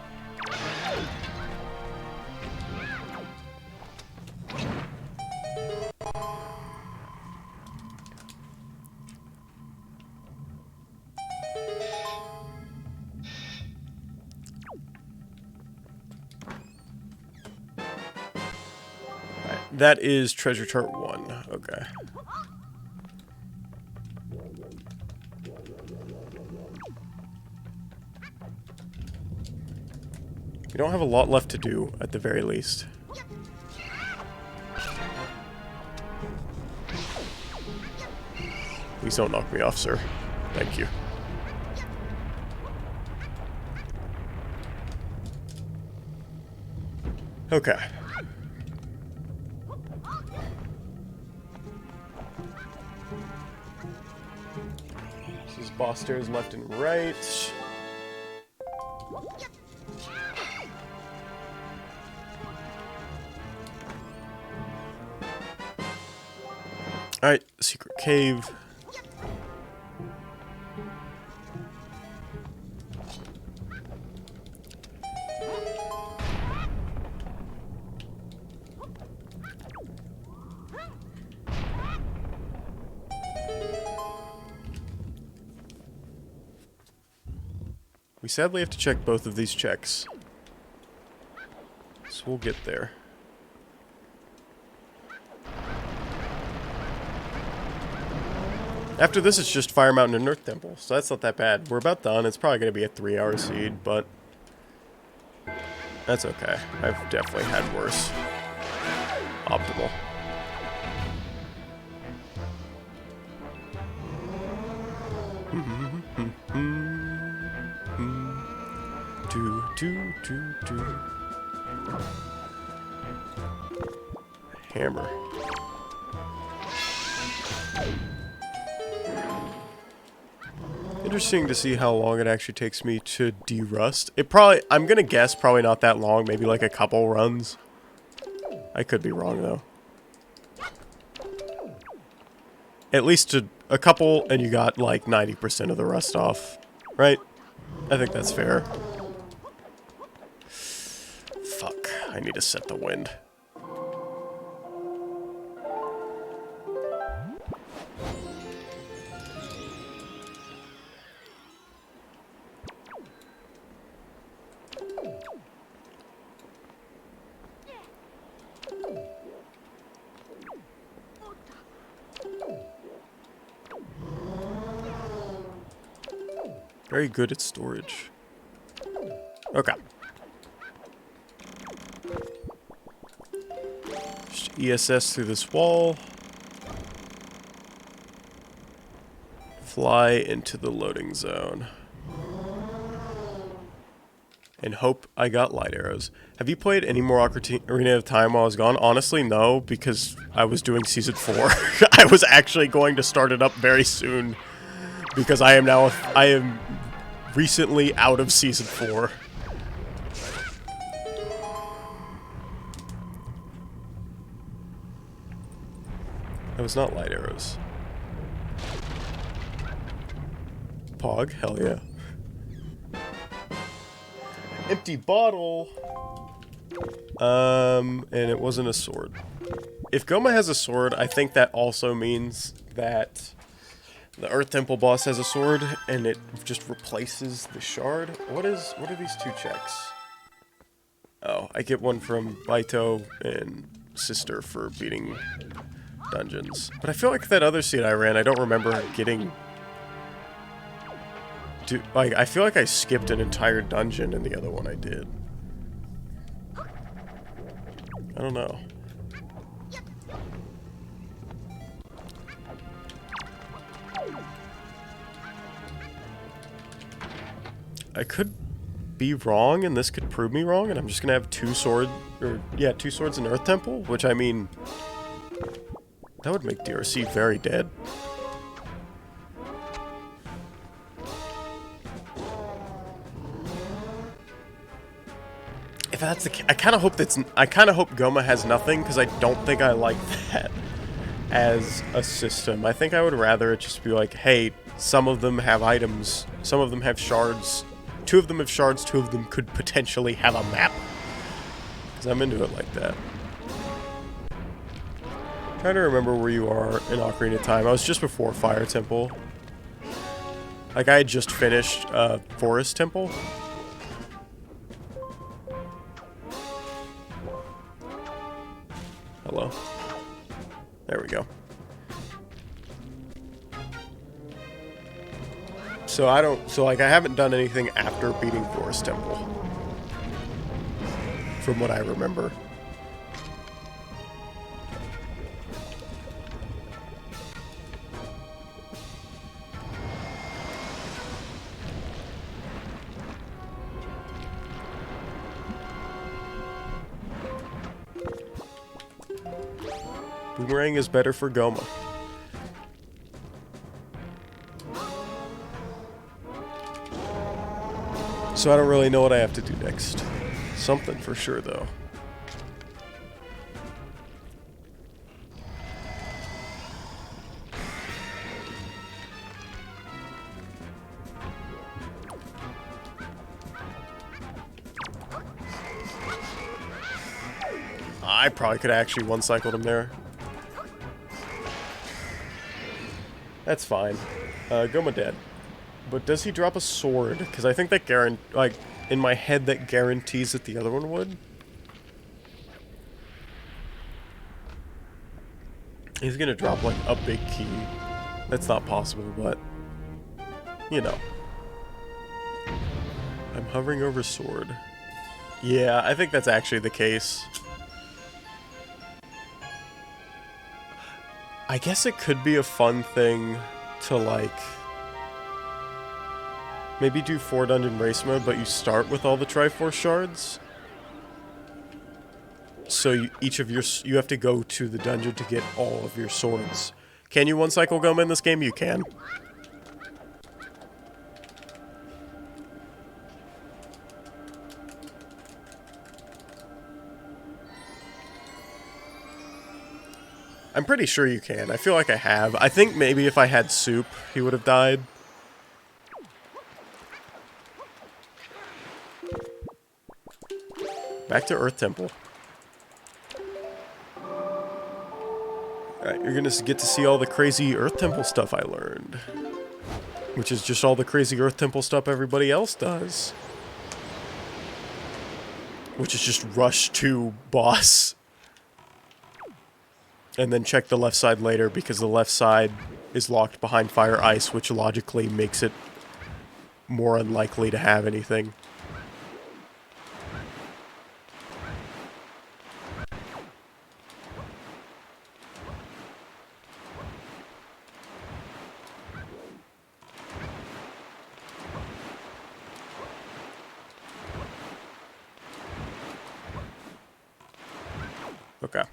That is treasure chart 1. Okay. We don't have a lot left to do, at the very least. Please don't knock me off, sir. Thank you. Okay. This is boss stairs left and right. Alright, secret cave. We sadly have to check both of these checks. So we'll get there. After this, it's just Fire Mountain and Earth Temple, so that's not that bad. We're about done. It's probably going to be a 3-hour seed, but that's okay. I've definitely had worse. Optimal. Hammer. Interesting to see how long it actually takes me to derust. I'm gonna guess probably not that long, maybe like a couple runs. I could be wrong though. At least a couple and you got like 90% of the rust off, right? I think that's fair. Fuck, I need to set the wind. Very good at storage. Okay. Just ESS through this wall. Fly into the loading zone. And hope I got light arrows. Have you played any more Ocarina of Time while I was gone? Honestly, no, because I was doing Season 4. I was actually going to start it up very soon. Because I am recently out of Season 4. That was not light arrows. Pog, hell yeah. Empty bottle. And it wasn't a sword. If Goma has a sword, I think that also means that The Earth Temple boss has a sword, and it just replaces the shard. What are these 2 checks? Oh, I get one from Baito and Sister for beating dungeons. But I feel like that other seed I ran, I don't remember getting... Dude, like, I feel like I skipped an entire dungeon in the other one I did. I don't know. I could be wrong, and this could prove me wrong, and I'm just gonna have 2 swords in Earth Temple, which, I mean, that would make DRC very dead. If that's the case, I kind of hope Goma has nothing, because I don't think I like that as a system. I think I would rather it just be like, hey, some of them have items, some of them have shards. 2 of them have shards, 2 of them could potentially have a map. Because I'm into it like that. I'm trying to remember where you are in Ocarina of Time. I was just before Fire Temple. Like, I had just finished Forest Temple. Hello. There we go. So I haven't done anything after beating Forest Temple. From what I remember. Boomerang is better for Goma. So I don't really know what I have to do next. Something for sure, though. I probably could have actually one-cycled him there. That's fine. Goma dead. But does he drop a sword? Because I think that in my head, that guarantees that the other one would. He's gonna drop, like, a big key. That's not possible, but... You know. I'm hovering over sword. Yeah, I think that's actually the case. I guess it could be a fun thing to, like... Maybe do 4 dungeon race mode, but you start with all the Triforce shards. So you have to go to the dungeon to get all of your swords. Can you one-cycle Goma in this game? You can. I'm pretty sure you can. I feel like I have. I think maybe if I had Soup, he would have died. Back to Earth Temple. Alright, you're gonna get to see all the crazy Earth Temple stuff I learned. Which is just all the crazy Earth Temple stuff everybody else does. Which is just rush to boss. And then check the left side later, because the left side is locked behind fire ice, which logically makes it more unlikely to have anything. Okay.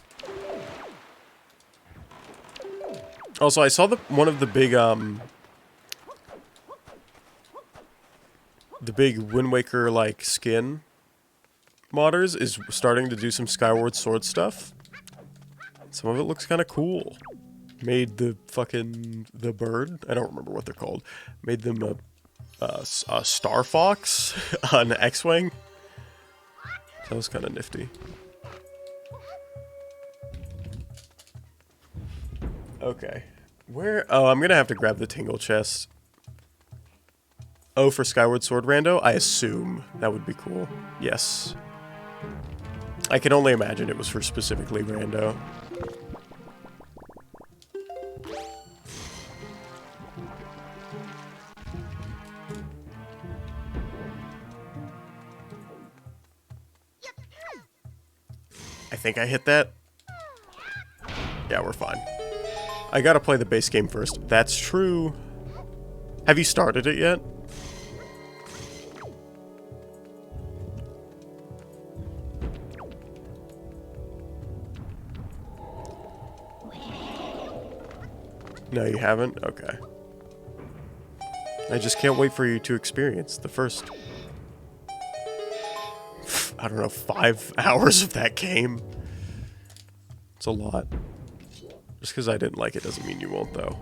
Also, I saw one of the big Wind Waker like skin modders is starting to do some Skyward Sword stuff. Some of it looks kind of cool. Made the bird, I don't remember what they're called. Made them a Star Fox on X-Wing. That was kind of nifty. Okay. Where? Oh, I'm gonna have to grab the Tingle chest. Oh, for Skyward Sword Rando? I assume that would be cool. Yes. I can only imagine it was for specifically Rando. I think I hit that. Yeah, we're fine. I gotta play the base game first. That's true. Have you started it yet? No, you haven't? Okay. I just can't wait for you to experience the first, I don't know, 5 hours of that game. It's a lot. Just because I didn't like it doesn't mean you won't, though.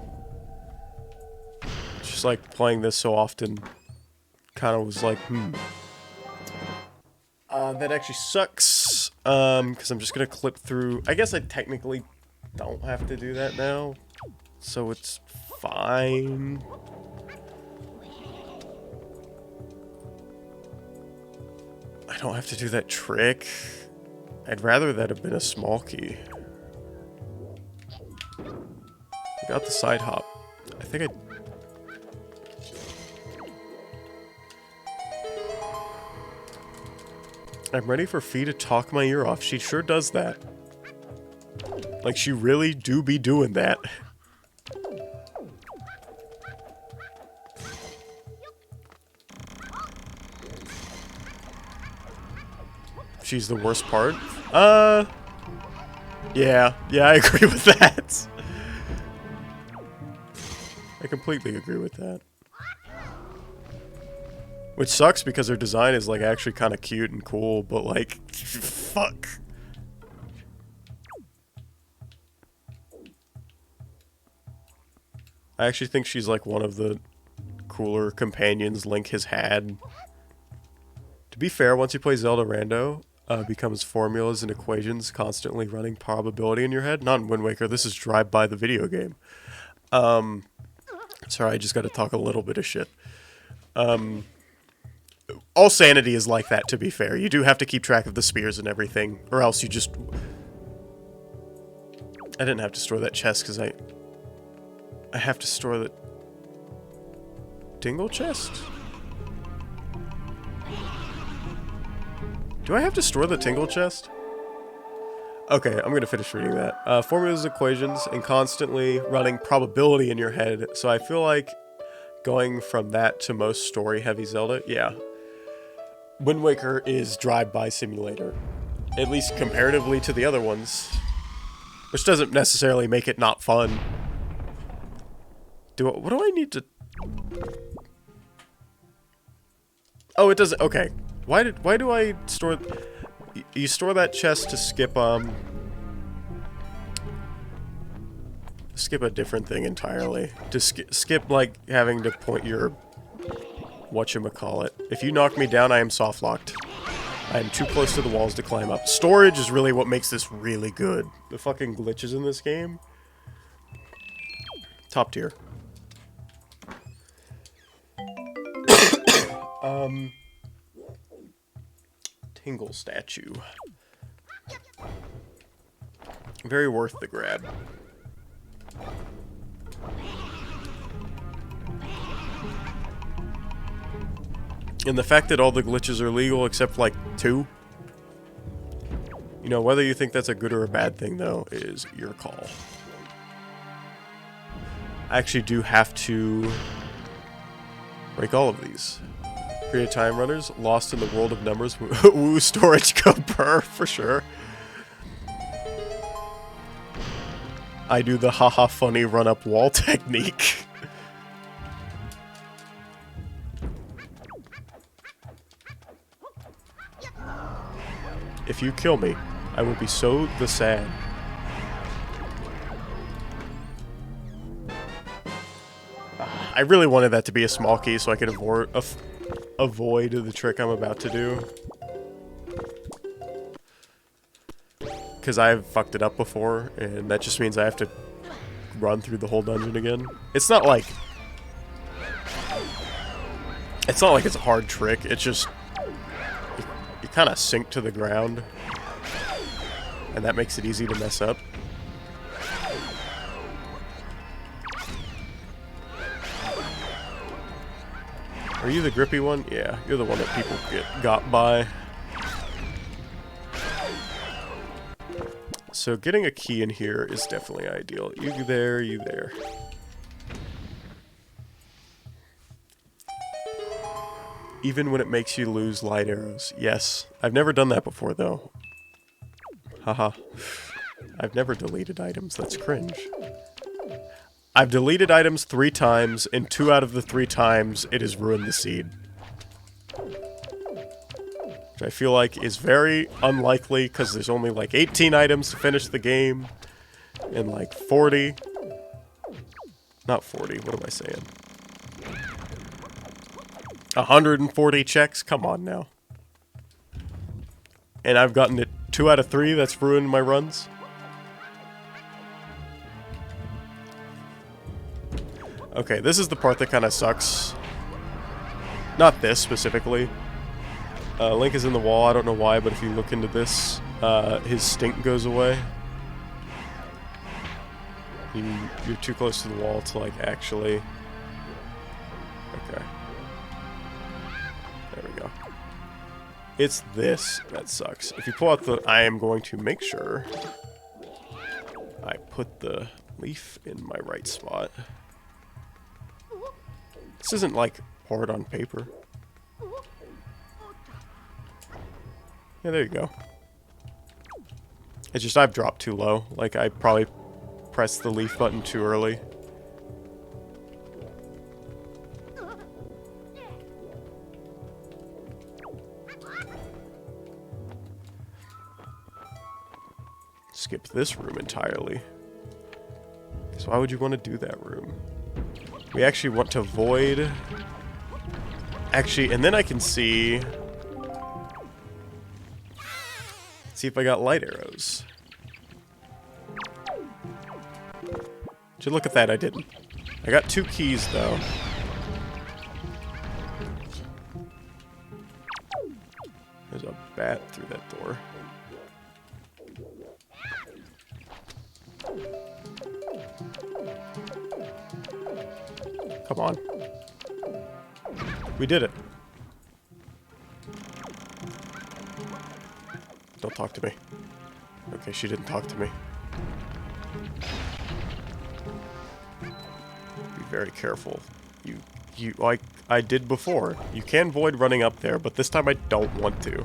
It's just like playing this so often, kind of was like, that actually sucks, because I'm just going to clip through. I guess I technically don't have to do that now, so it's fine. I don't have to do that trick. I'd rather that have been a small key. I got the side hop. I think I'm ready for Fee to talk my ear off. She sure does that. Like, she really do be doing that. She's the worst part? Yeah, I agree with that. I completely agree with that. Which sucks because her design is, like, actually kind of cute and cool, but, like, fuck. I actually think she's, like, one of the cooler companions Link has had. To be fair, once you play Zelda Rando, becomes formulas and equations constantly running probability in your head. Not in Wind Waker, this is Drive By the video game. Sorry, I just gotta talk a little bit of shit. All sanity is like that, to be fair. You do have to keep track of the spears and everything, or else you just... I didn't have to store that chest, because I have to store the... Dingle chest? Do I have to store the Tingle chest? Okay, I'm gonna finish reading that. Formulas, equations, and constantly running probability in your head. So I feel like going from that to most story-heavy Zelda, yeah. Wind Waker is drive-by simulator. At least comparatively to the other ones. Which doesn't necessarily make it not fun. What do I need to... Oh, it doesn't... Okay. Why do I store... You store that chest to skip, skip a different thing entirely. To skip, like, having to point your... Whatchamacallit. If you knock me down, I am soft-locked. I am too close to the walls to climb up. Storage is really what makes this really good. The fucking glitches in this game. Top tier. Tingle statue. Very worth the grab. And the fact that all the glitches are legal except like 2. You know, whether you think that's a good or a bad thing though is your call. I actually do have to break all of these. Create time runners, lost in the world of numbers. Woo, storage go purr for sure. I do the haha funny run up wall technique. If you kill me, I will be so the sad. I really wanted that to be a small key so I could avoid the trick I'm about to do. Because I've fucked it up before, and that just means I have to run through the whole dungeon again. It's not like it's a hard trick. It's just you kind of sink to the ground, and that makes it easy to mess up. Are you the grippy one? Yeah, you're the one that people got by. So getting a key in here is definitely ideal. You there, you there. Even when it makes you lose light arrows. Yes. I've never done that before, though. Haha. I've never deleted items. That's cringe. I've deleted items 3 times, and 2 out of the 3 times, it has ruined the seed. Which I feel like is very unlikely, because there's only like 18 items to finish the game, and like 40. Not 40, what am I saying? 140 checks? Come on now. And I've gotten it 2 out of 3, that's ruined my runs. Okay, this is the part that kind of sucks. Not this specifically. Link is in the wall, I don't know why, but if you look into this, his stink goes away. You're too close to the wall to, like, actually... Okay. There we go. It's this that sucks. If you pull out the... I am going to make sure I put the leaf in my right spot. This isn't, like, hard on paper. Yeah, there you go. It's just I've dropped too low. Like, I probably pressed the leaf button too early. Skip this room entirely. So why would you want to do that room? We actually want to void... Actually, and then I can see... See if I got light arrows. Would you look at that? I didn't. I got 2 keys, though. There's a bat through that door. Come on. We did it. Don't talk to me. Okay, she didn't talk to me. Be very careful. You like I did before. You can void running up there, but this time I don't want to.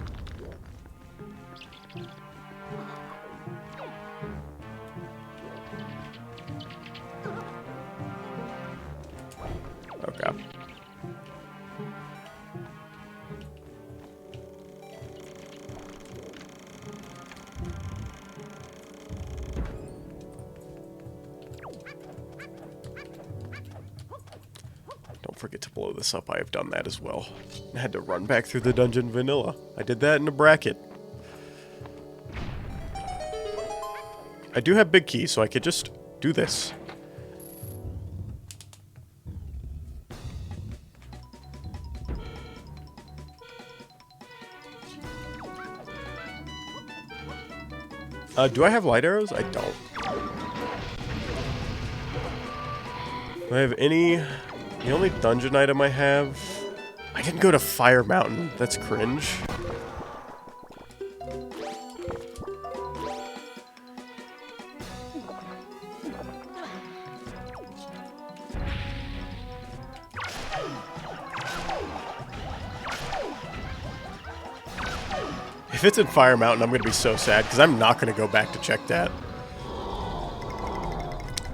Okay. Don't forget to blow this up. I have done that as well. I had to run back through the dungeon vanilla. I did that in a bracket. I do have big keys, so I could just do this. Do I have light arrows? I don't. Do I have any... The only dungeon item I have... I didn't go to Fire Mountain. That's cringe. If it's in Fire Mountain, I'm going to be so sad, because I'm not going to go back to check that.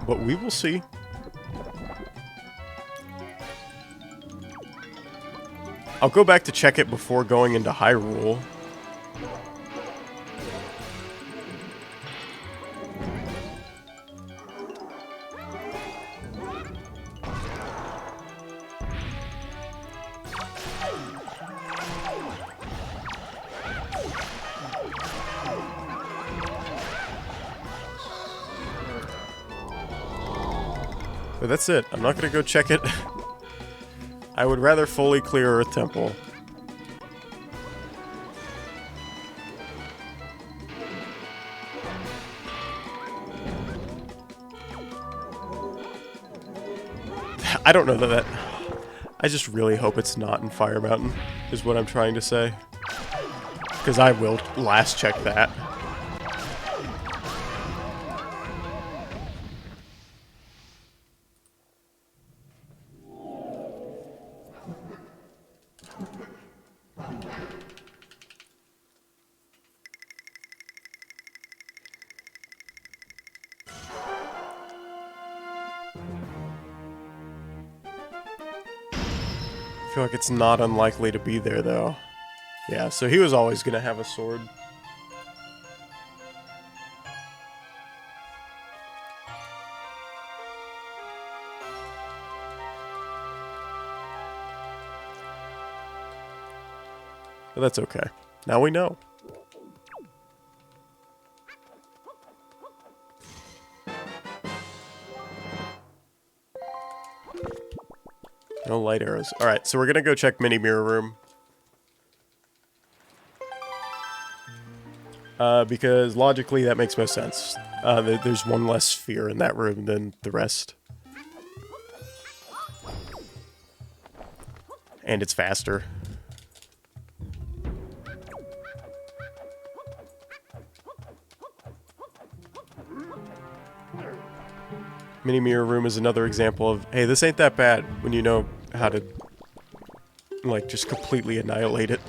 But we will see. I'll go back to check it before going into Hyrule. But that's it. I'm not gonna go check it. I would rather fully clear Earth Temple. I don't know that. I just really hope it's not in Fire Mountain, is what I'm trying to say. Because I will last check that. I feel like it's not unlikely to be there, though. Yeah, so he was always going to have a sword. But that's okay. Now we know. No light arrows. Alright, so we're going to go check Mini Mirror Room. Because logically that makes most sense. There's one less sphere in that room than the rest. And it's faster. Mini Mirror Room is another example of, hey, this ain't that bad when you know how to, like, just completely annihilate it.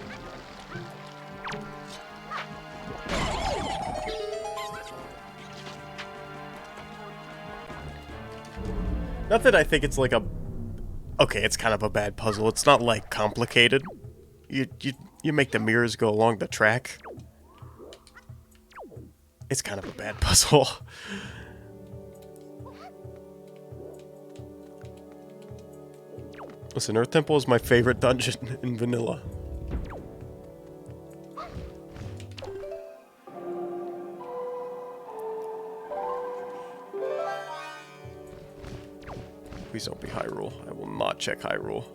Not that I think it's like a... Okay, it's kind of a bad puzzle. It's not, like, complicated. You make the mirrors go along the track. It's kind of a bad puzzle. Listen, Earth Temple is my favorite dungeon in vanilla. Please don't be Hyrule. I will not check Hyrule.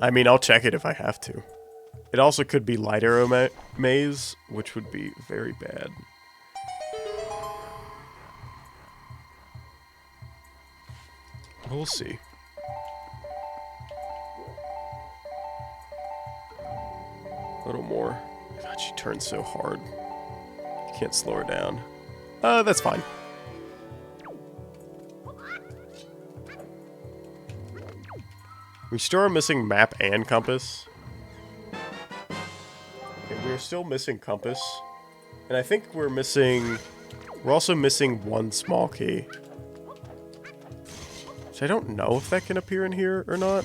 I mean, I'll check it if I have to. It also could be Light Arrow Maze, which would be very bad. We'll see. A little more. God, she turns so hard. You can't slow her down. That's fine. We still are missing map and compass. Okay, we're still missing compass. And I think we're also missing one small key. Which I don't know if that can appear in here or not.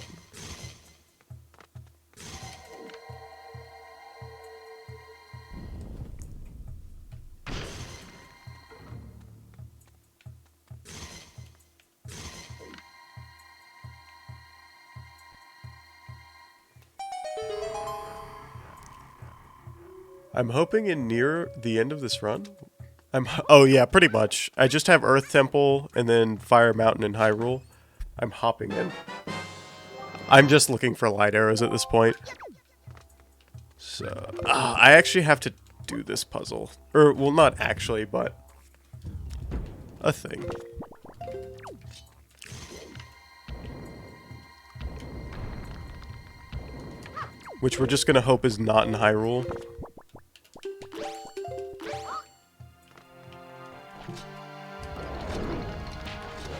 I'm hoping in near the end of this run. Oh yeah, pretty much. I just have Earth Temple and then Fire Mountain and Hyrule. I'm hopping in. I'm just looking for light arrows at this point. So, I actually have to do this puzzle. Or, well, not actually, but a thing. Which we're just gonna hope is not in Hyrule.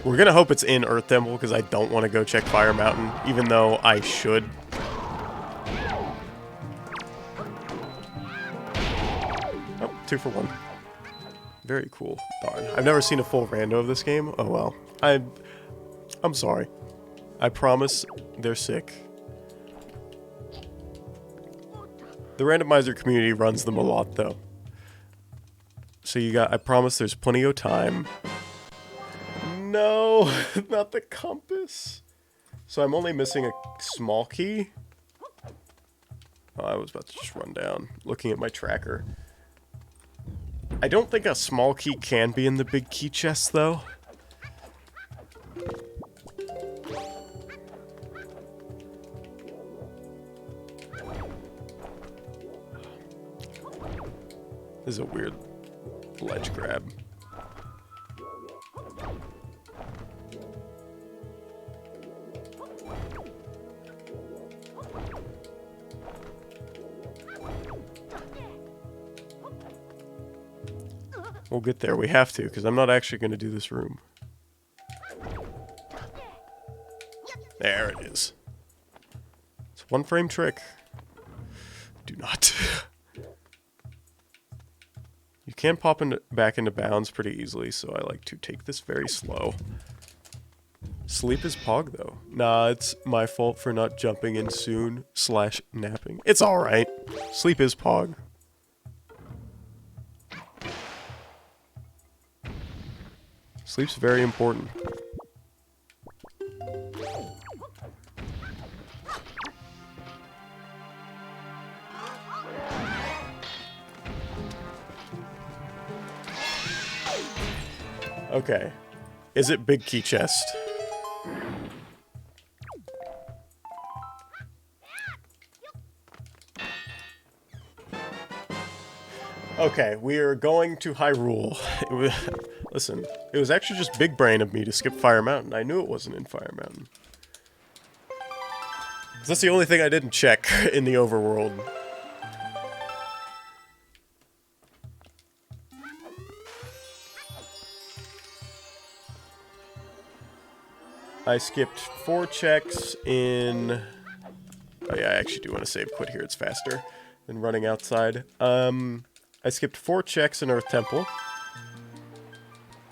We're gonna hope it's in Earth Temple, because I don't want to go check Fire Mountain, even though I should. Oh, 2 for 1. Very cool. Darn. I've never seen a full rando of this game. Oh well. I'm sorry. I promise they're sick. The randomizer community runs them a lot, though. So I promise there's plenty of time. No, not the compass. So I'm only missing a small key. Oh, I was about to just run down, looking at my tracker. I don't think a small key can be in the big key chest, though. This is a weird ledge grab. We'll get there. We have to, because I'm not actually going to do this room. There it is. It's a one-frame trick. Do not. You can pop back into bounds pretty easily, so I like to take this very slow. Sleep is Pog, though. Nah, it's my fault for not jumping in soon / napping. It's alright. Sleep is Pog. Sleep's very important. Okay. Is it big key chest? Okay, we are going to Hyrule. Listen, it was actually just big brain of me to skip Fire Mountain. I knew it wasn't in Fire Mountain. That's the only thing I didn't check in the overworld. I skipped 4 checks in... Oh yeah, I actually do want to save quit here. It's faster than running outside. I skipped 4 checks in Earth Temple.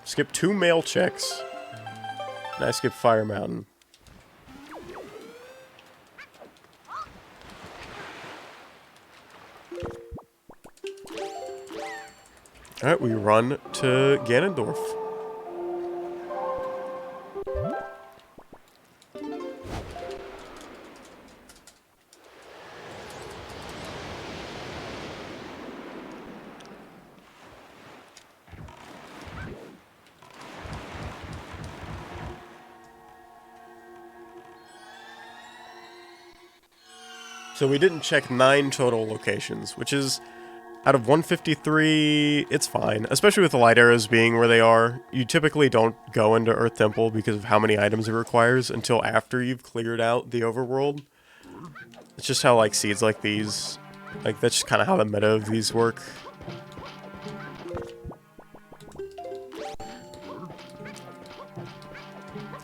Skipped 2 mail checks. And I skipped Fire Mountain. Alright, we run to Ganondorf. So we didn't check 9 total locations, which is, out of 153, it's fine. Especially with the light arrows being where they are. You typically don't go into Earth Temple because of how many items it requires until after you've cleared out the overworld. It's just how, like, seeds like these, like, that's just kind of how the meta of these work.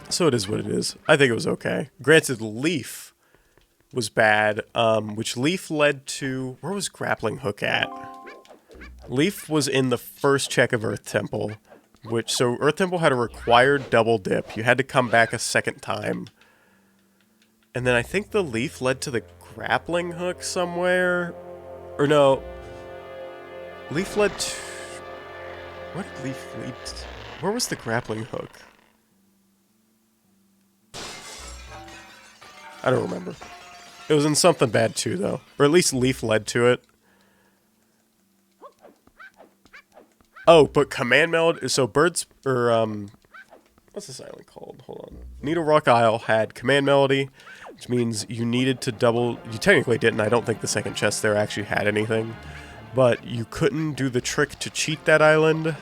So it is what it is. I think it was okay. Granted, Leaf was bad, which Leaf led to... Where was Grappling Hook at? Leaf was in the first check of Earth Temple, so Earth Temple had a required double dip. You had to come back a second time. And then I think the Leaf led to the Grappling Hook somewhere? Or no. Leaf led to... What did Leaf lead to? Where was the Grappling Hook? I don't remember. It was in something bad too, though. Or at least Leaf led to it. Oh, but Command Melody... So Birds... Or, what's this island called? Hold on. Needle Rock Isle had Command Melody, which means you needed to double... You technically didn't. I don't think the second chest there actually had anything. But you couldn't do the trick to cheat that island.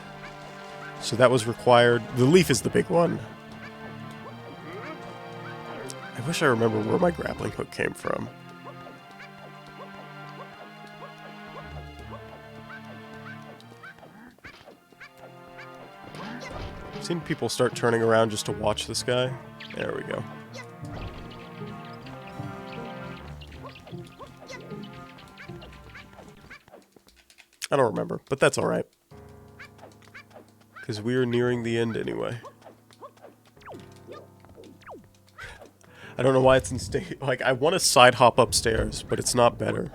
So that was required. The Leaf is the big one. I wish I remember where my grappling hook came from. I've seen people start turning around just to watch this guy. There we go. I don't remember, but that's alright. Because we are nearing the end anyway. I don't know why it's in state. Like, I want to side hop upstairs, but it's not better.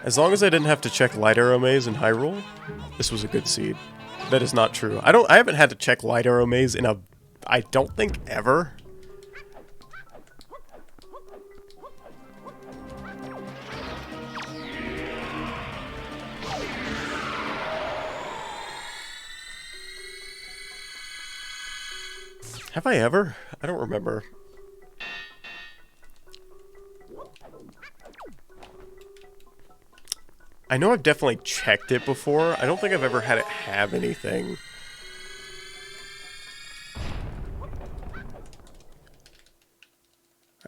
As long as I didn't have to check Light Arrow Maze in Hyrule, this was a good seed. That is not true. I haven't had to check Light Arrow Maze in I don't think ever. Have I ever? I don't remember. I know I've definitely checked it before. I don't think I've ever had it have anything.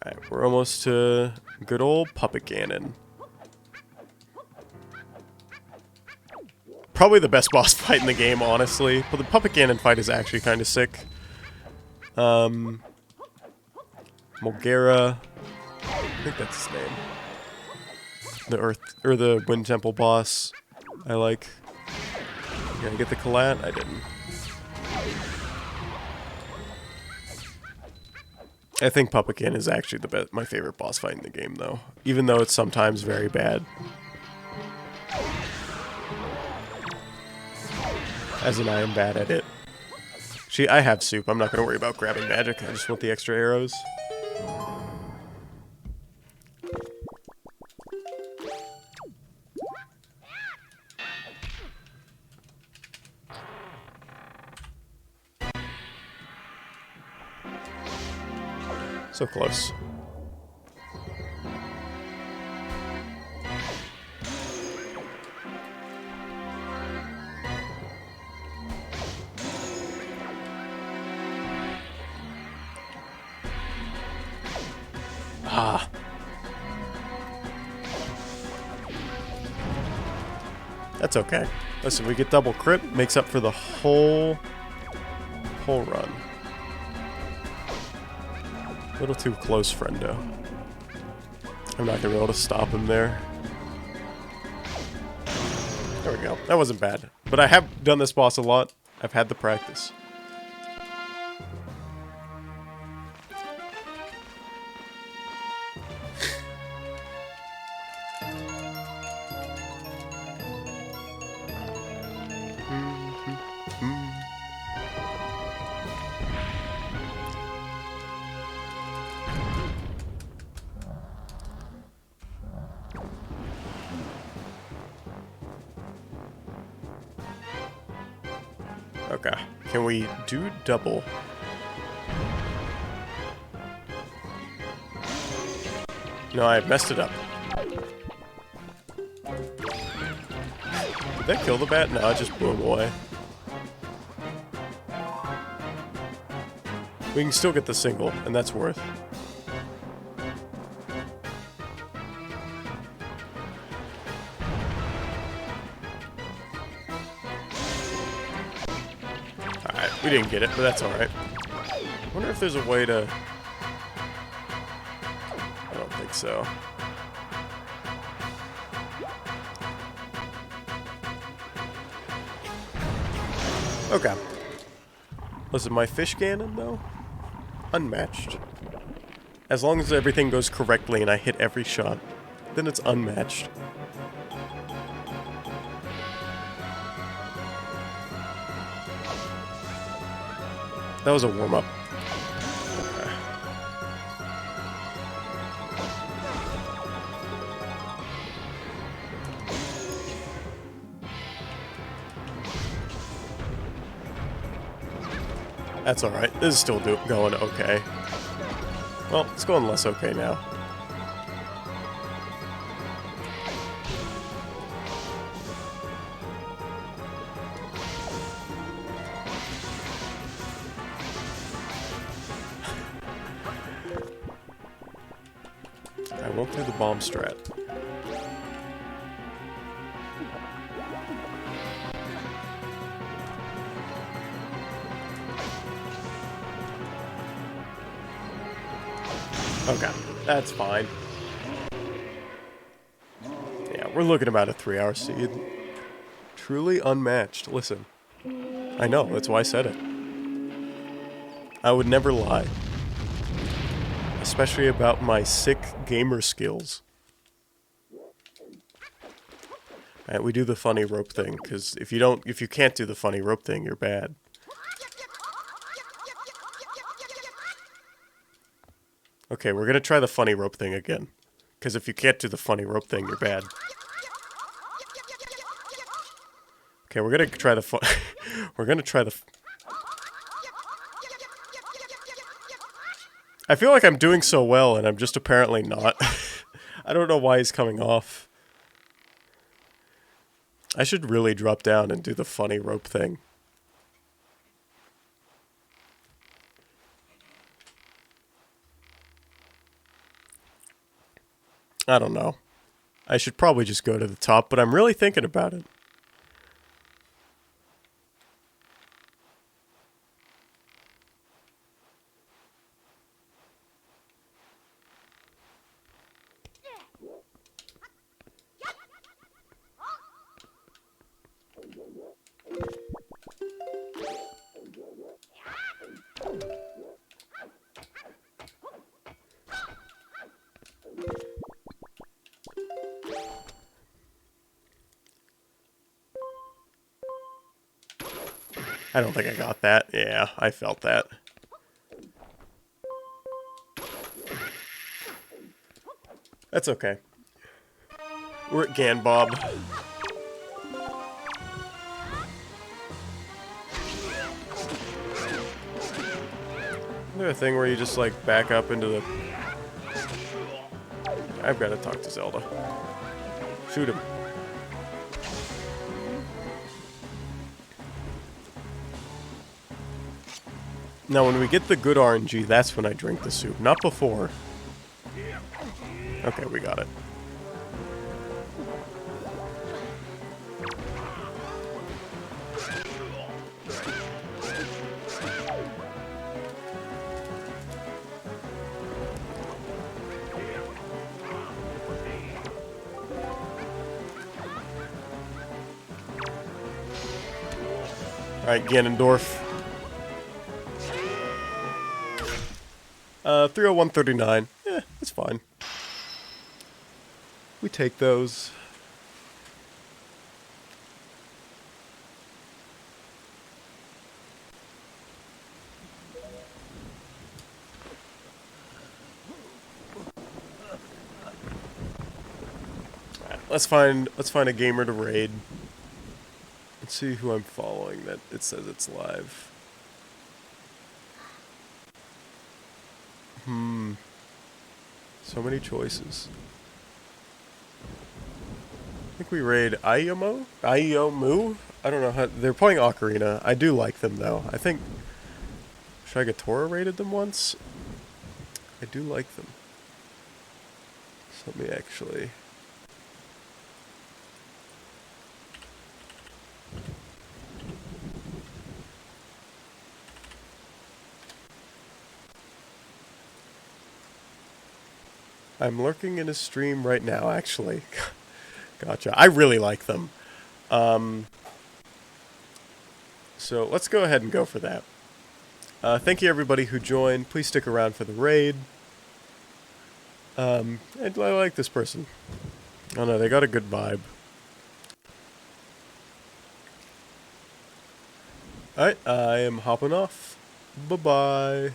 Alright, we're almost to good old Puppet Ganon. Probably the best boss fight in the game, honestly. But the Puppet Ganon fight is actually kind of sick. Mulgara. I think that's his name. The Earth, or the Wind Temple boss. I like. Did I get the Collat? I didn't. I think Puppet Ganon is actually my favorite boss fight in the game, though. Even though it's sometimes very bad. As in, I am bad at it. See, I have soup. I'm not going to worry about grabbing magic. I just want the extra arrows. So close. Ah. That's okay. Listen, we get double crit, makes up for the whole run. A little too close, friendo. I'm not gonna be able to stop him there. There we go. That wasn't bad. But I have done this boss a lot. I've had the practice. Okay. Can we do double? No, I messed it up. Did that kill the bat? No, it just blew him away. We can still get the single, and that's worth. Alright, we didn't get it, but that's alright. I wonder if there's a way to... I don't think so. Okay. Listen, my fish Ganon, though? Unmatched. As long as everything goes correctly and I hit every shot, then it's unmatched. That was a warm-up. Okay. That's alright. This is still going okay. Well, it's going less okay now. I won't do the bomb strat. Okay, that's fine. Yeah, we're looking about a 3-hour seed. Truly unmatched. Listen, I know, that's why I said it. I would never lie. Especially about my sick gamer skills. Alright, we do the funny rope thing, because if you can't do the funny rope thing, you're bad. Okay, we're gonna try the funny rope thing again. Because if you can't do the funny rope thing, you're bad. Okay, we're gonna try the we're gonna try the... I feel like I'm doing so well, and I'm just apparently not. I don't know why he's coming off. I should really drop down and do the funny rope thing. I don't know. I should probably just go to the top, but I'm really thinking about it. I don't think I got that. Yeah, I felt that. That's okay. We're at Ganbob. Isn't there a thing where you just, like, back up into the... I've got to talk to Zelda. Shoot him. Now, when we get the good RNG, that's when I drink the soup, not before. Okay, we got it. Alright, Ganondorf. 301.39. Yeah, it's fine. We take those. Alright, let's find a gamer to raid. Let's see who I'm following that it says it's live. So many choices. I think we raid Iomu? I don't know how... They're playing Ocarina. I do like them, though. I think... Shigatora raided them once? I do like them. So let me actually... I'm lurking in his stream right now, actually. Gotcha. I really like them. So let's go ahead and go for that. Thank you everybody who joined. Please stick around for the raid. And I like this person. Oh no, they got a good vibe. Alright, I am hopping off. Bye-bye.